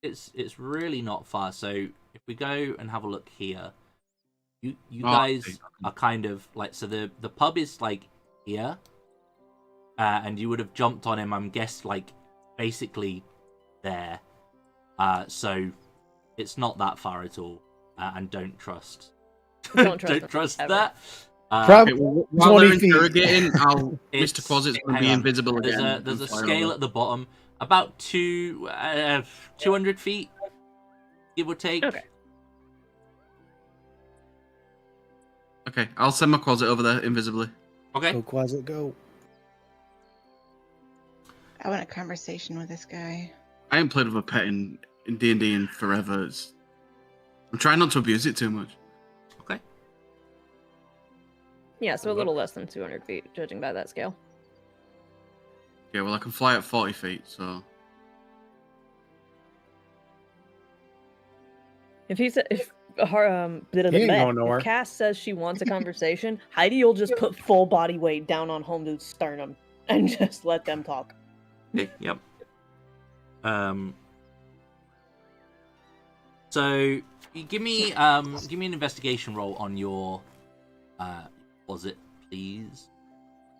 It's really not far. So if we go and have a look here, you Oh, guys okay. are kind of like, so the pub is like here, and you would have jumped on him. I'm guess like basically there. So it's not that far at all, and don't trust. Don't trust them, trust ever. that. Probably Okay, well, while they're 20 feet. interrogating, It's- Mr. Quasit's going to be hang on. invisible again. There's a and fly scale over. at the bottom, about 200 feet, give or take. Okay. Okay, I'll send my Quasit over there invisibly. Okay. Go Quasit, go. I want a conversation with this guy. I ain't played with a pet in D&D in forever. I'm trying not to abuse it too much. Okay. Yeah, so a little less than 200 feet, judging by that scale. Yeah, well, I can fly at 40 feet, so... If he said, if going nowhere. if Cass says she wants a conversation, Heidi will just put full body weight down on Homedude's sternum and just let them talk. Okay, yep. So you give me an investigation roll on your was it please,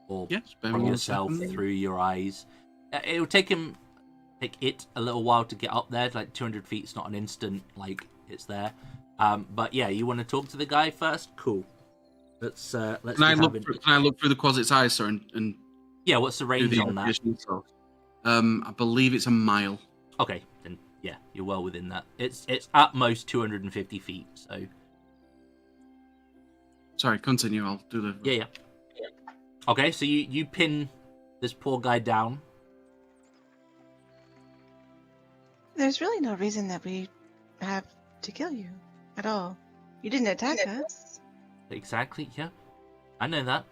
or Yes, bear from with me a yourself second. through your eyes. It will take it a little while to get up there. Like 200 feet is not an instant. Like it's there. But yeah, you want to talk to the guy first? Cool. Let's Can be I having- look through the Quasit's eyes, sir, and Yeah, what's the do range the on that? investigation yourself? I believe it's a mile. Okay, then yeah, you're well within that. It's at most 250 feet. So Sorry, continue. I'll do the... yeah. Okay, so you pin this poor guy down. There's really no reason that we have to kill you at all. You didn't attack us. Exactly. Yeah, I know that.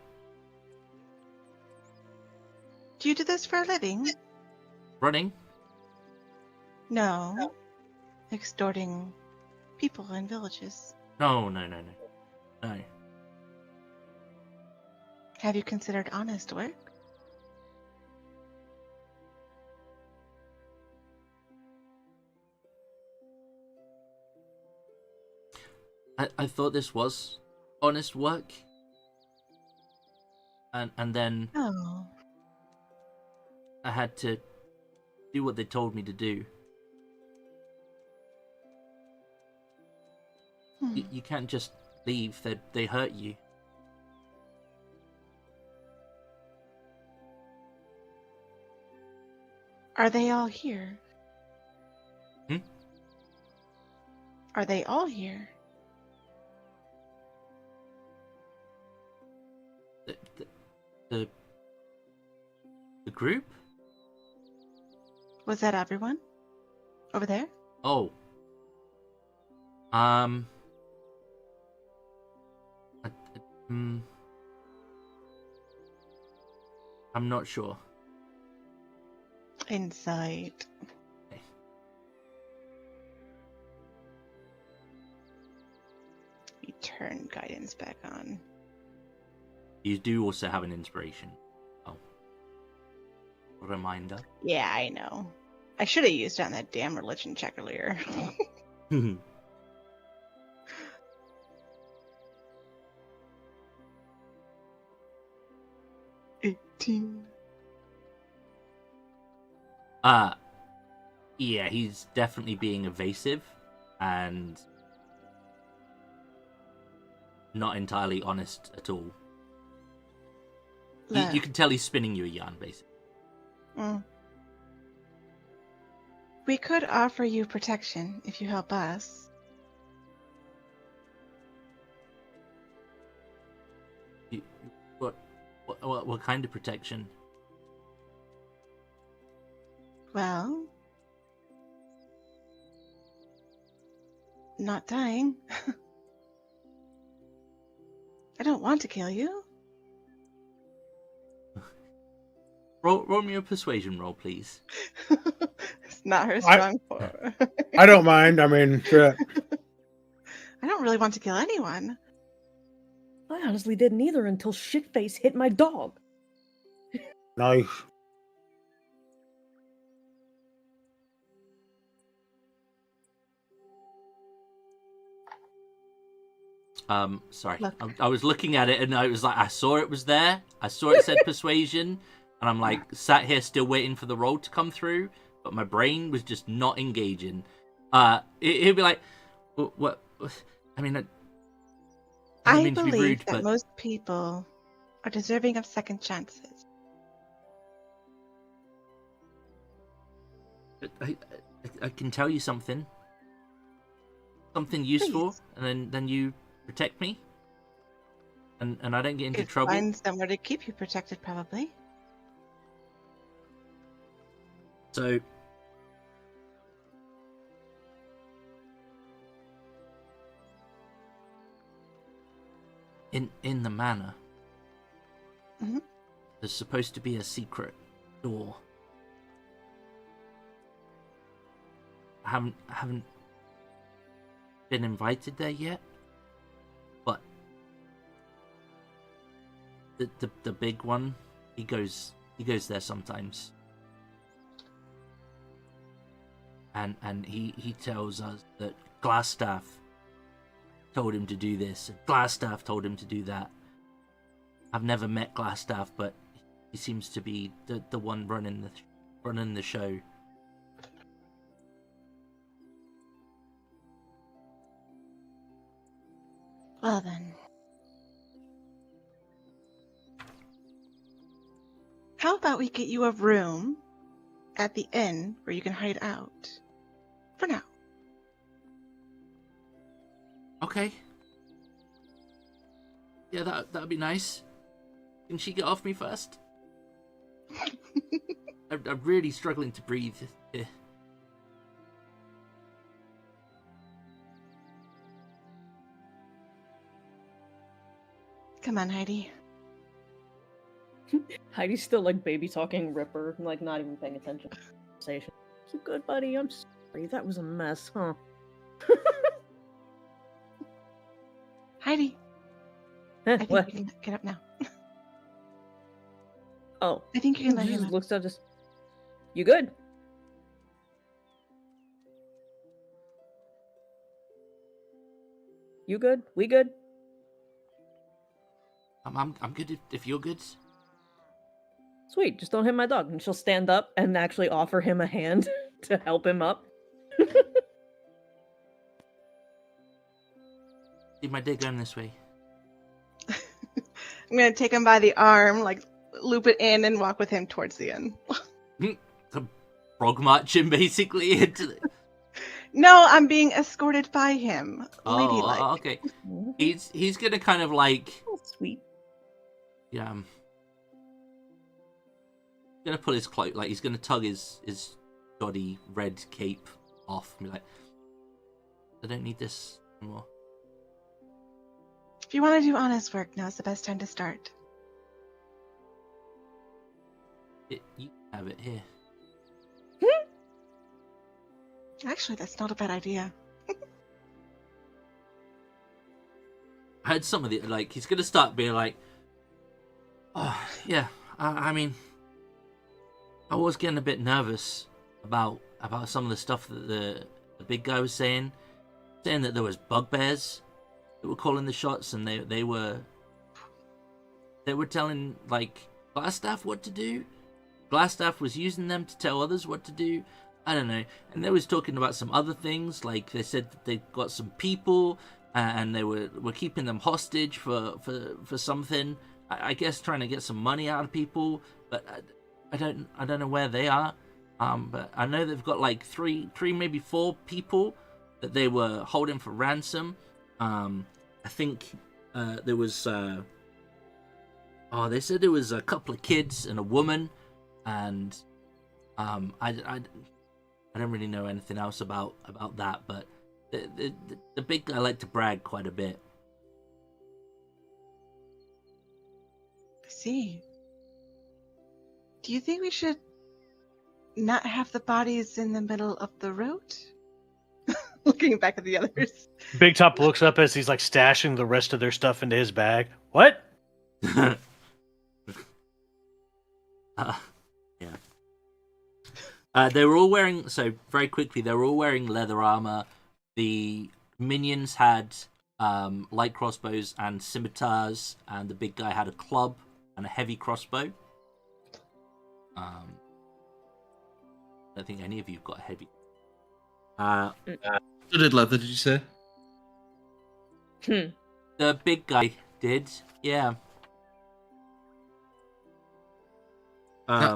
Do you do this for a living? Running. No. Extorting people in villages. No. Have you considered honest work? I thought this was honest work. And then No. I had to do what they told me to do. You can't just leave. They hurt you. Are they all here? Hmm? Are they all here? The group? Was that everyone? Over there? Oh. I- I'm not sure. Insight. You turn guidance back on. You do also have an inspiration. Oh. A reminder. Yeah, I know. I should have used it on that damn religion check earlier. 13. Yeah, he's definitely being evasive and not entirely honest at all. You can tell he's spinning you a yarn, basically. Mm. We could offer you protection if you help us. What kind of protection? Well, not dying. I don't want to kill you. Roll me a persuasion roll, please. It's not her strong point. I don't mind. I mean, shit. I don't really want to kill anyone. I honestly didn't either until Shitface hit my dog. Nice. Sorry. Look. I was looking at it and I was like, I saw it was there. I saw it said persuasion, and I'm like, sat here still waiting for the roll to come through, but my brain was just not engaging. He'd be like, what? I mean, I don't mean to be believe rude, that but most people are deserving of second chances. I can tell you something useful, Please. and then you protect me, and I don't get into Could trouble. find somewhere to keep you protected, probably. So in the manor, Mhm. there's supposed to be a secret door. I haven't been invited there yet, but the big one, he goes there sometimes, and he tells us that Glassstaff told him to do this, and Glassstaff told him to do that. I've never met Glassstaff, but he seems to be the one running the show. Well then. How about we get you a room at the inn where you can hide out? For now. Okay. Yeah, that'd be nice. Can she get off me first? I'm really struggling to breathe here. Come on, Heidi. Heidi's still like baby talking Ripper, like not even paying attention to the conversation. You good, buddy? I'm sorry. That was a mess, huh? Heidi, I think What? you can get up now. Oh. I think you can let She him just up. looks up, just. You good? You good? We good? I'm good if you're good. Sweet, just don't hit my dog. And she'll stand up and actually offer him a hand to help him up. See my day going this way. I'm gonna take him by the arm, like loop it in, and walk with him towards the inn. Frog marching basically into the... No, I'm being escorted by him. Ladylike. Oh, okay. He's gonna kind of like, Oh, sweet. yeah, gonna pull his cloak, like he's gonna tug his gaudy red cape off and be like, I don't need this anymore. If you want to do honest work, now's the best time to start. You have it here. Actually, that's not a bad idea. I heard some of the, like, he's gonna start being like, oh yeah, I mean, I was getting a bit nervous about some of the stuff that the big guy was saying that there was bugbears that were calling the shots, and they were telling like Glassstaff what to do. Glassstaff was using them to tell others what to do. I don't know. And they was talking about some other things, like they said that they got some people and they were keeping them hostage for something. I guess trying to get some money out of people, but I don't know where they are. But I know they've got like three, maybe 4 people that they were holding for ransom. I think there was. They said there was a couple of kids and a woman, and I don't really know anything else about that. But the big guy liked to brag quite a bit. I see. Do you think we should not have the bodies in the middle of the road? Looking back at the others. Big Top looks up as he's like stashing the rest of their stuff into his bag. What? Yeah. They were all wearing, so very quickly, they were all wearing leather armor. The minions had light crossbows and scimitars, and the big guy had a club and a heavy crossbow. I don't think any of you got a heavy. Studded leather, did you say? The big guy did, yeah.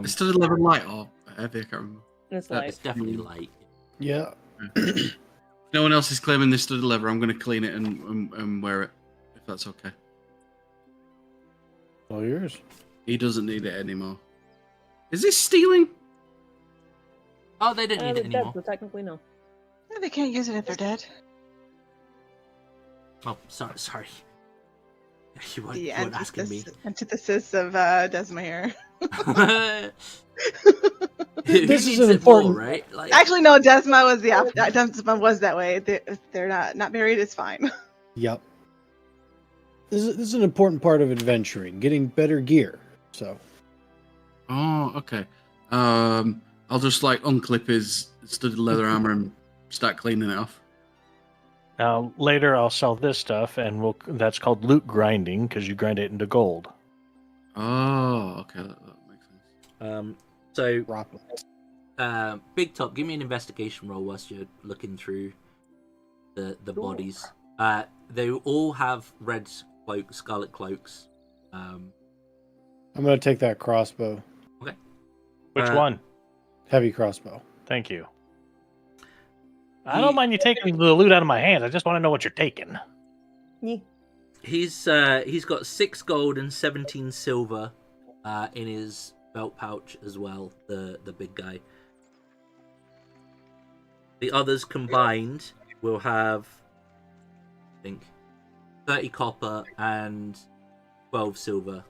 Studded leather light or heavy? I can't remember. It's light. It's definitely light. Yeah. If no one else is claiming this studded leather, I'm going to clean it and wear it, if that's okay. All yours. He doesn't need it anymore. Is this stealing? Oh, they didn't need They're it dead, anymore. so technically no. They can't use it if they're dead. Oh, sorry. You weren't, The you weren't asking me. antithesis of Desma here. Who This needs is an it more, important- right? Like, Actually, no. Desma was Desma was that way. They're not married. It's fine. Yep. This is an important part of adventuring, getting better gear. So Oh, okay. I'll just like unclip his studded leather armor and start cleaning it off. Now later I'll sell this stuff, and that's called loot grinding because you grind it into gold. Oh, okay, that makes sense. so, proper. Big Top, give me an investigation roll whilst you're looking through the bodies. They all have red scarlet cloaks. I'm gonna take that crossbow, Okay. Which one? heavy crossbow. Thank you. I don't mind you taking the loot out of my hands. I just want to know what you're taking. Yeah. He's got 6 gold and 17 silver in his belt pouch as well. The big guy. The others combined will have, I think, 30 copper and 12 silver.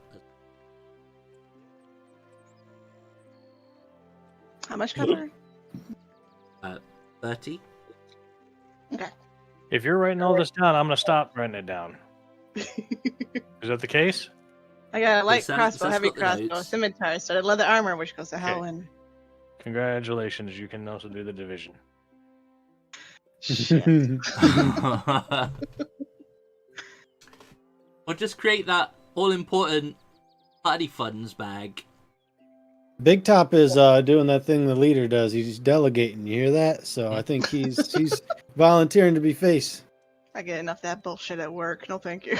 How much cover? 30. Okay. If you're writing all this down, I'm going to stop writing it down. Is that the case? I got a light Sam- crossbow, Sam's heavy got the crossbow, notes. scimitar, studded leather armor, which goes to Okay. Halwin. Congratulations, you can also do the division. Shit. Or just create that all-important party funds bag. Big Top is doing that thing the leader does. He's delegating. You hear that? So I think he's volunteering to be face. I get enough of that bullshit at work. No, thank you.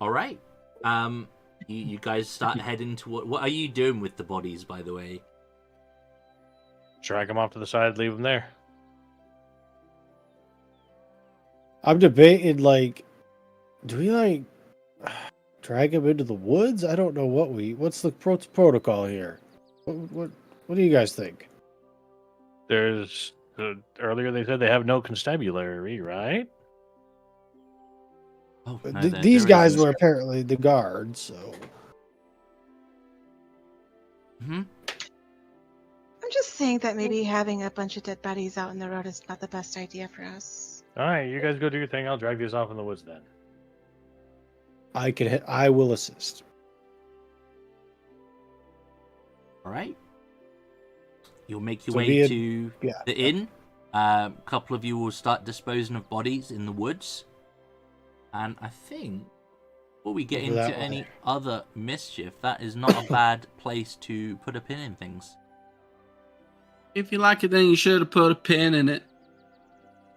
All right. You guys start heading to what are you doing with the bodies, by the way? Drag them off to the side, leave them there. I'm debating, like, do we like drag him into the woods? I don't know what's the protocol here. What do you guys think? There's earlier they said they have no constabulary, right? Oh, no, These there guys is- were apparently the guards, so Mhm. I'm just saying that maybe having a bunch of dead bodies out in the road is not the best idea for us. All right, you guys go do your thing. I'll drag these off in the woods then. I will assist. All right. You'll make your So way be it- to yeah. the inn. A couple of you will start disposing of bodies in the woods. And I think Before we get Over into that way. any other mischief, that is not a bad place to put a pin in things. If you like it, then you should have put a pin in it.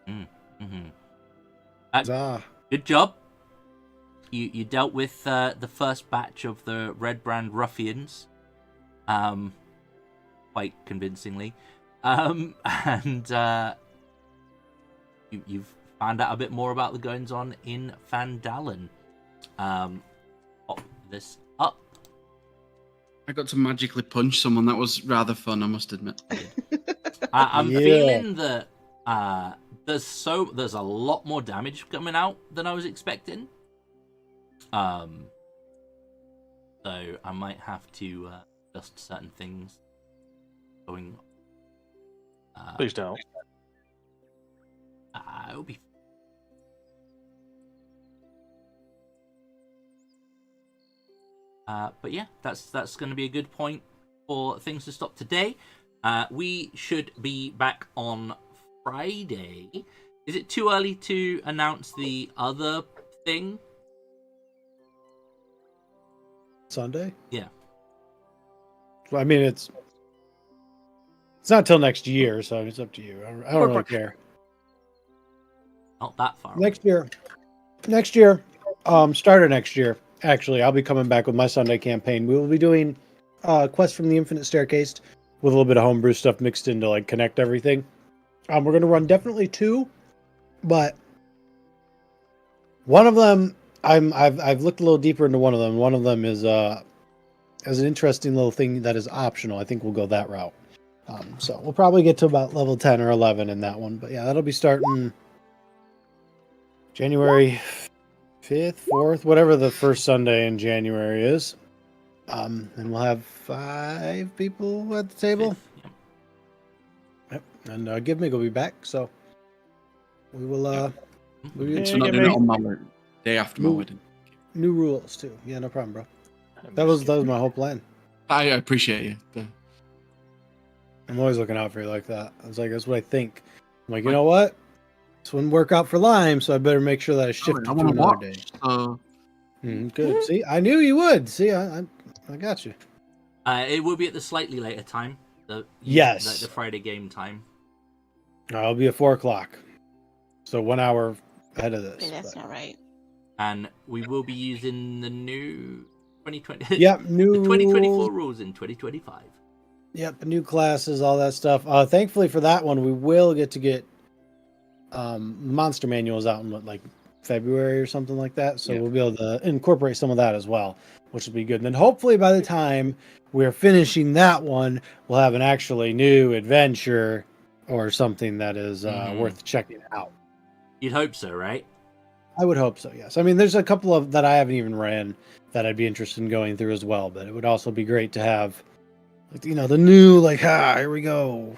Mm-hmm. Huzzah. Good job. You dealt with the first batch of the Red Brand ruffians, quite convincingly, and you've found out a bit more about the goings on in Fandalen. Pop this up. I got to magically punch someone. That was rather fun, I must admit. I'm Yeah. feeling that there's a lot more damage coming out than I was expecting. So I might have to adjust certain things going. Please don't. It'll be. But yeah, that's going to be a good point for things to stop today. We should be back on Friday. Is it too early to announce the other thing? Sunday? Yeah. Well, I mean, it's not till next year, so it's up to you. I don't really care. Not that far. Next year, start of next year. Actually, I'll be coming back with my Sunday campaign. We will be doing Quest from the Infinite Staircase with a little bit of homebrew stuff mixed in to like connect everything. We're going to run definitely 2, but one of them I've looked a little deeper into one of them. One of them is as an interesting little thing that is optional. I think we'll go that route. So we'll probably get to about level 10 or 11 in that one. But yeah, that'll be starting January 5th, 4th, whatever the first Sunday in January is. And we'll have 5 people at the table. Yep. And Givmig will be back, so we will So not doing it on my day after my wedding. New rules too. Yeah, no problem, bro. That was my whole plan. I appreciate you. I'm always looking out for you like that. I was like, that's what I think. I'm like, you know what? This wouldn't work out for Lime, so I better make sure that I shift it to another day. Good. See, I knew you would. See, I got you. It will be at the slightly later time. Yes. Like the Friday game time. I'll be at 4:00. So 1 hour ahead of this. Okay, that's not right. And we will be using the new 2020. Yep, new the 2024 rules in 2025. Yep, new classes, all that stuff. Thankfully for that one, we will get monster manuals out in like February or something like that. So we'll be able to incorporate some of that as well, which will be good. And then hopefully by the time we're finishing that one, we'll have an actually new adventure or something that is worth checking out. You'd hope so, right? I would hope so, yes. I mean, there's a couple of that I haven't even ran that I'd be interested in going through as well, but it would also be great to have, you know, the new, like, here we go,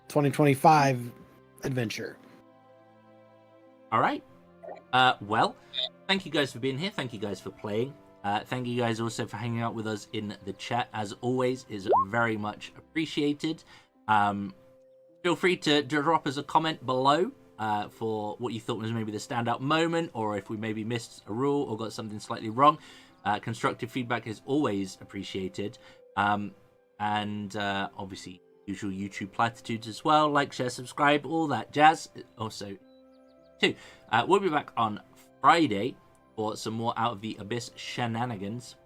2025 adventure. All right. Well, thank you guys for being here. Thank you guys for playing. Thank you guys also for hanging out with us in the chat. As always, is very much appreciated. Feel free to drop us a comment below for what you thought was maybe the standout moment, or if we maybe missed a rule or got something slightly wrong. Constructive feedback is always appreciated. And obviously, usual YouTube platitudes as well. Like, share, subscribe, all that jazz. Also, too, we'll be back on Friday for some more Out of the Abyss shenanigans.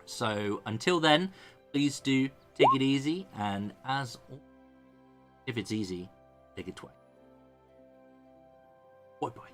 So until then, please do take it easy. And as if it's easy, take it twice. Bye bye.